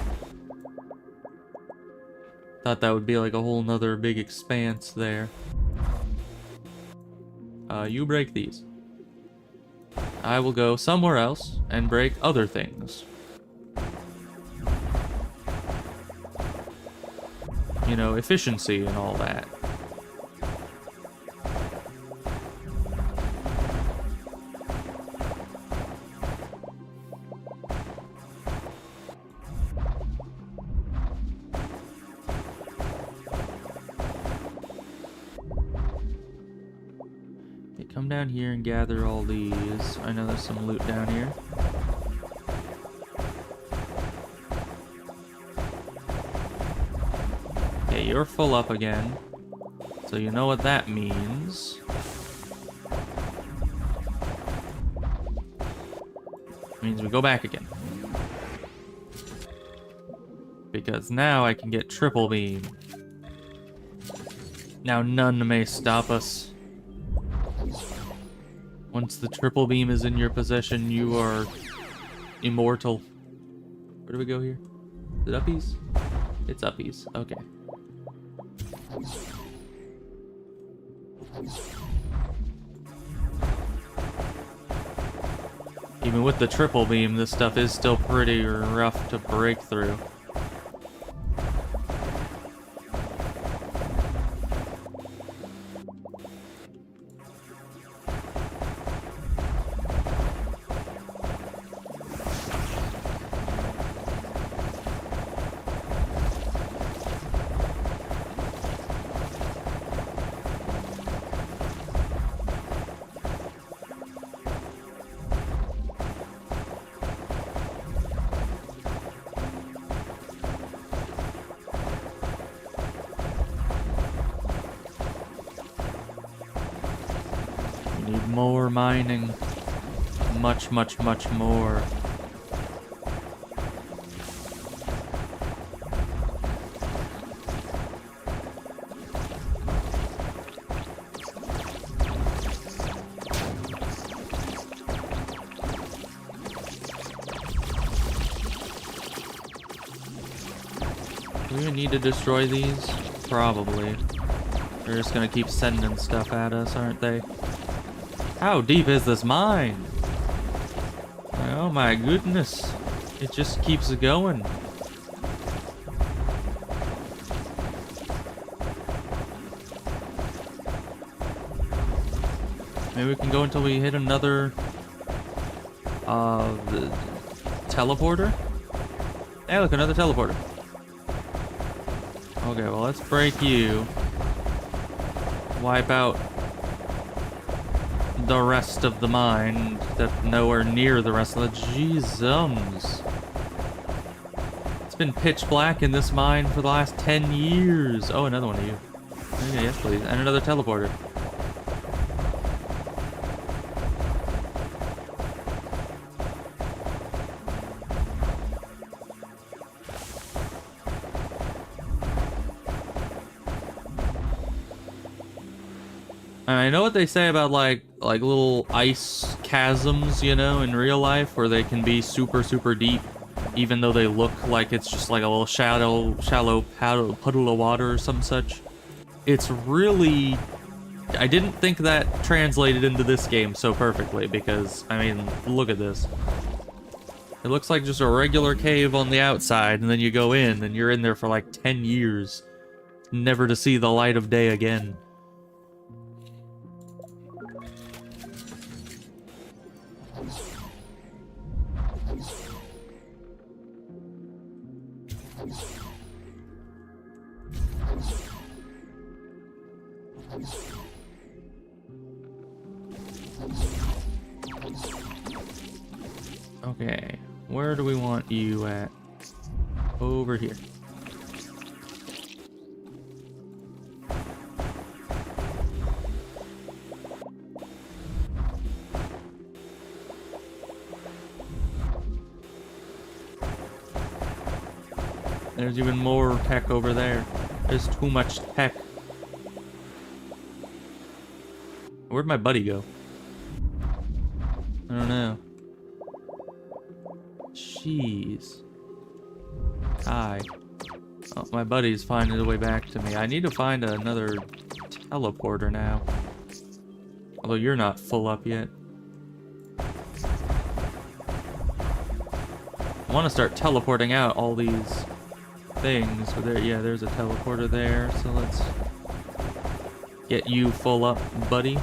Speaker 1: Thought that would be like a whole nother big expanse there. You break these. I will go somewhere else and break other things. You know, efficiency and all that. come down here and gather all these. I know there's some loot down here. Okay, you're full up again. So you know what that means. Means we go back again. Because now I can get triple beam. Now none may stop us. Once the triple beam is in your possession, you are immortal. Where do we go here? Is it uppies? It's uppies. Okay. Even with the triple beam, this stuff is still pretty rough to break through. Need more mining. Much, much, much more. Do we even need to destroy these? Probably. They're just gonna keep sending stuff at us, aren't they? How deep is this mine? Oh my goodness. It just keeps going. Maybe we can go until we hit another the teleporter? Hey, look, another teleporter. Okay, well, let's break you. Wipe out the rest of the mine. That's nowhere near the rest of the... Jeezums. It's been pitch black in this mine for the last 10 years. Oh, another one of you. Okay, yes, please. And another teleporter. I know what they say about like little ice chasms, you know, in real life, where they can be super, super deep, even though they look like it's just like a little shallow puddle of water or some such. It's really... I didn't think that translated into this game so perfectly, because, I mean, look at this. It looks like just a regular cave on the outside, and then you go in, and you're in there for like 10 years, never to see the light of day again. Okay, where do we want you at? Over here. There's even more tech over there. There's too much tech. Where'd my buddy go? I don't know. Jeez. Hi. Oh, my buddy's finding his way back to me. I need to find another teleporter now. Although you're not full up yet. I want to start teleporting out all these things. So there, yeah, there's a teleporter there. So let's get you full up, buddy.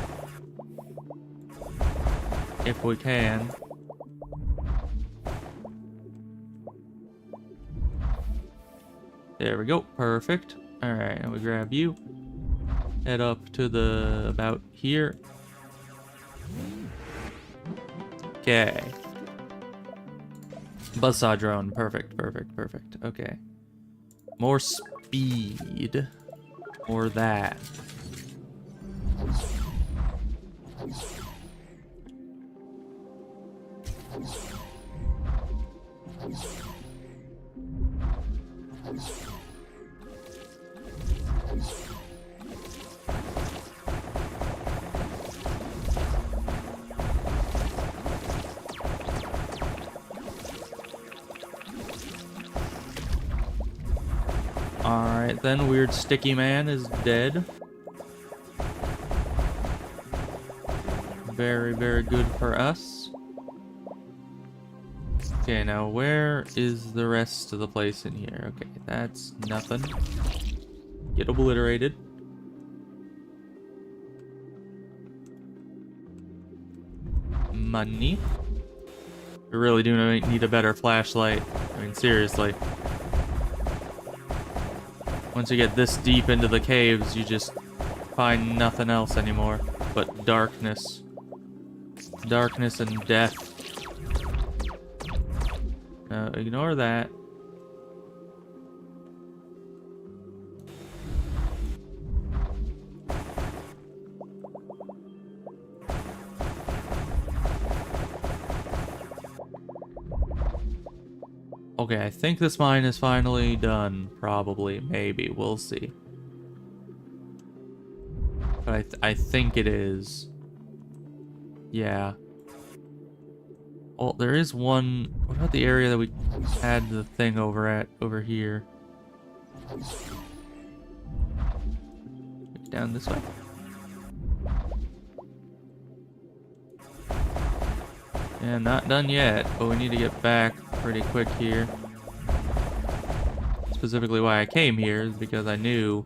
Speaker 1: If we can. There we go. Perfect. Alright, and we grab you. Head up to the... about here. Okay. Buzzsaw drone. Perfect, perfect, perfect. Okay. More speed. Or that. Alright, then weird sticky man is dead. Very, very good for us. Okay, now where is the rest of the place in here? Okay, that's nothing. Get obliterated. Money. We really do need a better flashlight. I mean, seriously. Once you get this deep into the caves, you just find nothing else anymore but darkness. Darkness and death. Ignore that. Okay, I think this mine is finally done. Probably. Maybe. We'll see. But I think it is. Yeah. Oh, there is one... What about the area that we had the thing over here? Down this way? Yeah, not done yet, but we need to get back pretty quick here. Specifically why I came here is because I knew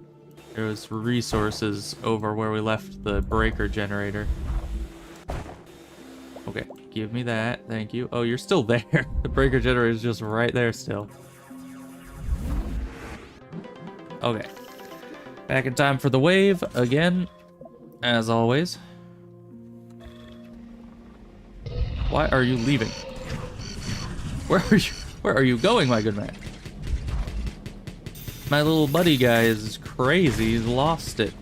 Speaker 1: there was resources over where we left the breaker generator. Okay, give me that. Thank you. Oh, you're still there. The breaker generator is just right there still. Okay. Back in time for the wave again, as always. Why are you leaving? Where are you going, my good man? My little buddy guy is crazy. He's lost it.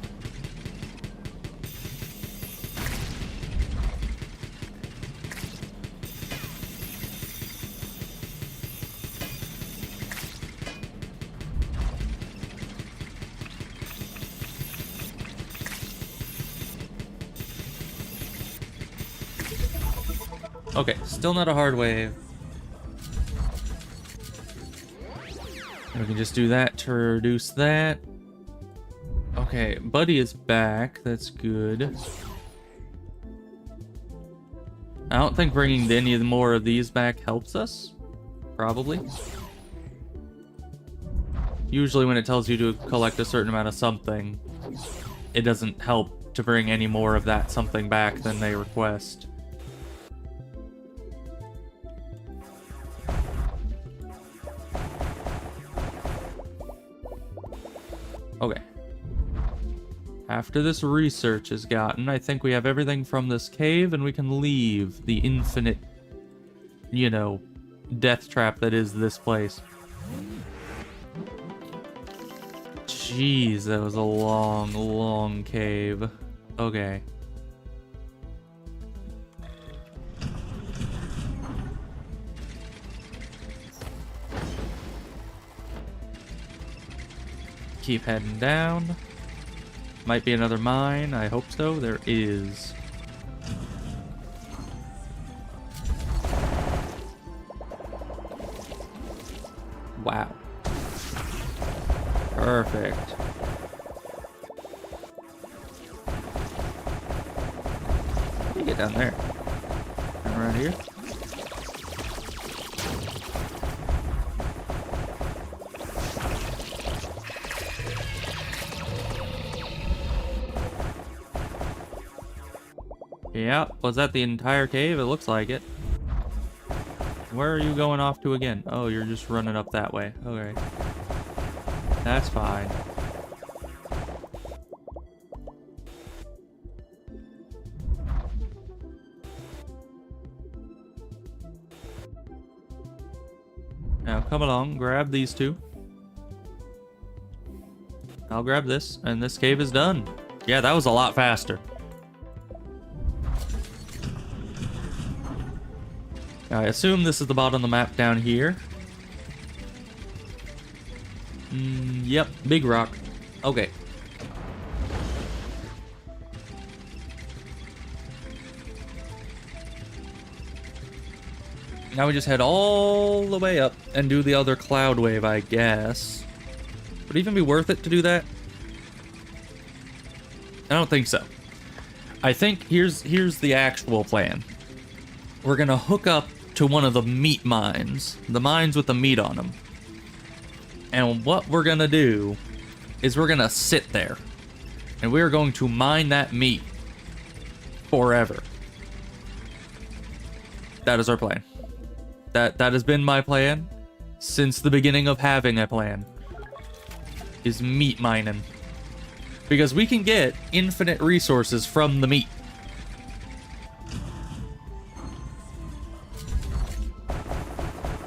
Speaker 1: Okay, still not a hard wave. We can just do that to reduce that. Okay, Buddy is back. That's good. I don't think bringing any more of these back helps us. Probably. Usually when it tells you to collect a certain amount of something, it doesn't help to bring any more of that something back than they request. Okay. After this research is gotten, I think we have everything from this cave and we can leave the infinite, you know, death trap that is this place. Jeez, that was a long, long cave. Okay. Keep heading down. Might be another mine. I hope so. There is. Wow. Perfect. How do you get down there? Turn around here. Yeah, was that the entire cave? It looks like it. Where are you going off to again? Oh, you're just running up that way. Okay. That's fine. Now come along, grab these two. I'll grab this, and this cave is done. Yeah, that was a lot faster. I assume this is the bottom of the map down here. Yep, big rock. Okay. Now we just head all the way up and do the other cloud wave, I guess. Would it even be worth it to do that? I don't think so. I think here's the actual plan. We're gonna hook up to one of the meat mines, the mines with the meat on them. And what we're gonna do is we're gonna sit there and we're going to mine that meat forever. That is our plan. That has been my plan since the beginning of having a plan. Is meat mining. Because we can get infinite resources from the meat.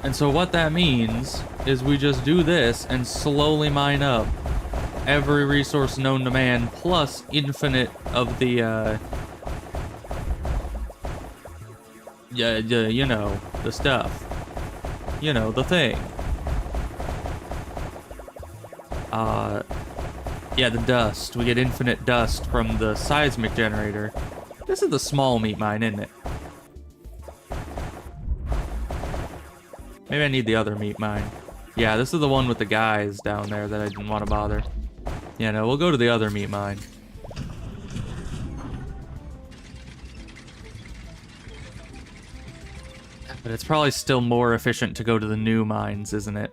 Speaker 1: And so what that means is we just do this and slowly mine up every resource known to man, plus infinite of the, you know, the stuff. You know, the thing. Yeah, the dust. We get infinite dust from the seismic generator. This is the small meat mine, isn't it? Maybe I need the other meat mine. Yeah, this is the one with the guys down there that I didn't want to bother. Yeah, no, we'll go to the other meat mine. But it's probably still more efficient to go to the new mines, isn't it?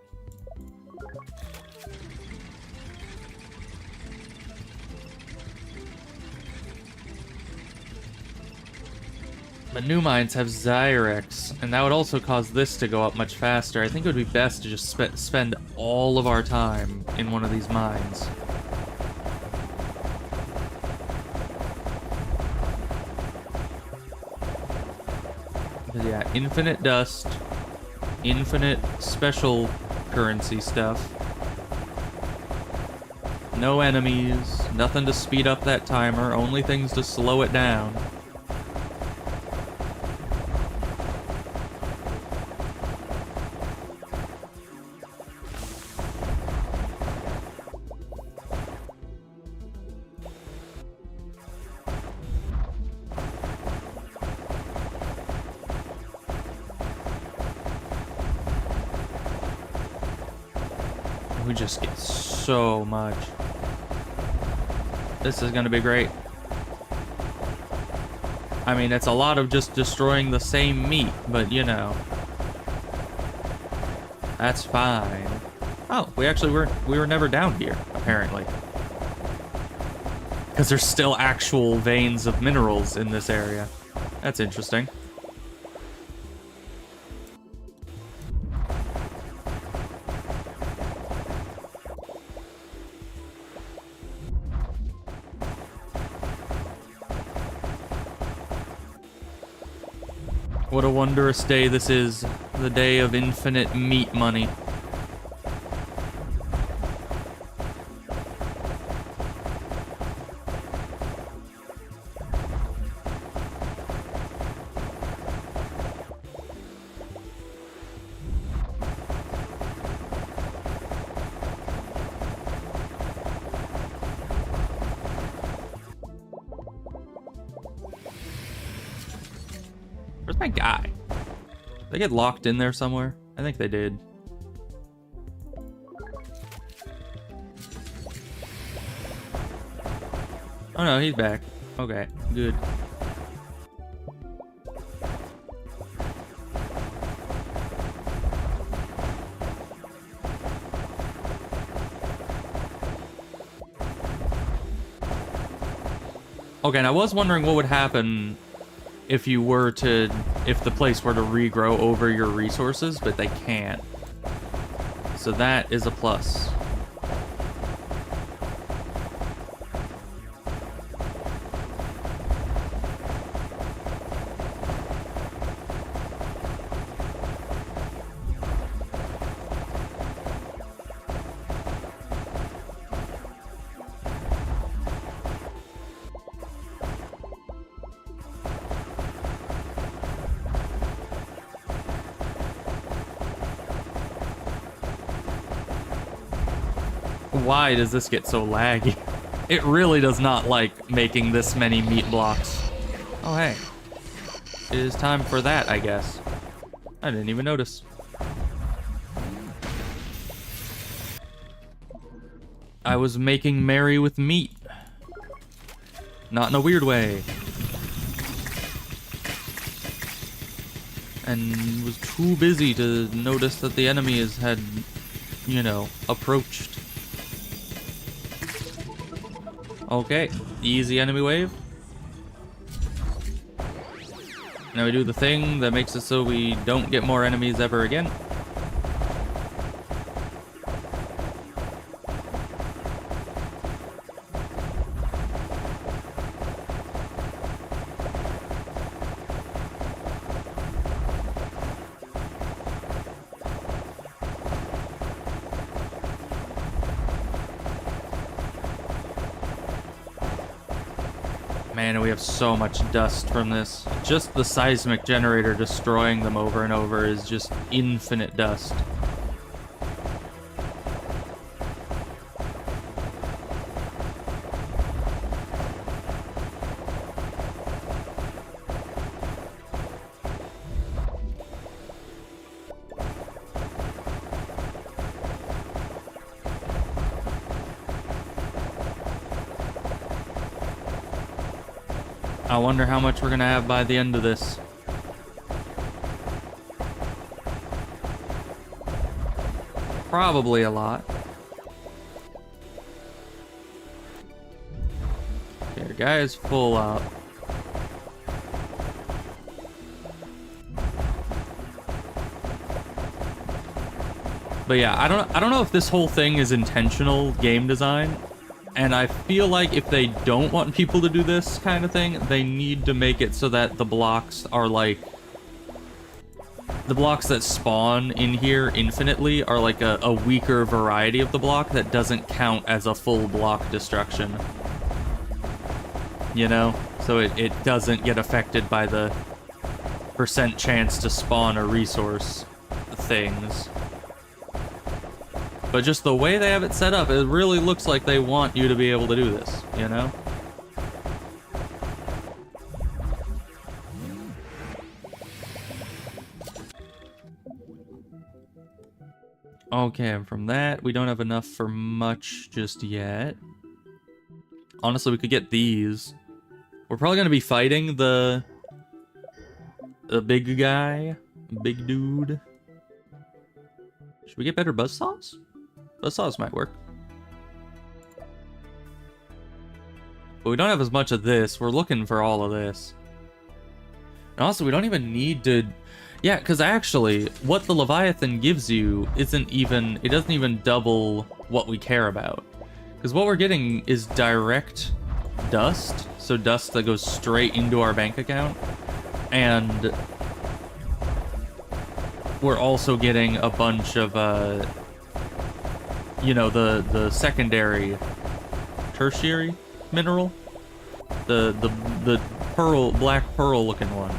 Speaker 1: But new mines have Zyrex, and that would also cause this to go up much faster. I think it would be best to just spend all of our time in one of these mines. But yeah, infinite dust, infinite special currency stuff. No enemies, nothing to speed up that timer, only things to slow it down. We just get so much. This is gonna be great. I mean, it's a lot of just destroying the same meat, but you know. That's fine. Oh, we were never down here, apparently. Because there's still actual veins of minerals in this area. That's interesting. What a wondrous day this is, the day of infinite meat money. Where's my guy? Did they get locked in there somewhere? I think they did. Oh no, he's back. Okay, good. Okay, and I was wondering what would happen if the place were to regrow over your resources, but they can't. So that is a plus. Why does this get so laggy? It really does not like making this many meat blocks. Oh, hey. It is time for that, I guess. I didn't even notice. I was making merry with meat. Not in a weird way. And was too busy to notice that the enemy had, you know, approached. Okay, easy enemy wave. Now we do the thing that makes it so we don't get more enemies ever again. Man, we have so much dust from this. Just the seismic generator destroying them over and over is just infinite dust. I wonder how much we're gonna have by the end of this. Probably a lot. Okay, our guy is full up. But yeah, I don't know if this whole thing is intentional game design. And I feel like if they don't want people to do this kind of thing, they need to make it so that the blocks are like... The blocks that spawn in here infinitely are like a weaker variety of the block that doesn't count as a full block destruction. You know? So it doesn't get affected by the percent chance to spawn a resource things. But just the way they have it set up, it really looks like they want you to be able to do this, you know? Okay, and from that, we don't have enough for much just yet. Honestly, we could get these. We're probably going to be fighting the big guy, big dude. Should we get better buzzsaws? Buzzsaws might work. But we don't have as much of this. We're looking for all of this. And also, we don't even need to... Yeah, because actually, what the Leviathan gives you isn't even... It doesn't even double what we care about. Because what we're getting is direct dust. So dust that goes straight into our bank account. And we're also getting a bunch of, you know, the secondary, tertiary mineral, the pearl, black pearl looking one.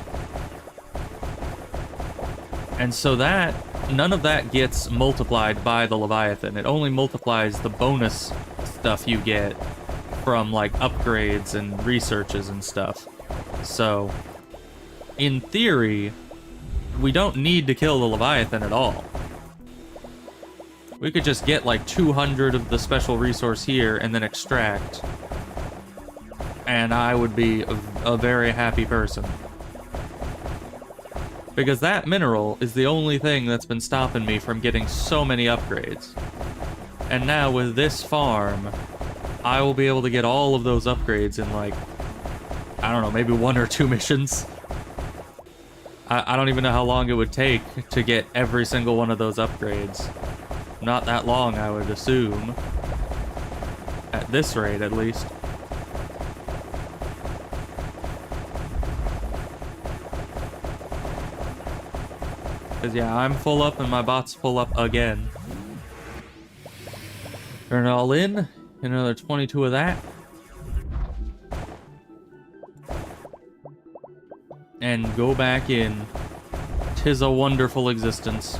Speaker 1: And so that, none of that gets multiplied by the Leviathan. It only multiplies the bonus stuff you get from like upgrades and researches and stuff. So, in theory, we don't need to kill the Leviathan at all. We could just get like 200 of the special resource here and then extract. And I would be a very happy person. Because that mineral is the only thing that's been stopping me from getting so many upgrades. And now with this farm, I will be able to get all of those upgrades in like, I don't know, maybe 1 or 2 missions. I don't even know how long it would take to get every single one of those upgrades. Not that long, I would assume. At this rate, at least. Because, yeah, I'm full up and my bot's full up again. Turn it all in. Another 22 of that. And go back in. 'Tis a wonderful existence.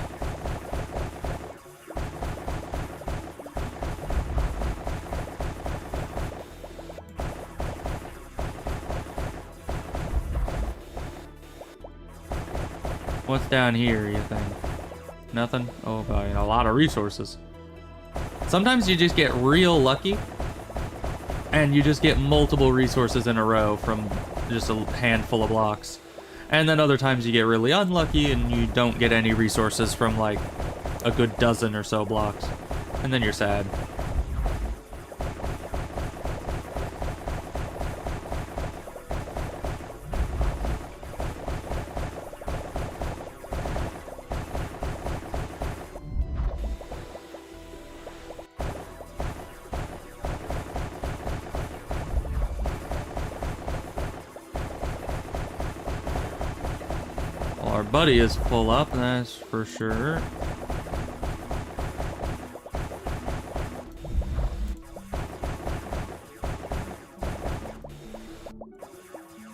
Speaker 1: What's down here, you think? Nothing? Oh, God, a lot of resources. Sometimes you just get real lucky, and you just get multiple resources in a row from just a handful of blocks. And then other times you get really unlucky, and you don't get any resources from, like, a good dozen or so blocks. And then you're sad. Well, our buddy is full up, that's for sure.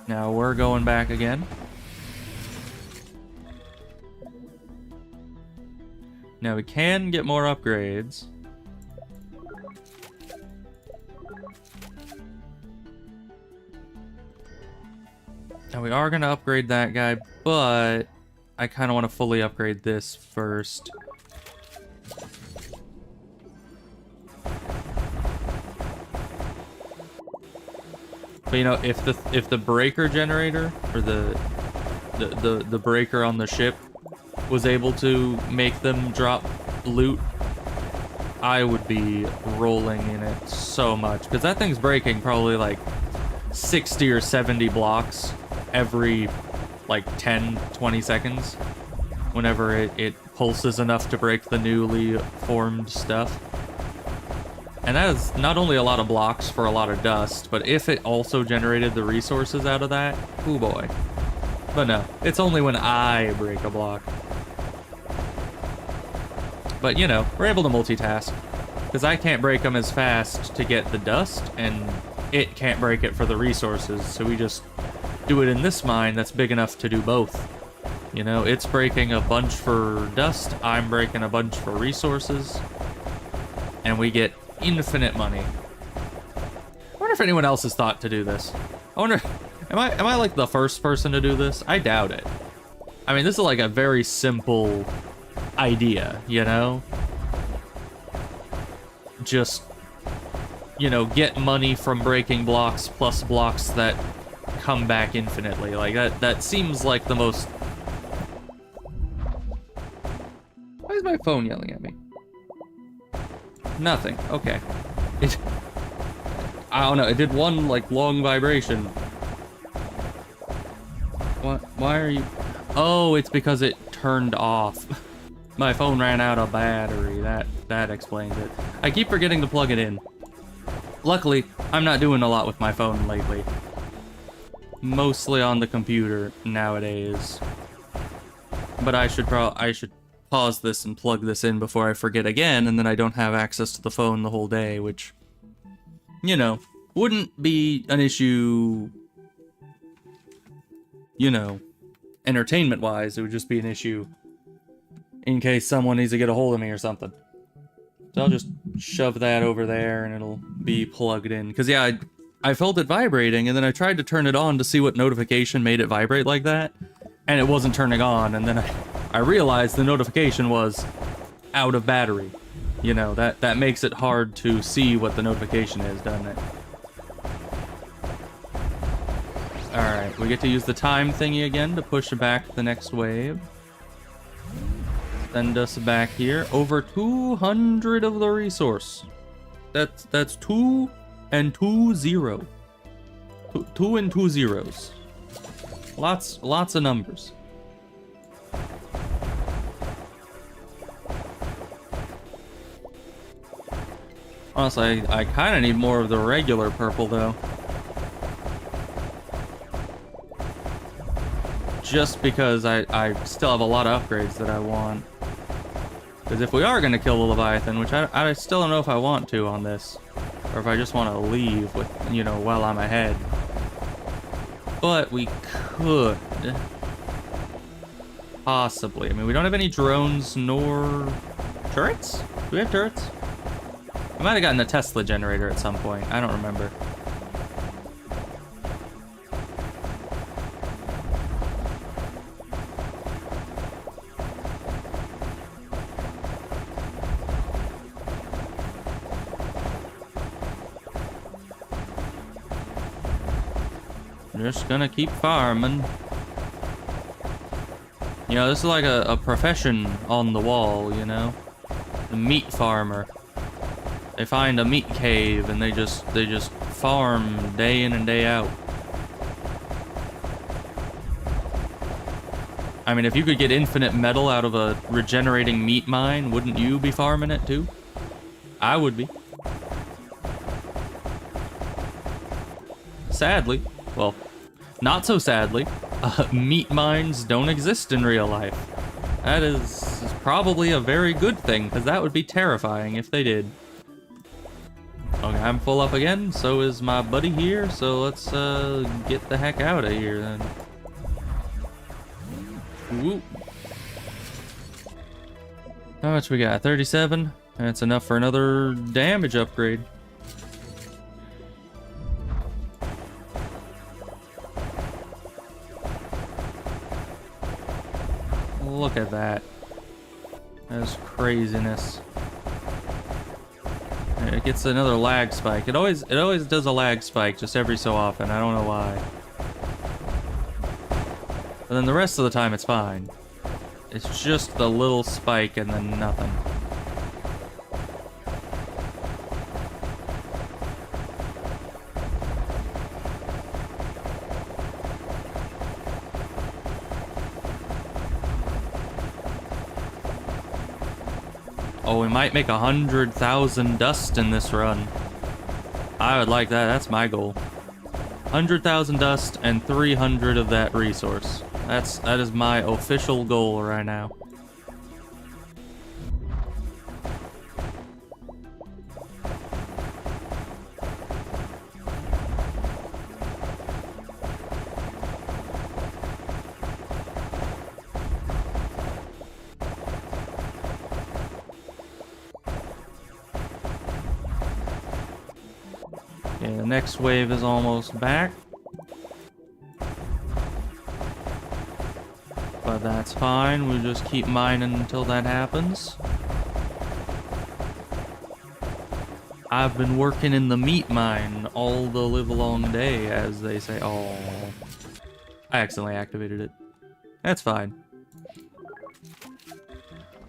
Speaker 1: Now we're going back again. Now we can get more upgrades. Now we are going to upgrade that guy, but I kind of want to fully upgrade this first. But you know, if the breaker generator or the breaker on the ship was able to make them drop loot, I would be rolling in it so much, because that thing's breaking probably like 60 or 70 blocks every like 10-20 seconds whenever it pulses enough to break the newly formed stuff. And that is not only a lot of blocks for a lot of dust, but if it also generated the resources out of that, ooh boy. But no, it's only when I break a block. But you know, we're able to multitask, because I can't break them as fast to get the dust, and it can't break it for the resources, so we just do it in this mine that's big enough to do both. You know, it's breaking a bunch for dust, I'm breaking a bunch for resources, and we get infinite money. I wonder if anyone else has thought to do this. I wonder, am I like the first person to do this? I doubt it. I mean, this is like a very simple idea, you know? Just, you know, get money from breaking blocks plus blocks that come back infinitely. Like, that seems like the most... Why is my phone yelling at me? Nothing. Okay. I don't know. It did one, like, long vibration. What? Why are you... Oh, it's because it turned off. My phone ran out of battery. That explains it. I keep forgetting to plug it in. Luckily, I'm not doing a lot with my phone lately. Mostly on the computer nowadays. But I should pause this and plug this in before I forget again, and then I don't have access to the phone the whole day, which, you know, wouldn't be an issue, you know, entertainment-wise. It would just be an issue in case someone needs to get a hold of me or something. So I'll just shove that over there and it'll be plugged in. Because, yeah, I felt it vibrating, and then I tried to turn it on to see what notification made it vibrate like that, and it wasn't turning on, and then I realized the notification was out of battery. You know, that makes it hard to see what the notification is, doesn't it? Alright, we get to use the time thingy again to push back the next wave. Send us back here. Over 200 of the resource. That's 2 and 2 0. 2 and 2 zeros. Lots of numbers. Honestly, I kind of need more of the regular purple, though. Just because I still have a lot of upgrades that I want. Because if we are going to kill the Leviathan, which I still don't know if I want to on this, or if I just want to leave with, you know, while I'm ahead. But we could. Possibly. I mean, we don't have any drones nor turrets? Do we have turrets? I might have gotten a Tesla generator at some point. I don't remember. Just gonna keep farming. You know, this is like a profession on the wall, you know? The meat farmer. They find a meat cave and they just farm day in and day out. I mean, if you could get infinite metal out of a regenerating meat mine, wouldn't you be farming it too? I would be. Sadly, well, not so sadly, meat mines don't exist in real life. That is probably a very good thing, because that would be terrifying if they did. Okay, I'm full up again, so is my buddy here, so let's get the heck out of here then. Whoop. How much we got? 37? That's enough for another damage upgrade. Look at that. That's craziness. It gets another lag spike. It always does a lag spike just every so often. I don't know why. But then the rest of the time it's fine. It's just the little spike and then nothing. Oh, we might make 100,000 dust in this run. I would like that. That's my goal. 100,000 dust and 300 of that resource. That is my official goal right now. Okay, the next wave is almost back. But that's fine, we'll just keep mining until that happens. I've been working in the meat mine all the livelong day, as they say. Oh, I accidentally activated it. That's fine.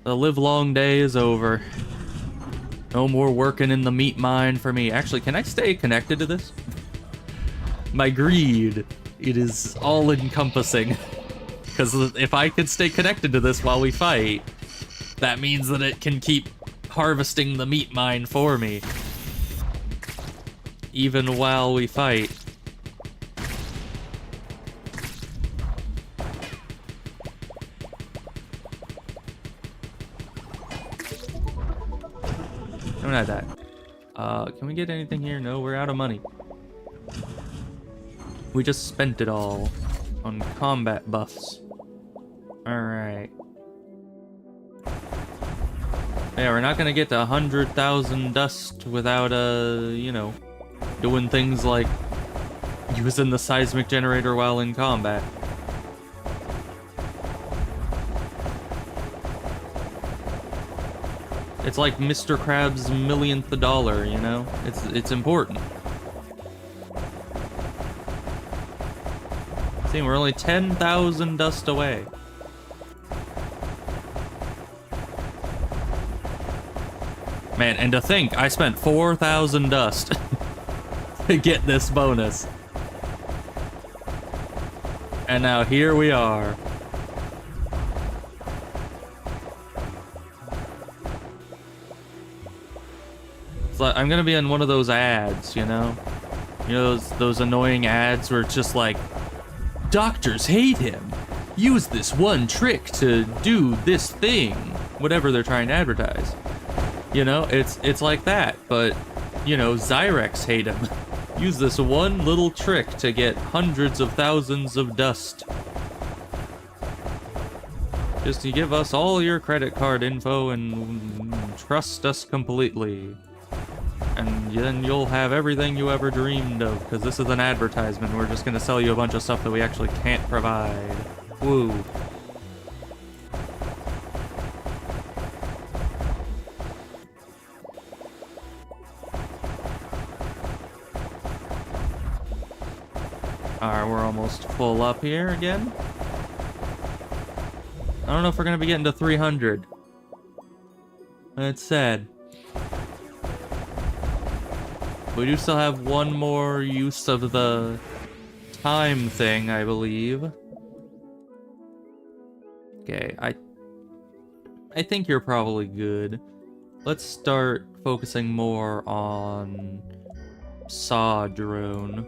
Speaker 1: The livelong day is over. No more working in the meat mine for me. Actually, can I stay connected to this? My greed, it is all-encompassing. Because if I could stay connected to this while we fight, that means that it can keep harvesting the meat mine for me. Even while we fight. Don't have that. Can we get anything here? No, we're out of money. We just spent it all on combat buffs. Alright. Yeah, we're not gonna get to 100,000 dust without, you know, doing things like using the seismic generator while in combat. It's like Mr. Krabs' millionth dollar, you know? It's important. See, we're only 10,000 dust away. Man, and to think, I spent 4,000 dust to get this bonus. And now here we are. It's like, I'm gonna be in one of those ads, you know? You know those annoying ads where it's just like, doctors hate him. Use this one trick to do this thing. Whatever they're trying to advertise. You know, it's like that, but, you know, Zyrex hate him. Use this one little trick to get hundreds of thousands of dust. Just to give us all your credit card info and trust us completely. And then you'll have everything you ever dreamed of, because this is an advertisement. We're just gonna sell you a bunch of stuff that we actually can't provide. Woo. Alright, we're almost full up here again. I don't know if we're gonna be getting to 300. That's sad. We do still have one more use of the time thing, I believe. Okay, I think you're probably good. Let's start focusing more on Saw drone.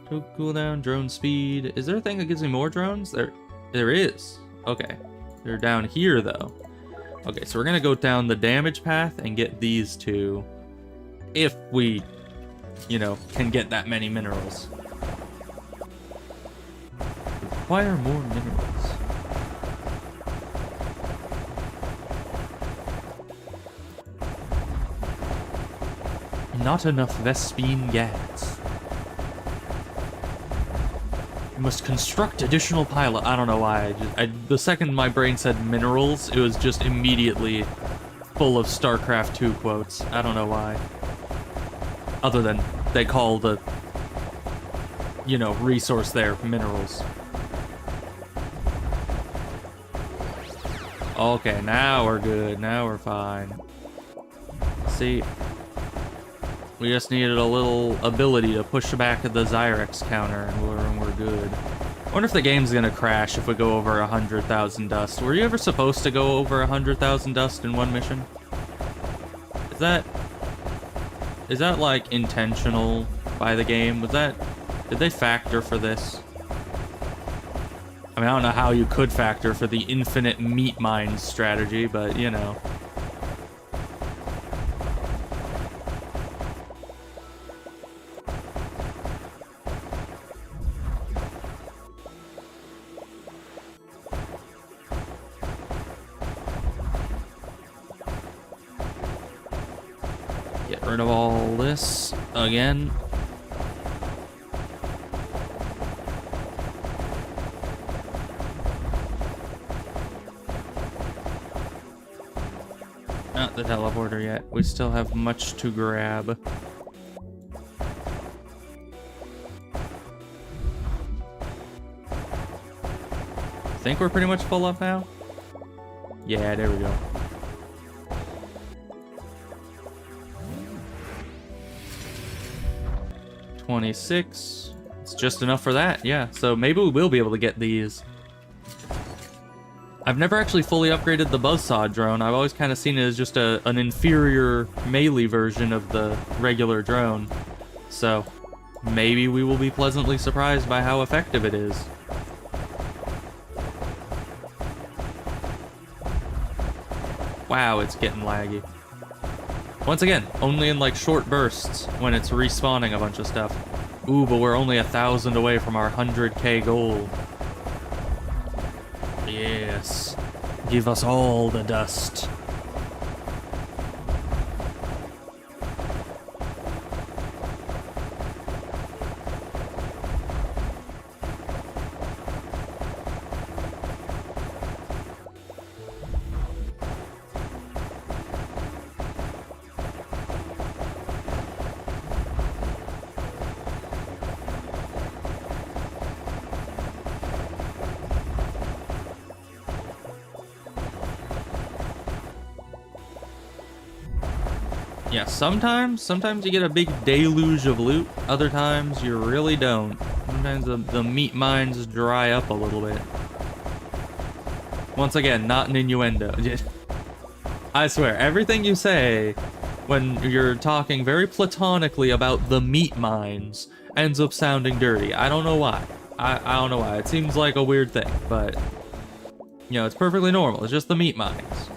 Speaker 1: Cooldown, drone speed. Is there a thing that gives me more drones? There is. Okay. They're down here though. Okay, so we're gonna go down the damage path and get these two. If we, you know, can get that many minerals. Require more minerals. Not enough Vespine gas. You must construct additional pilot. I don't know why. The second my brain said minerals, it was just immediately full of StarCraft 2 quotes. I don't know why. Other than they call the, you know, resource there minerals. Okay, now we're good. Now we're fine. See, we just needed a little ability to push back the Zyrex counter, and we're good. I wonder if the game's gonna crash if we go over 100,000 dust. Were you ever supposed to go over 100,000 dust in one mission? Is that like intentional by the game? Did they factor for this? I mean, I don't know how you could factor for the infinite meat mines strategy, but you know. Get rid of all this again. Not the teleporter yet. We still have much to grab. Think we're pretty much full up now? Yeah, there we go. $26. It's just enough for that, yeah. So maybe we will be able to get these. I've never actually fully upgraded the buzzsaw drone. I've always kind of seen it as just an inferior melee version of the regular drone. So maybe we will be pleasantly surprised by how effective it is. Wow, it's getting laggy. Once again, only in like short bursts when it's respawning a bunch of stuff. Ooh, but we're only 1,000 away from our 100k goal. Yes. Give us all the dust. Yeah, sometimes you get a big deluge of loot. Other times you really don't. Sometimes the meat mines dry up a little bit. Once again, not an innuendo. I swear, everything you say when you're talking very platonically about the meat mines ends up sounding dirty. I don't know why. I don't know why. It seems like a weird thing, but you know, it's perfectly normal. It's just the meat mines.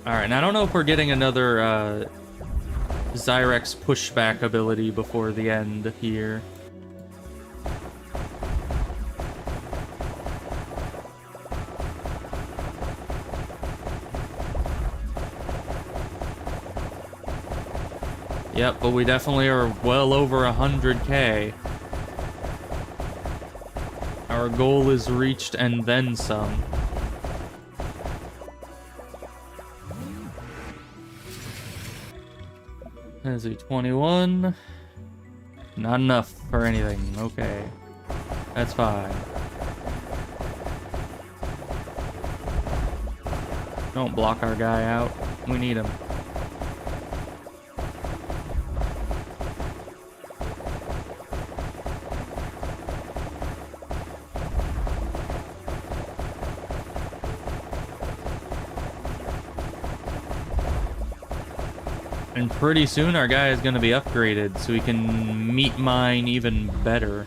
Speaker 1: Alright, and I don't know if we're getting another Zyrex pushback ability before the end here. Yep, but we definitely are well over 100K. Our goal is reached and then some. Is he 21? Not enough for anything. Okay. That's fine. Don't block our guy out. We need him. And pretty soon our guy is going to be upgraded so he can meet mine even better.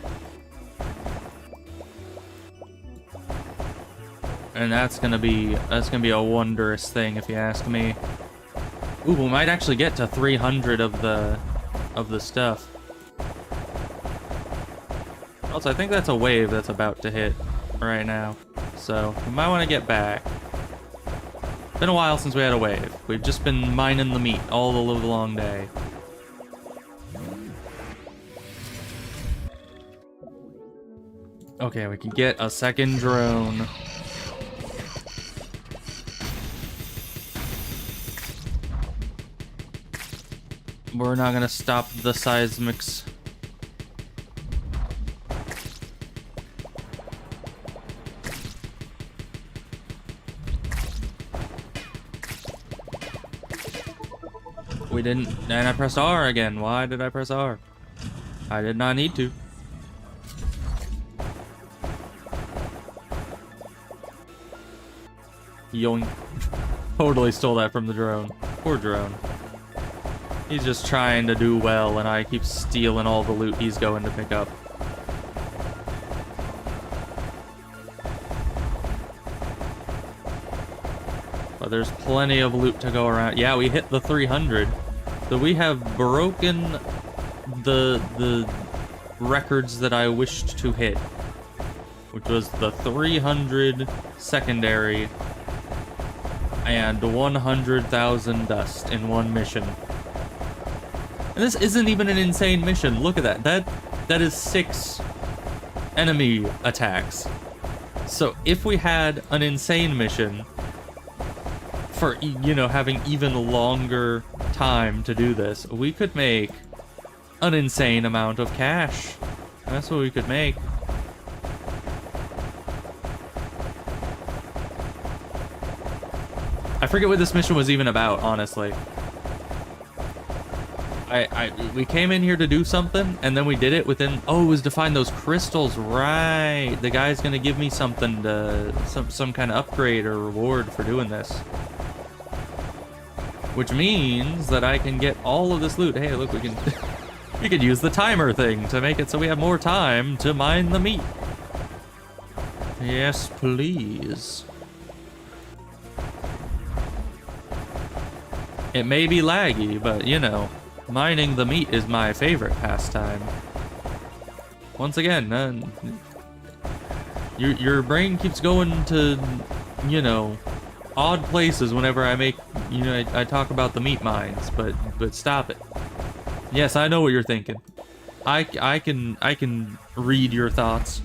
Speaker 1: And that's gonna be a wondrous thing if you ask me. Ooh, we might actually get to 300 of the stuff. Also, I think that's a wave that's about to hit right now. So we might want to get back. Been a while since we had a wave. We've just been mining the meat all the live long day. Okay, we can get a second drone. We're not gonna stop the seismics. We didn't, and I pressed R again. Why did I press R? I did not need to. Yoink. Totally stole that from the drone. Poor drone. He's just trying to do well, and I keep stealing all the loot he's going to pick up. But there's plenty of loot to go around. Yeah, we hit the 300. So we have broken the records that I wished to hit, which was the 300 secondary and 100,000 dust in one mission. And this isn't even an insane mission. Look at that. That is 6 enemy attacks. So if we had an insane mission for, you know, having even longer time to do this, we could make an insane amount of cash. That's what we could make. I forget what this mission was even about, honestly. We came in here to do something, and then we did it within... Oh, it was to find those crystals, right. The guy's gonna give me something to... Some kind of upgrade or reward for doing this. Which means that I can get all of this loot. Hey, look, we can... we could use the timer thing to make it so we have more time to mine the meat. Yes, please. It may be laggy, but, you know... Mining the meat is my favorite pastime. Once again, your brain keeps going to, you know, odd places whenever I make, you know, I talk about the meat mines, but stop it. Yes, I know what you're thinking. I can read your thoughts.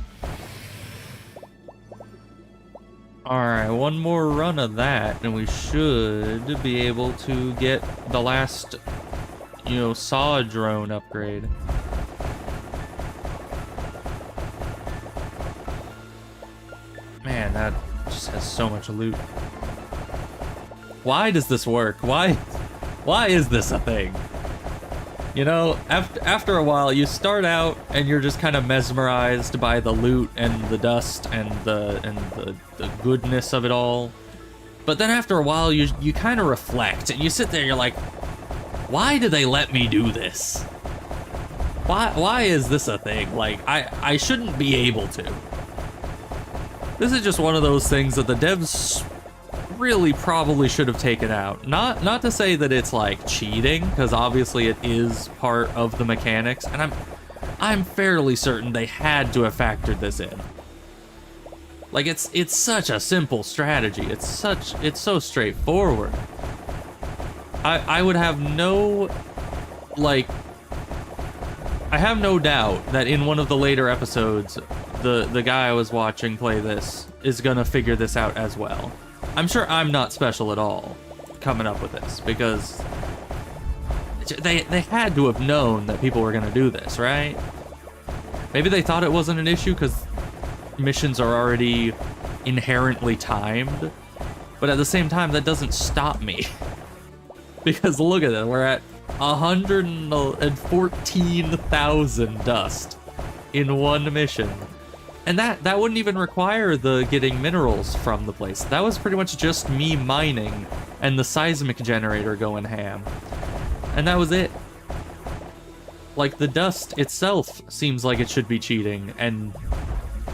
Speaker 1: Alright, one more run of that, and we should be able to get the last... You know, saw drone upgrade. Man, that just has so much loot. Why does this work? Why is this a thing? You know, after a while, you start out and you're just kind of mesmerized by the loot and the dust and the goodness of it all. But then after a while, you kind of reflect and you sit there and you're like, why do they let me do this? Why is this a thing? Like, I shouldn't be able to. This is just one of those things that the devs really probably should have taken out. Not to say that it's like cheating, because obviously it is part of the mechanics, and I'm fairly certain they had to have factored this in. Like, it's such a simple strategy. It's so straightforward. I would have no like, I have no doubt that in one of the later episodes, the guy I was watching play this is gonna figure this out as well. I'm sure I'm not special at all coming up with this, because they had to have known that people were gonna do this, right? Maybe they thought it wasn't an issue because missions are already inherently timed, but at the same time, that doesn't stop me. Because look at it, we're at 114,000 dust in one mission. And that wouldn't even require the getting minerals from the place. That was pretty much just me mining and the seismic generator going ham. And that was it. Like, the dust itself seems like it should be cheating, and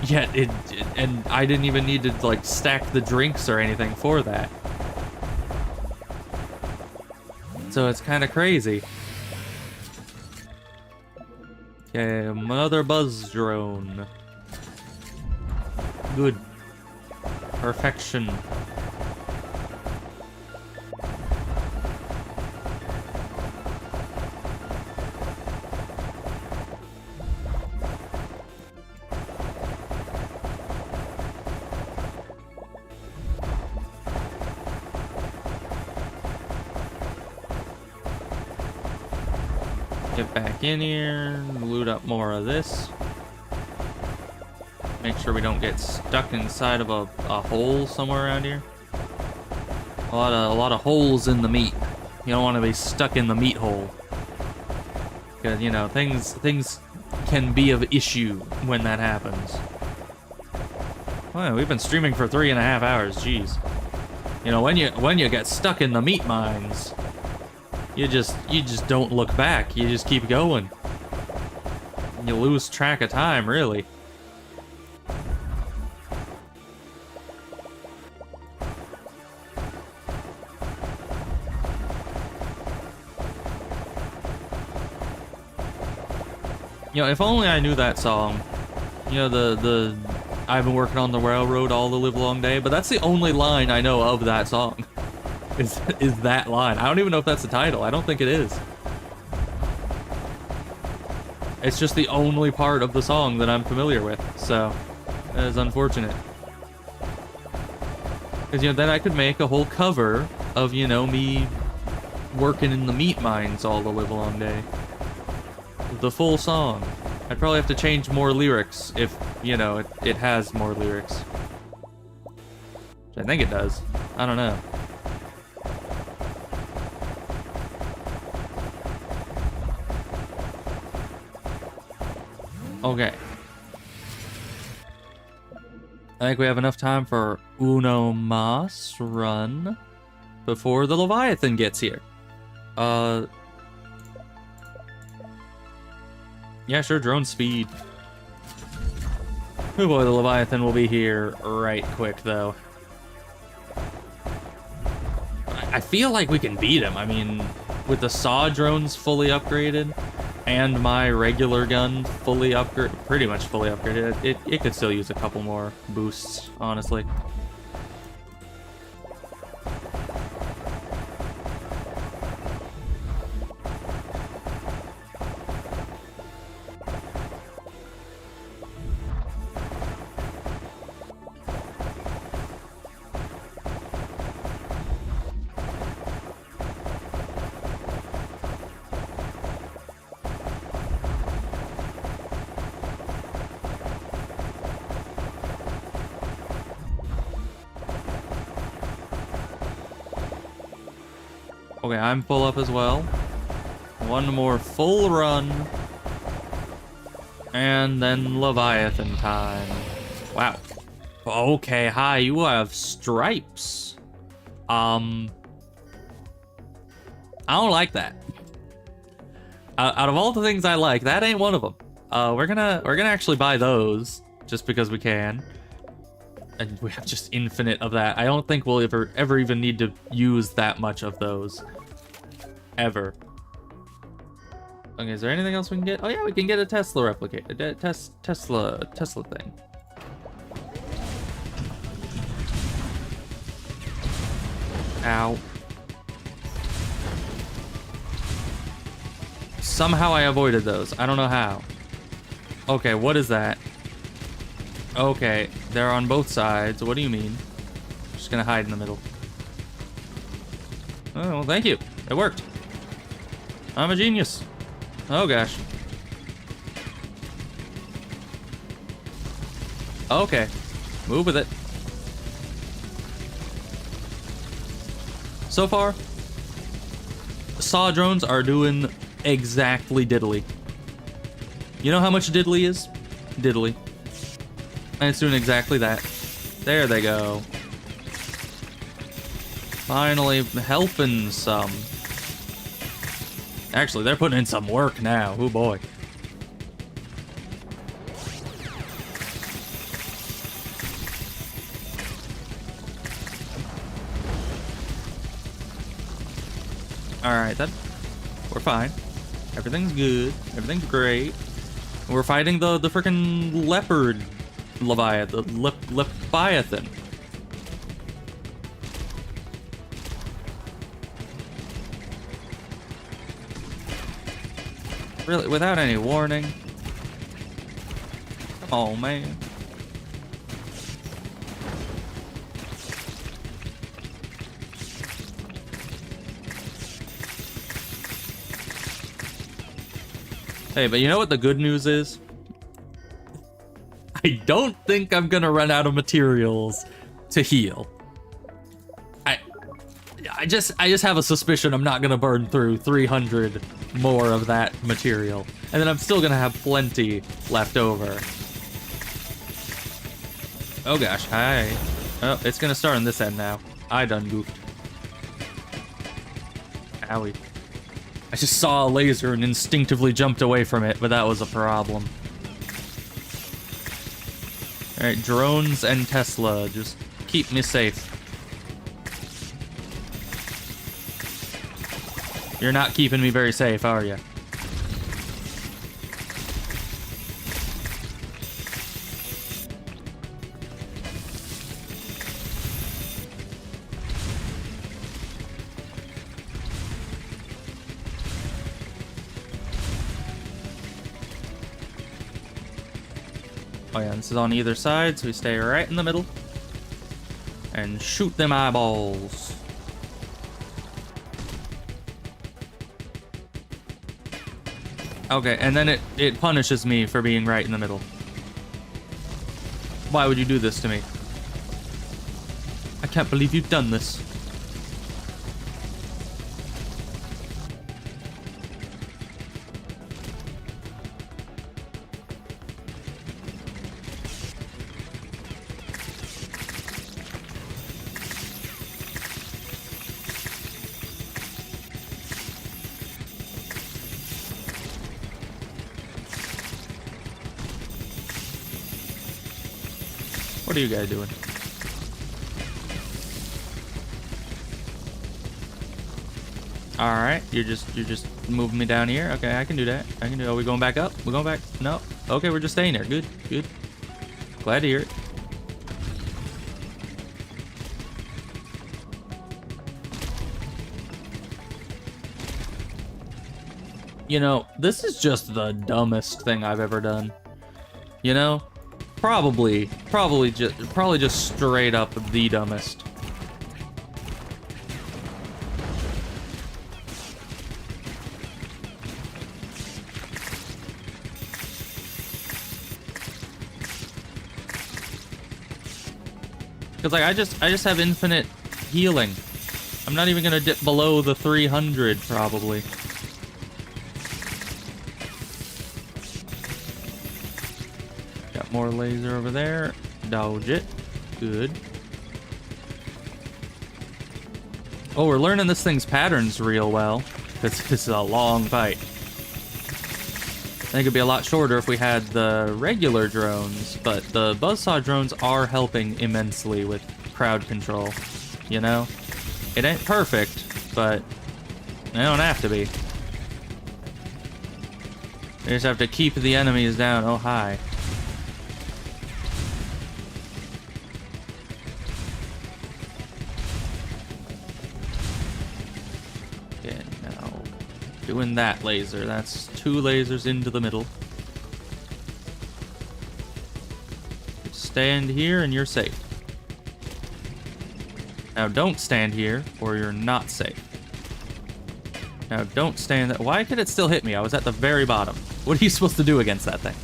Speaker 1: yet and I didn't even need to, like, stack the drinks or anything for that. So it's kind of crazy. Okay, another buzz drone. Good. Perfection. Get back in here, loot up more of this. Make sure we don't get stuck inside of a hole somewhere around here. A lot of holes in the meat. You don't want to be stuck in the meat hole. Because, you know, things can be of issue when that happens. Well, we've been streaming for 3.5 hours, jeez. You know, when you get stuck in the meat mines, you just don't look back. You just keep going. You lose track of time, really. You know, if only I knew that song. You know, the I've been working on the railroad all the live long day, but that's the only line I know of that song. Is that line. I don't even know if that's the title. I don't think it is. It's just the only part of the song that I'm familiar with, so that is unfortunate. Because, you know, then I could make a whole cover of, you know, me working in the meat mines all the live long day. The full song. I'd probably have to change more lyrics if, you know, it has more lyrics. Which I think it does. I don't know. Okay. I think we have enough time for uno mas run before the Leviathan gets here. Yeah, sure, drone speed. Oh boy, the Leviathan will be here right quick, though. I feel like we can beat him. I mean, with the saw drones fully upgraded and my regular gun fully pretty much fully upgraded, it could still use a couple more boosts, honestly. Okay, I'm full up as well. One more full run. And then Leviathan time. Wow. Okay, hi, you have stripes. I don't like that. Out of all the things I like, that ain't one of them. We're gonna actually buy those just because we can. And we have just infinite of that. I don't think we'll ever even need to use that much of those. Ever. Okay, is there anything else we can get? Oh yeah, we can get a Tesla replicate. A Tesla thing. Ow. Somehow I avoided those. I don't know how. Okay, what is that? Okay, they're on both sides. What do you mean? Just gonna hide in the middle. Oh, well, thank you. It worked. I'm a genius. Oh, gosh. Okay. Move with it. So far, saw drones are doing exactly diddly. You know how much diddly is? Diddly. And it's doing exactly that. There they go. Finally helping some. Actually, they're putting in some work now. Oh boy. Alright, we're fine. Everything's good. Everything's great. We're fighting the freaking leopard Leviathan. Really, without any warning. Come on, man. Hey, but you know what the good news is? I don't think I'm gonna run out of materials to heal. I just have a suspicion I'm not gonna burn through 300 more of that material. And then I'm still gonna have plenty left over. Oh gosh, hi. Oh, it's gonna start on this end now. I done goofed. Owie. I just saw a laser and instinctively jumped away from it, but that was a problem. Alright, drones and Tesla, just keep me safe. You're not keeping me very safe, are you? Oh yeah, this is on either side, so we stay right in the middle. And shoot them eyeballs. Okay, and then it punishes me for being right in the middle. Why would you do this to me? I can't believe you've done this. What are you guys doing? Alright, you're just moving me down here. Okay, I can do that. I can do. Are we going back up? We're going back? No. Okay, we're just staying there. Good, good. Glad to hear it. You know, this is just the dumbest thing I've ever done. You know? Probably just straight up the dumbest. Cause like I just have infinite healing. I'm not even gonna dip below the 300 probably. Got more laser over there. Dodge it. Good. Oh, we're learning this thing's patterns real well. Because this is a long fight. I think it'd be a lot shorter if we had the regular drones, but the buzzsaw drones are helping immensely with crowd control. You know? It ain't perfect, but they don't have to be. They just have to keep the enemies down. Oh, hi. doing that laser. That's 2 lasers into the middle. Stand here and you're safe. Now don't stand here or you're not safe. Now don't stand that. Why could it still hit me? I was at the very bottom. What are you supposed to do against that thing?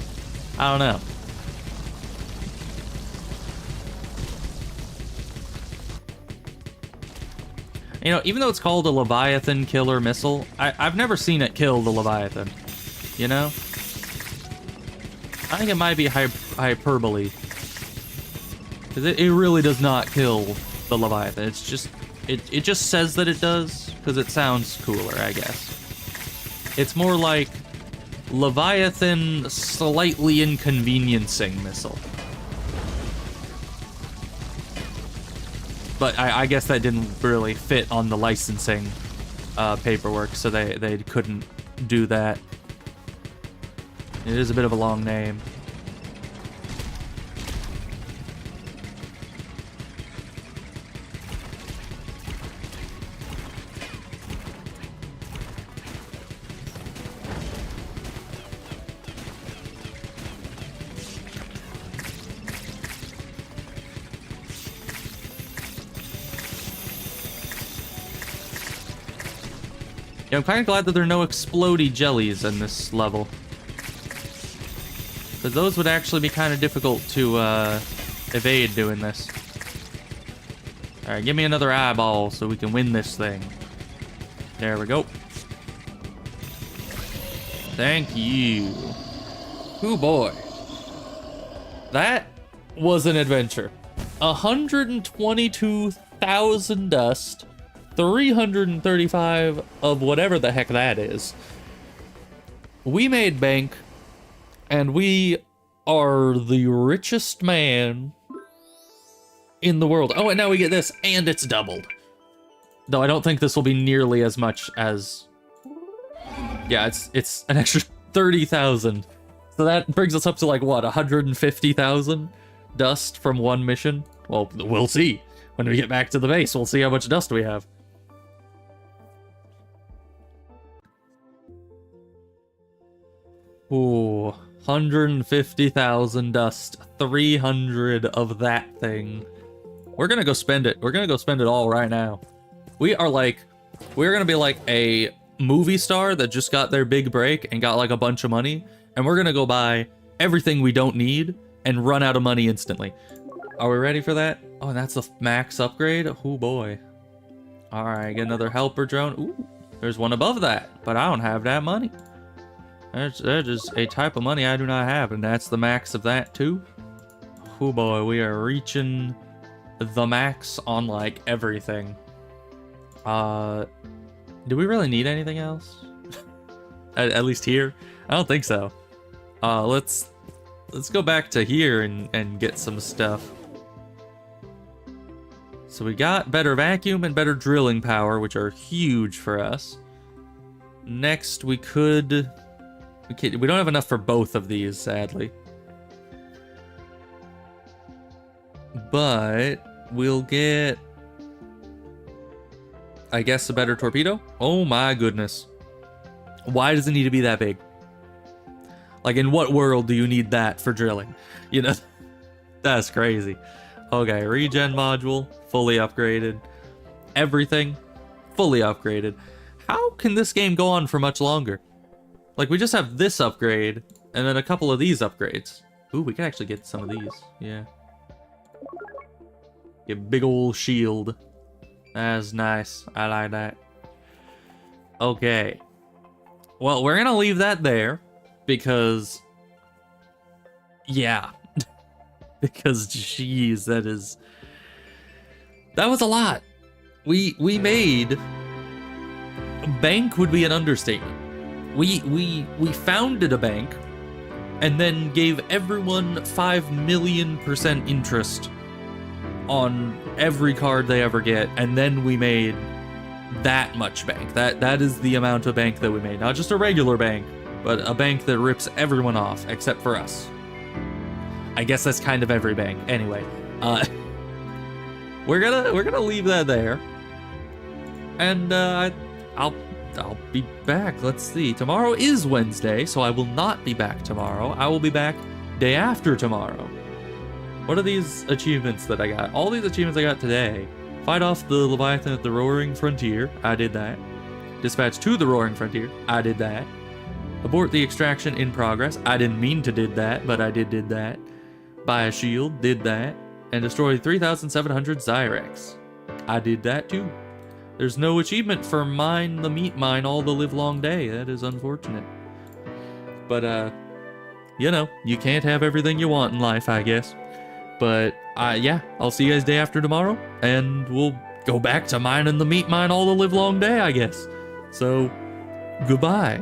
Speaker 1: I don't know. You know, even though it's called a Leviathan killer missile, I've never seen it kill the Leviathan. You know? I think it might be hyperbole. Because it really does not kill the Leviathan. It's just... It just says that it does, because it sounds cooler, I guess. It's more like Leviathan slightly inconveniencing missile. But I guess that didn't really fit on the licensing paperwork, so they couldn't do that. It is a bit of a long name. Yeah, I'm kind of glad that there are no explodey jellies in this level. Because those would actually be kind of difficult to evade doing this. Alright, give me another eyeball so we can win this thing. There we go. Thank you. Oh boy. That was an adventure. 122,000 dust. 335 of whatever the heck that is. We made bank, and we are the richest man in the world. Oh, and now we get this, and it's doubled. Though I don't think this will be nearly as much as... Yeah, it's an extra 30,000. So that brings us up to like, what, 150,000 dust from one mission? Well, we'll see. When we get back to the base, we'll see how much dust we have. Ooh, 150,000 dust. 300 of that thing. We're gonna go spend it. We're gonna go spend it all right now. We're gonna be like a movie star that just got their big break and got like a bunch of money. And we're gonna go buy everything we don't need and run out of money instantly. Are we ready for that? Oh, and that's the max upgrade? Oh boy. Alright, get another helper drone. Ooh, there's one above that, but I don't have that money. That is a type of money I do not have, and that's the max of that too. Oh boy, we are reaching the max on like everything. Do we really need anything else? at least here? I don't think so. Let's go back to here and get some stuff. So we got better vacuum and better drilling power, which are huge for us. Next, we don't have enough for both of these, sadly. But we'll get, I guess, a better torpedo. Oh my goodness. Why does it need to be that big? Like, in what world do you need that for drilling? You know, that's crazy. Okay, regen module, fully upgraded. Everything, fully upgraded. How can this game go on for much longer? Like, we just have this upgrade, and then a couple of these upgrades. Ooh, we can actually get some of these, yeah. Get a big old shield. That's nice, I like that. Okay. Well, we're gonna leave that there, because... yeah. Because, jeez, that was a lot. We made... bank would be an understatement. We founded a bank and then gave everyone 5 million % interest on every card they ever get, and then we made that much bank. That is the amount of bank that we made. Not just a regular bank, but a bank that rips everyone off except for us. I guess that's kind of every bank. Anyway, we're gonna leave that there, and
Speaker 2: I'll be back. Let's see. Tomorrow is Wednesday, so I will not be back tomorrow. I will be back day after tomorrow. What are these achievements that I got? All these achievements I got today. Fight off the Leviathan at the Roaring Frontier. I did that. Dispatch to the Roaring Frontier. I did that. Abort the extraction in progress. I didn't mean to did that, but I did that. Buy a shield. Did that. And destroy 3,700 Zyrex. I did that too. There's no achievement for mine the meat mine all the live long day. That is unfortunate. But, you know, you can't have everything you want in life, I guess. But, yeah, I'll see you guys day after tomorrow, and we'll go back to mining the meat mine all the live long day, I guess. So, goodbye.